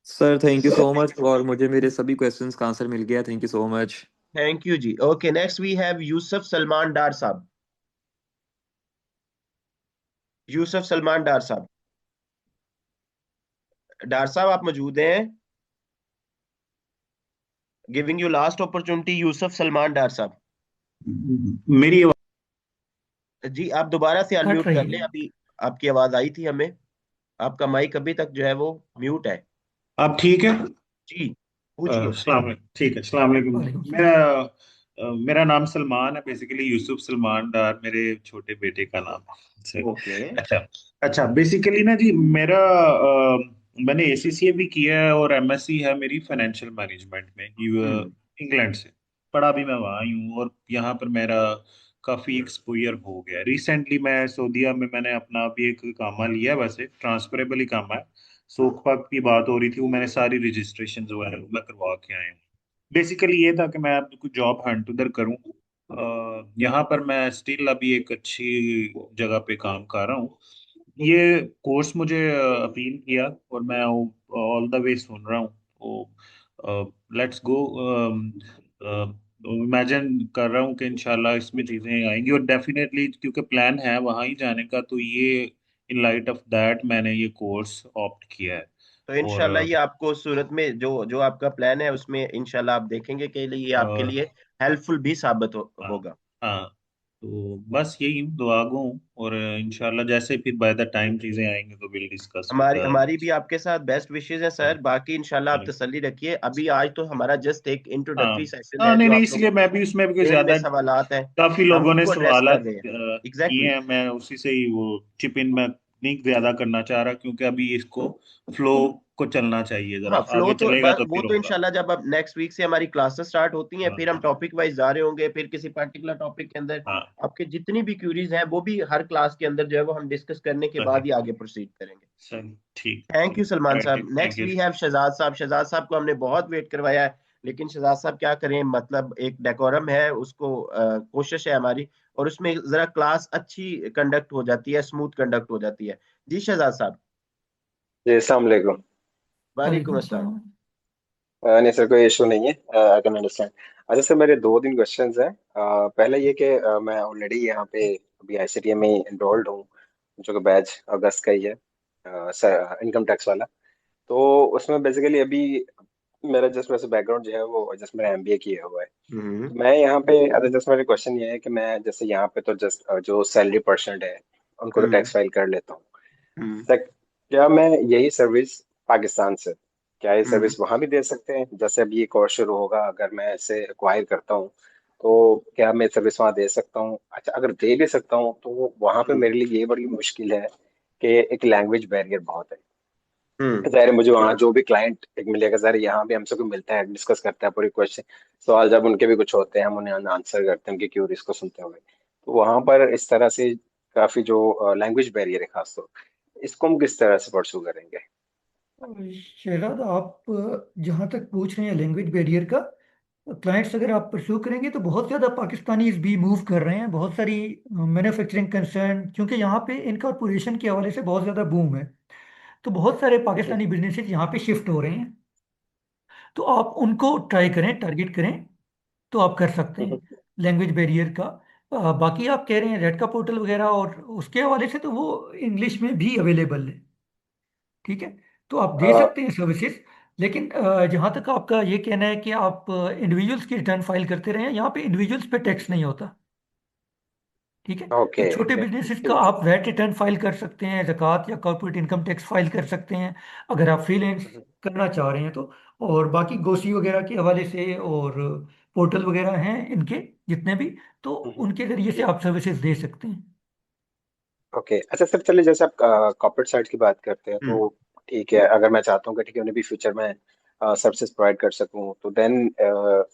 Sir thank you so much, और मुझे मेरे सभी क्वेश्चंस का आंसर मिल गया, thank you so much. Thank you जी। Okay, next we have Yusuf Salman Dar sahab. Yusuf Salman Dar साहब, डार साहब आप मौजूद हैं? Giving you last opportunity, Yusuf Salman Dar sahab. मेरी जी आप दोबारा से कट अनम्यूट कर रही लें, है। अभी आपकी आवाज आई थी हमें, आपका माइक अभी तक जो है वो म्यूट है। अब ठीक है। जी पूछिए। ठीक है, अस्सलाम वालेकुम। वालेकुम सलाम। मेरा नाम सलमान है, बेसिकली यूसुफ सलमान डार मेरे छोटे बेटे का नाम है से। ओके। अच्छा। अच्छा, बेसिकली ना जी, मेरा मैंने एसीसीए भी किया है और एमएससी है मेरी फाइनेंशियल मैनेजमेंट में, हम्म। इंग्लैंड से। पढ़ा भी मैं वहाँ ही हूँ, और यहाँ पर मेरा काफ़ी एक्सपोजर हो गया। रिसेंटली मैं सऊदीया में मैंने अपना भी एक कामा लिया है, वैसे ट्रांसफरेबल ही कामा है, सोकपा की बात हो रही थी, वो मैंने सारी रजिस्ट्रेशन जो है मैं करवा के आया हूँ। बेसिकली ये था कि मैं अब कुछ जॉब हंट उधर करूँ। यहाँ पर मैं स्टिल अभी एक अच्छी जगह पे काम कर रहा हूँ। ये कोर्स मुझे अपील किया और मैं ऑल द वे सुन रहा हूँ। तो लेट्स गो। इमेजिन कर रहा हूँ कि इंशाल्लाह इसमें चीज़ें आएंगी, और डेफिनेटली क्योंकि प्लान है वहाँ ही जाने का, तो ये इन लाइट ऑफ दैट मैंने ये कोर्स ऑप्ट किया है। तो और इंशाल्लाह ये आपको सूरत में जो जो आपका प्लान है उसमें इंशाल्लाह आप देखेंगे कि ये आपके और लिए हेल्पफुल भी साबित हाँ होगा। हाँ, तो बस यही हूँ, दुआ गो हूँ। और इंशाल्लाह जैसे फिर बाय द टाइम चीज़ें आएंगी तो विल डिस्कस विद हमारी द। हमारी भी आपके साथ बेस्ट विशेज हैं सर। बाकी इंशाल्लाह आप तसल्ली रखिए। अभी आज तो हमारा जस्ट एक हाँ इंट्रोडक्टरी सेशन हाँ, है नहीं जो नहीं, आप इसलिए लोगों मैं के भी उसमें भी जेहन में ज्यादा, सवालात हैं, काफी हम लोगों ने उनको एड्रेस कर सवालात रहे हैं। किए एग्जैक्टली। हैं। मैं उसी से ही वो चिप इन मैं नहीं ज्यादा करना चाह रहा, क्योंकि अभी इसको फ्लो को चलना चाहिए, जरा हाँ, फ्लो आगे तो चलेगा तो वो फिर तो होगा। इंशाल्लाह जब अब नेक्स्ट वीक से हमारी क्लासेस स्टार्ट होती हैं हाँ फिर हम टॉपिक वाइज जा रहे होंगे, फिर किसी पर्टिकुलर टॉपिक के अंदर हाँ, आपके जितनी भी क्यूरीज हैं वो भी हर क्लास के अंदर जो है वो हम डिस्कस करने के सही बाद ही आगे प्रोसीड करेंगे। सही, ठीक थैंक ठीक। यू सलमान राइट, साहब। Thank next you. We have Shahzad साहब। शहजाद साहब को हमने बहुत वेट करवाया है, लेकिन शहजाद साहब क्या करें, मतलब एक डेकोरम है उसको, कोशिश है हमारी, और उसमें जरा क्लास अच्छी कंडक्ट हो जाती है, स्मूथ कंडक्ट हो जाती है। जी शहजाद साहब। जी अस्सलाम वालेकुम। वालेकुम वालेकुम अस्सलाम। अस्सलाम। नहीं सर, कोई इशू नहीं है, आई कैन अंडरस्टैंड। अच्छा सर, मेरे दो तीन क्वेश्चंस हैं। पहला ये कि मैं ऑलरेडी यहाँ पे अभी आईसीटीए में एनरोल्ड हूँ, जो कि बैच अगस्त का ही है, इनकम टैक्स वाला। तो उसमें बेसिकली अभी मेरा जस्ट वैसे बैकग्राउंड जो है वो जस्ट मेरा एमबीए किया हुआ है। तो मैं यहाँ पे, अगर जस्ट मेरा क्वेश्चन ये है कि मैं जैसे यहाँ पे तो जस्ट जो सैलरी परसेंट है उनको तो हम्म टैक्स फाइल कर लेता हूँ। हम्म सर, क्या मैं यही सर्विस पाकिस्तान से, क्या ये हम्म सर्विस वहां भी दे सकते हैं? जैसे अभी ये कोर्स शुरू होगा, अगर मैं इसे एक्वायर करता हूँ तो क्या मैं सर्विस वहां दे सकता हूँ? अच्छा, अगर दे भी सकता हूँ तो वहां पे मेरे लिए ये बड़ी मुश्किल है कि एक लैंग्वेज बैरियर बहुत है। हम्म ज़ाहिर है मुझे वहाँ जो भी क्लाइंट एक मिलेगा, ज़ाहिर है यहाँ भी हमसे कोई मिलता है, डिस्कस करता है पूरी क्वेश्चन सवाल, जब उनके भी कुछ होते हैं हम उन्हें आंसर करते हैं उनकी क्यूरीज को सुनते हुए। तो वहाँ पर इस तरह से काफी जो लैंग्वेज बैरियर है खासतौर, इसको हम किस तरह से परसू करेंगे? शहजाद, आप जहाँ तक पूछ रहे हैं लैंग्वेज बैरियर का, क्लाइंट्स अगर आप परस्यू करेंगे तो बहुत ज़्यादा पाकिस्तानीज भी मूव कर रहे हैं, बहुत सारी मैन्युफैक्चरिंग कंसर्न, क्योंकि यहाँ पे इनकॉर्पोरेशन के हवाले से बहुत ज़्यादा बूम है। तो बहुत सारे पाकिस्तानी बिजनेसेस यहाँ पे शिफ्ट हो रहे हैं। तो आप उनको ट्राई करें, टारगेट करें, तो आप कर सकते हैं लैंग्वेज बैरियर का। बाकी आप कह रहे हैं रेड का पोर्टल वगैरह, और उसके हवाले से तो वो इंग्लिश में भी अवेलेबल है। ठीक है, तो आप दे सकते हैं सर्विसेज। लेकिन जहाँ तक आपका ये कहना है कि आप इंडिविजुअल्स की रिटर्न फाइल करते रहे हैं, यहाँ पे इंडिविजुअल्स पे टैक्स नहीं होता। ठीक है, तो ओके छोटे ओके, बिजनेसेस का ठीक है। आप वैट रिटर्न फाइल कर सकते हैं, ज़कात या कॉर्पोरेट इनकम टैक्स फाइल कर सकते हैं, अगर आप फ्रीलांस करना चाह रहे हैं तो। और बाकी गोसी वगैरह के हवाले से और पोर्टल वगैरह हैं इनके जितने भी, तो उनके ज़रिए से जी, आप सर्विसेज दे सकते हैं। ओके। अच्छा सर, चलिए जैसे आप कॉर्पोरेट साइड की बात करते हैं हम्म तो ठीक है, अगर मैं चाहता हूँ कि ठीक है उन्हें भी फ्यूचर में सर्विसेज प्रोवाइड कर सकूँ, तो देन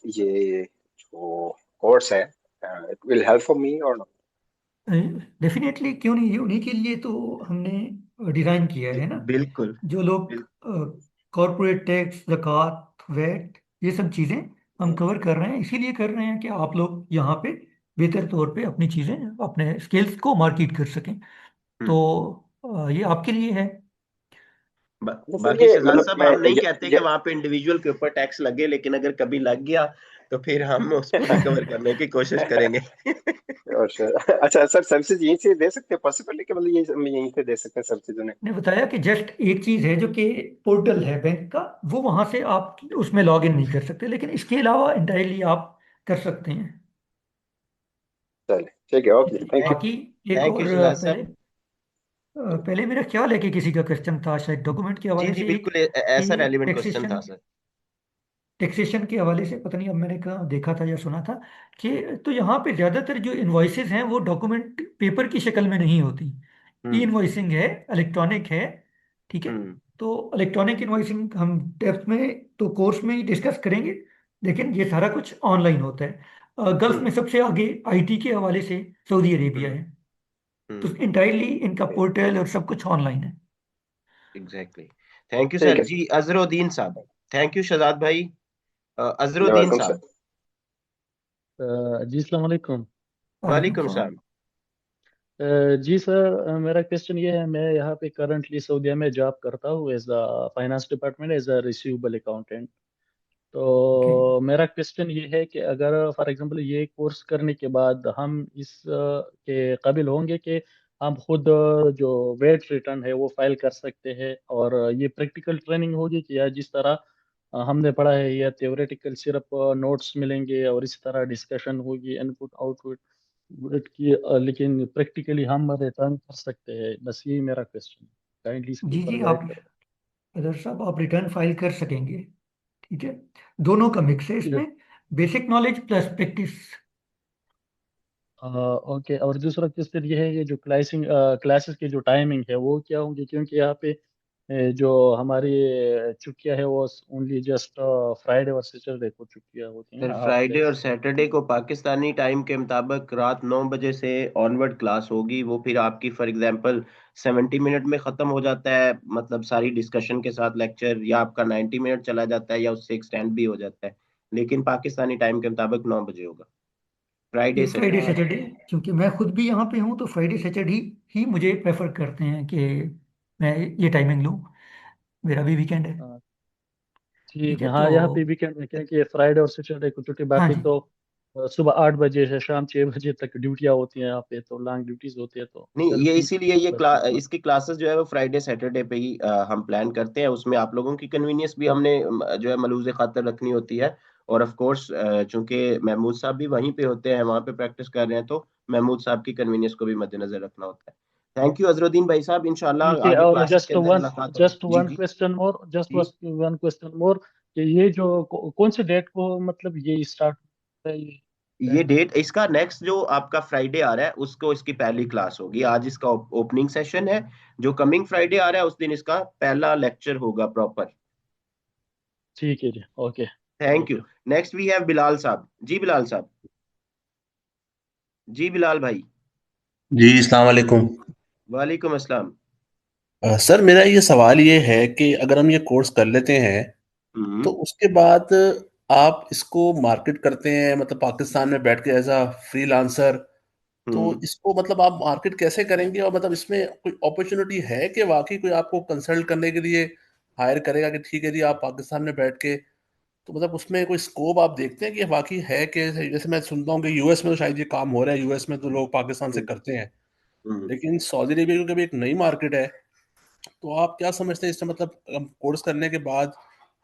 ये जो कोर्स है, it will help for me और नॉट? डेफिनेटली, क्यों नहीं, उन्हीं के लिए तो हमने डिज़ाइन किया है ना। बिल्कुल जो लोग बिल्कुल। कॉरपोरेट टैक्स, ज़कात, वैट, ये सब चीज़ें हम कवर कर रहे हैं, इसीलिए कर रहे हैं कि आप लोग यहाँ पे बेहतर तौर पे अपनी चीज़ें, अपने स्किल्स को मार्केट कर सकें। तो हम्म ये आपके लिए है। अच्छा सर, बाकी ये शहजाद मतलब साहब मैं हम नहीं कहते कि ये वहां पे इंडिविजुअल के ऊपर टैक्स लगे, लेकिन अगर कभी लग गया तो फिर हम उसको रिकवर करने की कोशिश करेंगे। और सर, अच्छा सर, सर्विसेज यहीं से दे सकते हैं? पॉसिबल है कि मतलब ये हम यहीं पे दे सकते हैं सर्विसेज उन्हें? ने बताया कि जस्ट एक चीज़ है जो कि पोर्टल है बैंक का, वो वहाँ से आप उसमें लॉग इन नहीं कर सकते, लेकिन इसके अलावा इंटायरली आप कर सकते हैं। चलिए ठीक है, ओके, थैंक यू। बाकी एक थैंक और यू शहजाद पहले साहब। पहले मेरा ख्याल है कि किसी का क्वेश्चन था शायद डॉक्यूमेंट के जी हवाले जी से, एक बिल्कुल, कि ऐसा रेलिवेंट क्वेश्चन टैक्सेशन था सर। टैक्सेशन के हवाले से, पता नहीं अब मैंने कहाँ देखा था या सुना था कि, तो यहाँ पे ज़्यादातर जो इन्वॉइसेस हैं वो डॉक्यूमेंट पेपर की शक्ल में नहीं होती। ई हम्म इन्वॉइसिंग है, इलेक्ट्रॉनिक है। ठीक है, हम्म तो इलेक्ट्रॉनिक इन्वॉइसिंग हम डेप्थ में तो कोर्स में ही डिस्कस करेंगे, लेकिन ये सारा कुछ ऑनलाइन होता है। गल्फ में हम्म सबसे आगे आईटी के हवाले से सऊदी अरेबिया हम्म है। तो हम्म इंटायरली इनका पोर्टल और सब कुछ ऑनलाइन है। एग्जैक्टली। थैंक यू ठीक सर है जी। अजरुद्दीन साहब, थैंक यू शहजाद भाई। Azharuddin welcome sir. साहब। जी अस्सलाम वालेकुम। वालेकुम वालेकुम सलाम। सलाम। जी सर, मेरा क्वेश्चन ये है, मैं यहाँ पे करंटली सऊदीया में जॉब करता हूँ as a finance department as a receivable accountant. Okay. तो मेरा क्वेश्चन ये है कि अगर फॉर एग्जांपल ये कोर्स करने के बाद हम इस के काबिल होंगे कि हम खुद जो वेट रिटर्न है वो फाइल कर सकते हैं, और ये प्रैक्टिकल ट्रेनिंग होगी कि या जिस तरह हमने पढ़ा है, या थ्योरेटिकल सिर्फ नोट्स मिलेंगे और इस तरह डिस्कशन होगी इनपुट आउटपुट की, लेकिन प्रैक्टिकली हम रिटर्न कर सकते हैं? बस यही मेरा क्वेश्चन है, काइंडली इसके जी ऊपर जी, गाइड आप करें। अदर साहब आप रिटर्न फाइल कर सकेंगे। ठीक है, दोनों का मिक्स है इसमें, basic knowledge plus practice. Okay, और दूसरा क्वेश्चन ये है कि जो क्लासेस की जो टाइमिंग है वो क्या होंगी, क्योंकि यहाँ पे जो हमारी छुट्टियां है वो ओनली जस्ट फ्राइडे और सैटरडे को छुट्टियां होती हैं सर ना, हाफ फ्राइडे और डेज। सैटरडे को पाकिस्तानी टाइम के मुताबिक रात 9 बजे से ऑनवर्ड क्लास होगी। वो फिर आपकी फॉर एग्जांपल 70 मिनट में ख़त्म हो जाता है, मतलब सारी डिस्कशन के साथ लेक्चर, या आपका 90 मिनट चला जाता है या उससे एक्सटेंड भी हो जाता है। लेकिन पाकिस्तानी टाइम के मुताबिक 9 बजे होगा, ये फ्राइडे फ्राइडे सैटरडे। सैटरडे, क्योंकि मैं खुद भी यहाँ पे हूँ तो फ्राइडे सैटरडे ही मुझे प्रेफर करते हैं कि मैं ये टाइमिंग लूँ। मेरा भी वीकेंड है। ठीक ठीक है है, तो हाँ, यहाँ पे वीकेंड में क्या कि फ्राइडे और सैटरडे को छुट्टी, हाँ बाकी जी। तो सुबह 8 बजे से शाम 6 बजे तक ड्यूटियाँ होती हैं यहाँ पे, तो लॉन्ग ड्यूटीज होती है, तो नहीं, ये चलती इसीलिए ये बस वहाँ। इसकी क्लासेस जो है वो फ्राइडे सैटरडे पे ही हम प्लान करते हैं। उसमें आप लोगों की कन्वीनियंस भी हमने जो है मलूज़ खातर रखनी होती है। और ऑफ कोर्स चूंकि महमूद साहब भी वहीं पे होते हैं, वहाँ पे प्रैक्टिस कर रहे हैं, तो महमूद साहब की कन्वीनियंस को भी मद्देनजर रखना होता है। थैंक यू अजरुद्दीन भाई साहब, इंशाल्लाह ठीक है, आगे और क्लासेस के अंदर मुलाकात होगी। जस्ट जी वन जी क्वेश्चन मोर, जस्ट जी। वन क्वेश्चन मोर, कि ये जो कौन से डेट को मतलब ये स्टार्ट होता है ये ये ट्रेनिंग? डेट इसका नेक्स्ट जो आपका फ्राइडे आ रहा है उसको इसकी पहली क्लास होगी। आज इसका ओपनिंग सेशन है। जो कमिंग फ्राइडे आ रहा है उस दिन इसका पहला लेक्चर होगा प्रॉपर। ठीक है जी, okay, thank thank you. You. Next we have Bilal sahab. जी बिलाल साहब। जी बिलाल भाई। जी अस्सलाम वालेकुम। वालेकुम अस्सलाम। सर मेरा ये सवाल ये है कि अगर हम ये कोर्स कर लेते हैं तो हम्म उसके बाद आप इसको मार्केट करते हैं, मतलब पाकिस्तान में बैठ के एज अ फ्रीलांसर, तो हम्म इसको मतलब आप मार्केट कैसे करेंगे? और मतलब इसमें कोई अपॉर्चुनिटी है कि वाकई कोई आपको कंसल्ट करने के लिए हायर करेगा कि ठीक है जी आप पाकिस्तान में बैठ के, तो मतलब उसमें कोई स्कोप आप देखते हैं कि वाकई है कि जैसे मैं सुनता हूँ कि यूएस में तो शायद ये काम हो रहा है, यूएस में तो लोग पाकिस्तान से हम्म करते हैं, हम्म। लेकिन सऊदी अरेबिया क्योंकि अभी एक नई मार्केट है, तो आप क्या समझते हैं इससे? मतलब हम कोर्स करने के बाद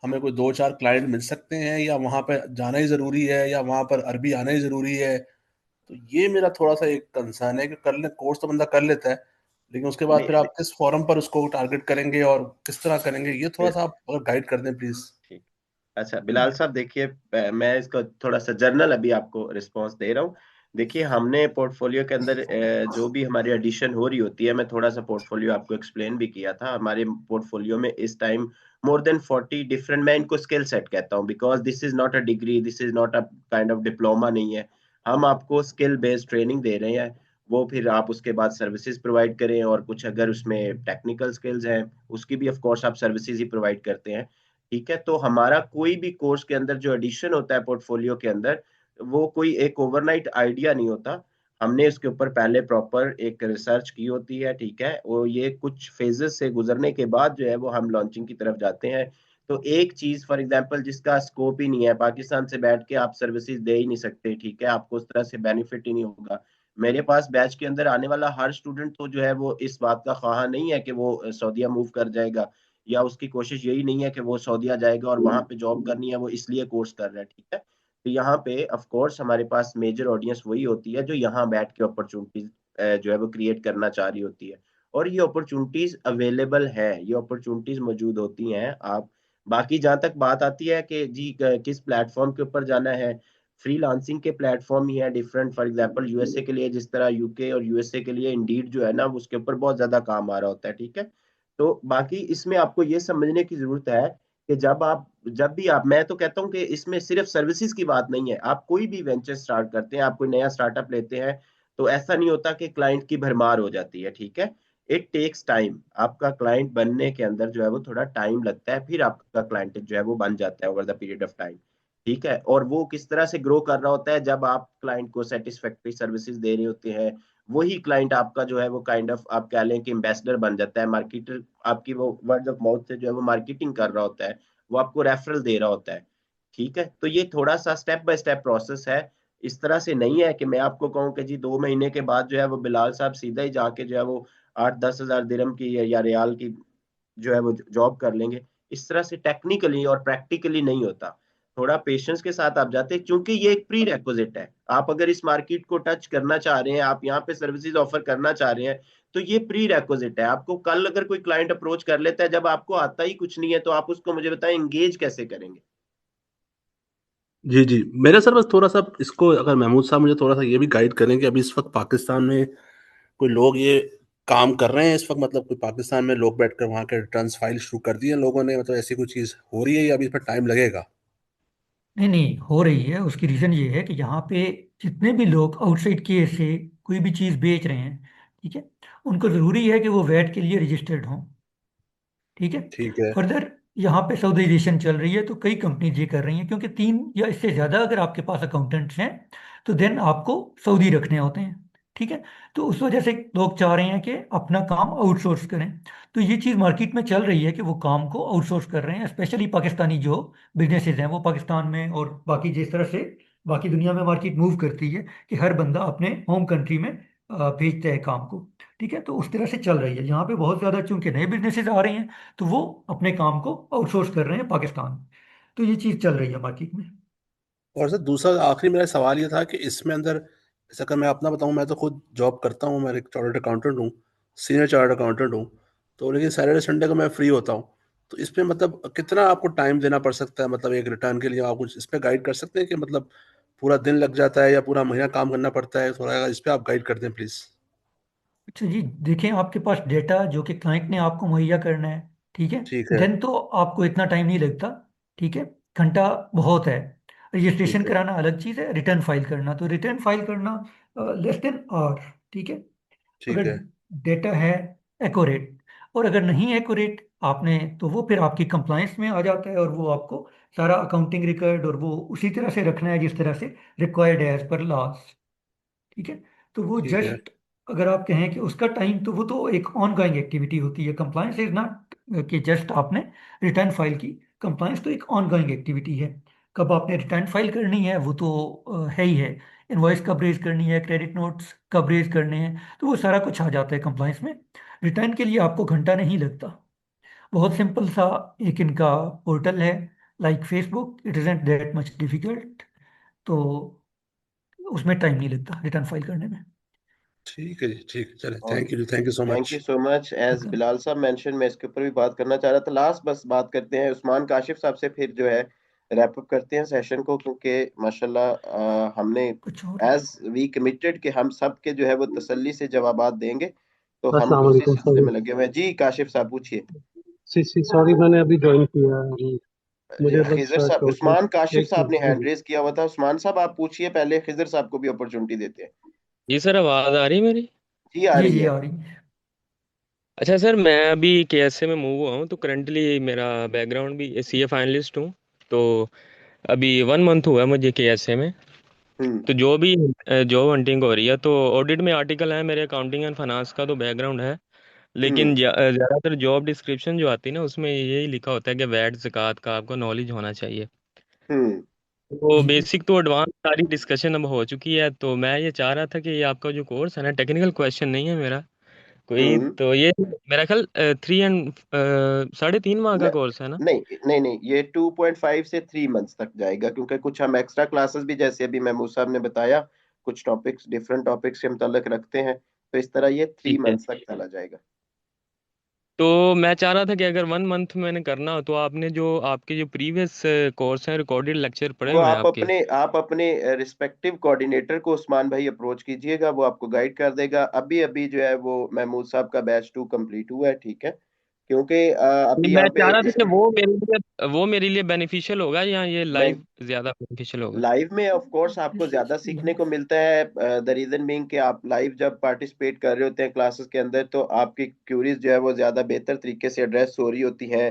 हमें कोई दो चार क्लाइंट मिल सकते हैं, या वहां पर जाना ही जरूरी है, या वहां पर अरबी आना ही जरूरी है? तो ये मेरा थोड़ा सा एक कंसर्न है कि कर ले कोर्स तो बंदा कर लेता है, लेकिन उसके बाद नहीं फिर नहीं, आप किस फॉरम पर उसको टारगेट करेंगे और किस तरह करेंगे, ये थोड़ा सा बिल्कुल आप अगर गाइड कर दें प्लीज। ठीक। अच्छा बिलाल साहब देखिए, मैं इसका थोड़ा सा जर्नल अभी आपको रिस्पांस दे रहा हूँ। देखिए हमने पोर्टफोलियो के अंदर जो भी हमारी एडिशन हो रही होती है, मैं थोड़ा सा पोर्टफोलियो आपको एक्सप्लेन भी किया था। हमारे पोर्टफोलियो में इस टाइम मोर देन 40 डिफरेंट, मैं इनको स्किल सेट कहता हूँ because this is not a degree, this is not a kind of diploma नहीं है। हम आपको स्किल बेस्ड ट्रेनिंग दे रहे हैं। वो फिर आप उसके बाद सर्विसेज प्रोवाइड करें, और कुछ अगर उसमें टेक्निकल स्किल्स हैं उसकी भी ऑफ कोर्स आप सर्विसेज ही प्रोवाइड करते हैं। ठीक है, तो हमारा कोई भी कोर्स के अंदर जो एडिशन होता है पोर्टफोलियो के अंदर, वो कोई एक ओवरनाइट आइडिया नहीं होता। हमने इसके ऊपर पहले प्रॉपर एक रिसर्च की होती है। ठीक है, वो ये कुछ फेजेस से गुजरने के बाद जो है वो हम लॉन्चिंग की तरफ जाते हैं। तो एक चीज फॉर एग्जांपल जिसका स्कोप ही नहीं है, पाकिस्तान से बैठ के आप सर्विसेज दे ही नहीं सकते, ठीक है, आपको उस तरह से बेनिफिट ही नहीं होगा। मेरे पास बैच के अंदर आने वाला हर स्टूडेंट तो जो है वो इस बात का ख्वाह नहीं है कि वो सऊदीया मूव कर जाएगा, या उसकी कोशिश यही नहीं है कि वो सऊदीया जाएगा और वहां पे जॉब करनी है, वो इसलिए कोर्स कर रहा है। ठीक है, तो यहाँ पे ऑफ कोर्स हमारे पास मेजर ऑडियंस वही होती है जो यहाँ बैठ के अपॉर्चुनिटीज जो है वो क्रिएट करना चाह रही होती है। और ये अपॉर्चुनिटीज अवेलेबल है, ये अपॉर्चुनिटीज मौजूद होती हैं। आप बाकी जहाँ तक बात आती है कि जी किस प्लेटफॉर्म के ऊपर जाना है, फ्रीलांसिंग के प्लेटफॉर्म ही है डिफरेंट। फॉर एग्जांपल यूएसए के लिए जिस तरह यूके और यूएसए के लिए इंडीड जो है ना, उसके ऊपर बहुत ज्यादा काम आ रहा होता है। ठीक है, तो बाकी इसमें आपको ये समझने की जरूरत है कि जब भी आप, मैं तो कहता हूँ कि इसमें सिर्फ सर्विसेज की बात नहीं है। आप कोई भी वेंचर स्टार्ट करते हैं, आप कोई नया स्टार्टअप लेते हैं, तो ऐसा नहीं होता कि क्लाइंट की भरमार हो जाती है। ठीक है, इट टेक्स टाइम, आपका क्लाइंट बनने के अंदर जो है वो थोड़ा टाइम लगता है, फिर आपका क्लाइंट जो है वो बन जाता है over the period of time. ठीक है, और वो किस तरह से ग्रो कर रहा होता है, जब आप क्लाइंट को सेटिस्फैक्टरी सर्विसेज दे रहे होते हैं, वही क्लाइंट आपका जो है वो काइंड ऑफ आप कह लें कि एम्बेसडर बन जाता है, मार्केटर, आपकी वो वर्ड ऑफ माउथ से जो है वो मार्केटिंग कर रहा होता है, वो आपको रेफरल दे रहा होता है। ठीक है, तो ये थोड़ा सा स्टेप बाय स्टेप प्रोसेस है। इस तरह से नहीं है कि मैं आपको कहूँ कि जी 2 महीने के बाद जो है वो बिलाल साहब सीधा ही जाके जो है वो 8-10 हज़ार दिरहम की या रियाल की जो है वो जॉब कर लेंगे। इस तरह से टेक्निकली और प्रैक्टिकली नहीं होता। थोड़ा पेशेंस के साथ आप जाते हैं, क्योंकि ये एक प्री रेक्विजिट है। आप अगर इस मार्केट को टच करना चाह रहे हैं, आप यहाँ पे सर्विसेज ऑफर करना चाह रहे हैं, तो ये प्री रेक्विजिट है। आपको कल अगर कोई क्लाइंट अप्रोच कर लेता है, जब आपको आता ही कुछ नहीं है, तो आप उसको मुझे बताएं एंगेज कैसे करेंगे? जी जी, मेरे सर बस थोड़ा सा इसको अगर महमूद साहब मुझे थोड़ा सा ये भी गाइड करें कि अभी इस वक्त पाकिस्तान में कोई लोग ये काम कर रहे हैं इस वक्त, मतलब कोई पाकिस्तान में लोग बैठकर वहाँ के रिटर्न्स फाइल शुरू कर दिए हैं लोगों ने, मतलब ऐसी कोई चीज़ हो रही है या अभी इस पर टाइम लगेगा? नहीं नहीं, हो रही है। उसकी रीज़न ये है कि यहाँ पे जितने भी लोग आउटसाइड के से कोई भी चीज़ बेच रहे हैं, ठीक है, उनको ज़रूरी है कि वो वैट के लिए रजिस्टर्ड हों। ठीक है। ठीक है। फर्दर यहाँ पे सऊदीजेशन चल रही है, तो कई कंपनीज ये कर रही हैं, क्योंकि 3 या इससे ज़्यादा अगर आपके पास अकाउंटेंट्स हैं तो देन आपको सऊदी रखने होते हैं। ठीक है। तो उस वजह से लोग चाह रहे हैं कि अपना काम आउटसोर्स करें। तो ये चीज़ मार्केट में चल रही है कि वो काम को आउटसोर्स कर रहे हैं, स्पेशली पाकिस्तानी जो बिजनेसेस हैं वो पाकिस्तान में, और बाकी जिस तरह से बाकी दुनिया में मार्केट मूव करती है कि हर बंदा अपने होम कंट्री में भेजता है काम को। ठीक है, तो उस तरह से चल रही है। यहाँ पे बहुत ज़्यादा चूंकि नए बिजनेसेस आ रहे हैं, तो वो अपने काम को आउटसोर्स कर रहे हैं पाकिस्तान में। तो ये चीज़ चल रही है मार्केट में। और सर दूसरा आखिरी मेरा सवाल ये था कि इसमें अंदर जैसे अगर मैं अपना बताऊं, मैं तो खुद जॉब करता हूं, मैं एक चार्टर्ड अकाउंटेंट हूं, सीनियर चार्टर्ड अकाउंटेंट हूं। तो लेकिन सैटरडे संडे को मैं फ्री होता हूं। तो इसमें मतलब कितना आपको टाइम देना पड़ सकता है, मतलब एक रिटर्न के लिए आप कुछ इस पे गाइड कर सकते हैं कि मतलब पूरा दिन लग जाता है या पूरा महीना काम करना पड़ता है? थोड़ा इस पे आप गाइड कर दें प्लीज। अच्छा जी, देखें आपके पास डेटा जो कि क्लाइंट ने आपको मुहैया करना है, ठीक है, ठीक है। देन तो आपको इतना टाइम नहीं लगता। ठीक है, घंटा बहुत है। रजिस्ट्रेशन ठीक है। कराना अलग चीज़ है, रिटर्न फाइल करना, तो रिटर्न फाइल करना लेस देन आवर। ठीक है, ठीक अगर है। डेटा है एक्यूरेट। और अगर नहीं एक्यूरेट आपने, तो वो फिर आपकी कंप्लायंस में आ जाता है, और वो आपको सारा अकाउंटिंग रिकॉर्ड और वो उसी तरह से रखना है जिस तरह से रिक्वायर्ड है एज पर लॉज। ठीक है, तो वो ठीक है। जस्ट, अगर आप कहें कि उसका टाइम, तो वो तो एक ऑन गोइंग एक्टिविटी होती है। कंप्लायंस इज नॉट कि जस्ट आपने रिटर्न फाइल की। कंप्लायंस तो एक ऑन गोइंग एक्टिविटी है। कब आपने रिटर्न फाइल करनी है वो तो है ही है। इनवॉइस कब रेज करनी है, क्रेडिट नोट्स कब रेज करने हैं, तो वो सारा कुछ आ जाता है कंप्लायंस में। रिटर्न के लिए आपको घंटा नहीं लगता। बहुत सिंपल सा एक इनका पोर्टल है, like Facebook, it isn't that much difficult. तो उसमें टाइम नहीं लगता रिटर्न फाइल करने में। ठीक है जी, ठीक है, चले, और thank you so thank you much. So much. As welcome. Bilal साहब मेंशन, मैं इसके ऊपर भी बात करना चाह रहा था। लास्ट बस बात करते हैं उस्मान काशिफ साहब से, फिर जो है रैप अप करते हैं सेशन को, क्योंकि माशाल्लाह हमने कुछ और एज वी कमिटेड कि हम सब के जो है वो तसल्ली से जवाबात देंगे, तो हम अस्सलाम उसी वालेकुम सिलसिले सॉरी। में लगे हुए हैं। जी काशिफ साहब पूछिए। सी सॉरी, मैंने अभी ज्वाइन किया है अभी। मुझे बस खिजर साहब, टोटल उस्मान काशिफ एक साहब ने जी हैंड जी। रेज किया हुआ था। उस्मान साहब आप पूछिए पहले, खिजर साहब को भी अपॉर्चुनिटी देते हैं। जी सर, आवाज़ आ रही है मेरी? जी आ जी रही जी है। आ रही है। अच्छा सर, मैं अभी केएसए में मूव हुआ हूँ, तो करंटली मेरा बैकग्राउंड भी सीए फाइनलिस्ट हूँ। तो अभी 1 मंथ हुआ है मुझे केएसए में। हम्म तो जो भी जॉब हंटिंग हो रही है, तो ऑडिट में आर्टिकल है मेरे, अकाउंटिंग एंड फाइनेंस का तो बैकग्राउंड है। लेकिन हम्म ज़्यादातर जॉब डिस्क्रिप्शन जो आती है ना, उसमें यही लिखा होता है कि वैट ज़कात का आपको नॉलेज होना चाहिए। हम्म तो जी बेसिक तो एडवांस सारी डिस्कशन अब हो चुकी है। तो मैं ये चाह रहा था कि ये आपका जो कोर्स है ना, टेक्निकल क्वेश्चन नहीं है मेरा कोई, हम्म तो ये मेरा ख्याल 3 एंड 3.5 माह न, का कोर्स है ना? नहीं, ये 2.5 से 3 मंथ्स तक जाएगा, क्योंकि कुछ हम एक्स्ट्रा क्लासेस भी, जैसे अभी महमूद साहब ने बताया, कुछ टॉपिक्स डिफरेंट टॉपिक्स के मुताल्लिक रखते हैं, तो इस तरह ये थ्री ठीक है। मंथ्स तक चला जाएगा। तो मैं चाह रहा था कि अगर 1 मंथ मैंने करना हो, तो आपने जो आपके जो प्रीवियस कोर्स हैं, रिकॉर्डेड लेक्चर पढ़े वो हुए हैं आपके? आप अपने रिस्पेक्टिव कोऑर्डिनेटर को उस्मान भाई अप्रोच कीजिएगा, वो आपको गाइड कर देगा। अभी अभी जो है वो महमूद साहब का बैच 2 कंप्लीट हुआ है। ठीक है, क्योंकि अभी मैं यहाँ पे चाह रहा था कि वो मेरे लिए बेनिफिशियल होगा या ये नहीं, लाइव ज्यादा बेनिफिशियल होगा। लाइव में ऑफ कोर्स आपको ज्यादा सीखने को मिलता है। द रीजन बीइंग कि आप लाइव जब पार्टिसिपेट कर रहे होते हैं क्लासेस के अंदर, तो आपकी क्यूरीज जो है वो ज्यादा बेहतर तरीके से एड्रेस हो रही होती हैं।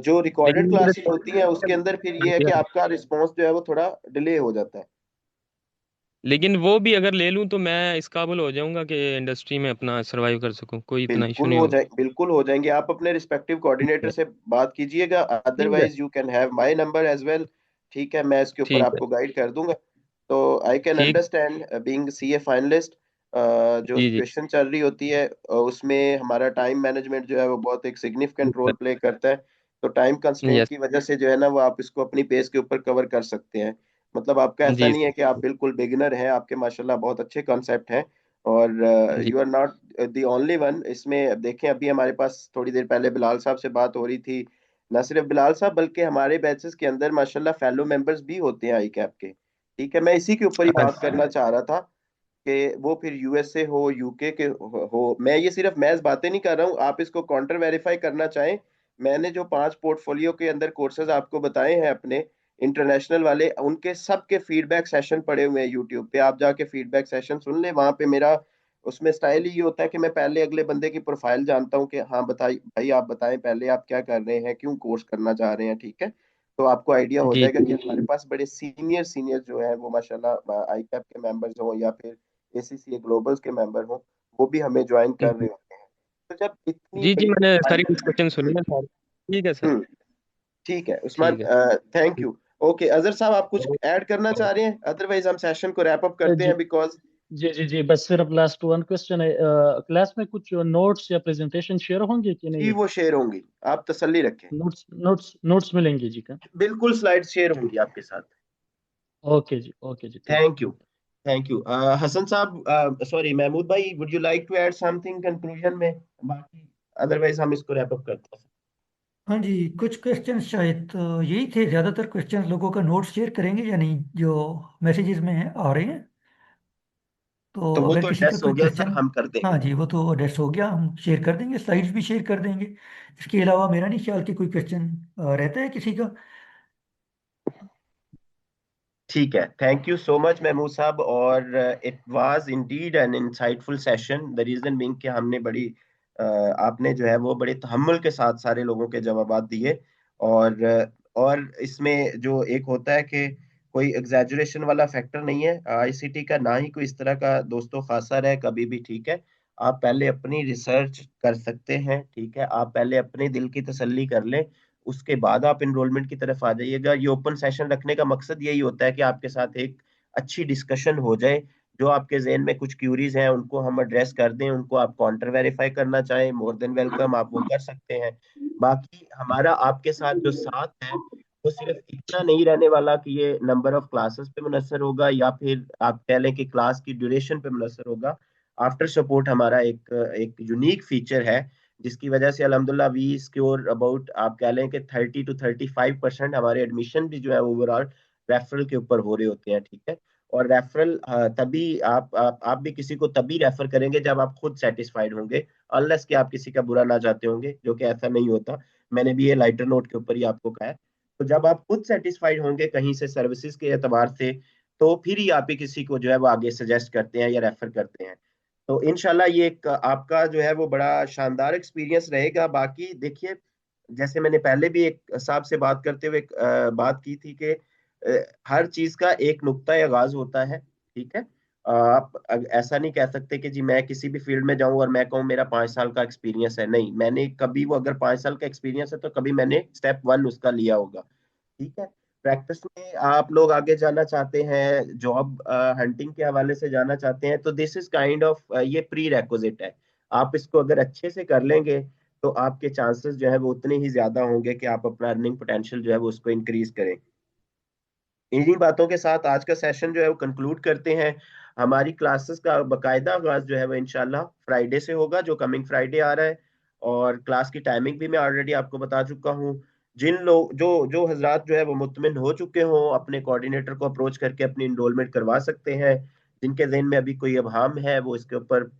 जो रिकॉर्डेड लेकिन क्लासेस होती हैं उसके अंदर फिर ये है कि आपका रिस्पॉन्स जो है वो थोड़ा डिले हो जाता है। लेकिन वो भी अगर ले लूं तो मैं इस काबिल हो जाऊंगा कि इंडस्ट्री में अपना सरवाइव कर सकूं, कोई इतना इशू नहीं होगा। बिल्कुल हो जाएंगे। आप अपने रिस्पेक्टिव कोऑर्डिनेटर से बात कीजिएगा, ठीक है otherwise you can have my number as well. ठीक है, मैं इसके ऊपर ठीक है आपको गाइड कर दूंगा। तो आई कैन ठीक। अंडरस्टैंड बीइंग सीए फाइनलिस्ट, जो जी जी सिचुएशन चल रही होती है उसमें हमारा टाइम मैनेजमेंट जो है वो बहुत एक सिग्निफिकेंट रोल प्ले करता है। तो टाइम कंस्ट्रेंट यस की वजह से जो है ना वो आप इसको अपनी पेस के ऊपर कवर कर सकते हैं। मतलब आपका ऐसा जी नहीं है कि आप बिल्कुल बिगिनर हैं, आपके माशाल्लाह बहुत अच्छे कॉन्सेप्ट हैं। और जी you are not the only one इसमें। अब देखें, अभी हमारे पास थोड़ी देर पहले बिलाल साहब से बात हो रही थी। न सिर्फ बिलाल साहब बल्कि हमारे बैचेस के अंदर माशाल्लाह फेलो मेंबर्स भी होते हैं आई कैप के। ठीक है, मैं इसी के ऊपर ही बात अच्छा करना चाह रहा था कि वो फिर यूएसए हो, यूके के हो। मैं ये सिर्फ महज बातें नहीं कर रहा हूँ, आप इसको काउंटर वेरीफाई करना चाहें। मैंने जो 5 पोर्टफोलियो के अंदर कोर्सेज आपको बताए हैं अपने इंटरनेशनल वाले, उनके सब के फीडबैक सेशन पड़े हुए हैं यूट्यूब पे। आप जाके फीडबैक सेशन सुन लें। वहां पे मेरा उसमें स्टाइल ही ये होता है कि मैं पहले अगले बंदे की प्रोफाइल जानता हूँ कि हाँ बताइए भाई, आप बताएं पहले आप क्या कर रहे हैं, क्यों कोर्स करना चाह रहे हैं, ठीक है। तो आपको आइडिया हो जी जाएगा कि हमारे पास बड़े सीनियर सीनियर जो है वो माशाल्लाह आई कैप के मेंबर्स हों या फिर एसीसीए ग्लोबल्स के मेंबर हों, वो भी हमें ज्वाइन कर रहे होते हैं। तो जब इतनी जी जी बड़ी मैंने सारी मैनेजमेंट। डिस्कशन सुनी है सारी। ठीक है सर। हम्म, ठीक है उस्मान, ठीक है थैंक यू। ओके, अजहर साहब आप कुछ ऐड करना चाह रहे हैं? अदरवाइज हम सेशन को रैप अप करते जी हैं बिकॉज जी जी जी, बस सिर्फ लास्ट वन क्वेश्चन है। क्लास में कुछ नोट्स या प्रेजेंटेशन शेयर होंगे कि जी नहीं? वो शेयर होंगी, आप तसल्ली रखें। नोट्स नोट्स नोट्स मिलेंगे जी का? बिल्कुल स्लाइड शेयर होंगी आपके साथ। ओके जी thank thank you, thank you. Hasan साहब, सॉरी महमूद भाई, would you like to add something conclusion में? बाकी अदरवाइज हम इसको रैप अप करते हैं। हाँ जी, कुछ क्वेश्चन शायद यही थे। ज़्यादातर क्वेश्चन लोगों का नोट शेयर करेंगे या नहीं जो मैसेजेस में आ रहे हैं। तो तो वो अगर तो किसी का एड्रेस हो कोई गया सर, क्वेश्चन, हम कर देंगे। हाँ जी, वो तो एड्रेस हो गया, हम शेयर कर देंगे, स्लाइड्स भी शेयर कर देंगे। इसके अलावा मेरा नहीं ख्याल कि कोई क्वेश्चन रहता है किसी का। ठीक है, thank you so much Mahmood साहब। और it was indeed an insightful session. The reason being कि हमने बड़ी आपने जो है वो बड़े तहम्मुल के साथ सारे लोगों के जवाबात दिए। और और इसमें जो एक होता है कि कोई एग्जैजुरेशन वाला फैक्टर नहीं है आईसीटी का, ना ही कोई इस तरह का दोस्तों खासा रहे कभी भी, ठीक है। आप पहले अपनी रिसर्च कर सकते हैं, ठीक है। आप पहले अपने दिल की तसल्ली कर लें, उसके बाद आप इनरोलमेंट की तरफ आ जाइएगा। ये ओपन सेशन रखने का मकसद यही होता है कि आपके साथ एक अच्छी डिस्कशन हो जाए। जो आपके जहन में कुछ क्यूरीज हैं उनको हम एड्रेस कर दें, उनको आप काउंटर वेरीफाई करना चाहें, मोर देन वेलकम, आप वो कर सकते हैं। बाकी हमारा आपके साथ जो साथ है वो सिर्फ इतना नहीं रहने वाला कि ये नंबर ऑफ क्लासेस पे मुनसर होगा या फिर आप कह लें कि क्लास की ड्यूरेशन पे मुनसर होगा। आफ्टर सपोर्ट हमारा एक एक यूनिक फीचर है, जिसकी वजह से अल्हम्दुलिल्लाह वी सिक्योर अबाउट, आप कह लें कि 30 to 35% हमारे एडमिशन भी जो है ओवरऑल रेफरल के ऊपर हो रहे होते हैं, ठीक है। और रेफरल तभी आप भी किसी को तभी रेफर करेंगे जब आप खुद सेटिस्फाइड होंगे, अनलेस कि आप किसी का बुरा ना चाहते होंगे, जो कि ऐसा नहीं होता। मैंने भी ये लाइटर नोट के ऊपर ही आपको कहा है। तो जब आप खुद सेटिस्फाइड होंगे कहीं से सर्विसेज के एतबार से, तो फिर ही आप ही किसी को जो है वो आगे सजेस्ट करते हैं या रेफर करते हैं। तो इनशाला ये एक आपका जो है वो बड़ा शानदार एक्सपीरियंस रहेगा। बाकी देखिए, जैसे मैंने पहले भी एक साहब से बात करते हुए बात की थी कि हर चीज का एक नुक्ता आगाज होता है, ठीक है। आप ऐसा नहीं कह सकते कि जी मैं किसी भी फील्ड में जाऊं और मैं कहूं मेरा 5 साल का एक्सपीरियंस है। नहीं, मैंने कभी वो अगर 5 साल का एक्सपीरियंस है तो कभी मैंने स्टेप 1 उसका लिया होगा, ठीक है। प्रैक्टिस में आप लोग आगे जाना चाहते हैं, जॉब हंटिंग के हवाले से जाना चाहते हैं, तो दिस इज काइंड ऑफ ये प्री रेक्विजिट है। आप इसको अगर अच्छे से कर लेंगे तो आपके चांसेस जो है वो उतने ही ज्यादा होंगे कि आप अपना अर्निंग पोटेंशियल जो है वो उसको इंक्रीज करें। इन्हीं बातों के साथ आज का सेशन जो है वो कंक्लूड करते हैं। हमारी क्लासेस का बकायदा आगाज जो है वो इंशाल्लाह फ्राइडे से होगा, जो कमिंग फ्राइडे आ रहा है। और क्लास की टाइमिंग भी मैं ऑलरेडी आपको बता चुका हूँ। जिन लोग जो जो हजरात जो है वो मुतमिन हो चुके हों, अपने कोऑर्डिनेटर को अप्रोच करके अपनी इनरोलमेंट करवा सकते हैं। जिनके जहन में अभी कोई अबहाम है वो इसके ऊपर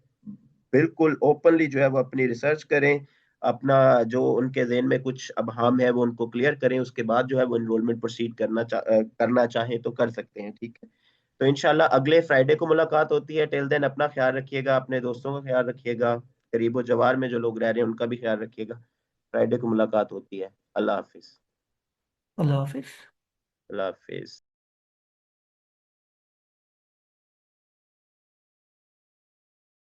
बिल्कुल ओपनली जो है वो अपनी रिसर्च करें, अपना जो उनके जहन में कुछ अबहाम है वो उनको क्लियर करें, उसके बाद जो है वो एनरोलमेंट प्रोसीड करना चाहें तो कर सकते हैं। ठीक है, तो इंशाल्लाह अगले फ्राइडे को मुलाकात होती है। टिल देन अपना ख्याल रखिएगा, अपने दोस्तों का ख्याल रखिएगा, करीबो जवार में जो लोग रह रहे हैं उनका भी ख्याल रखिएगा। फ्राइडे को मुलाकात होती है। अल्लाह हाफिज। अल्लाह हाफिज। अल्लाह हाफिज।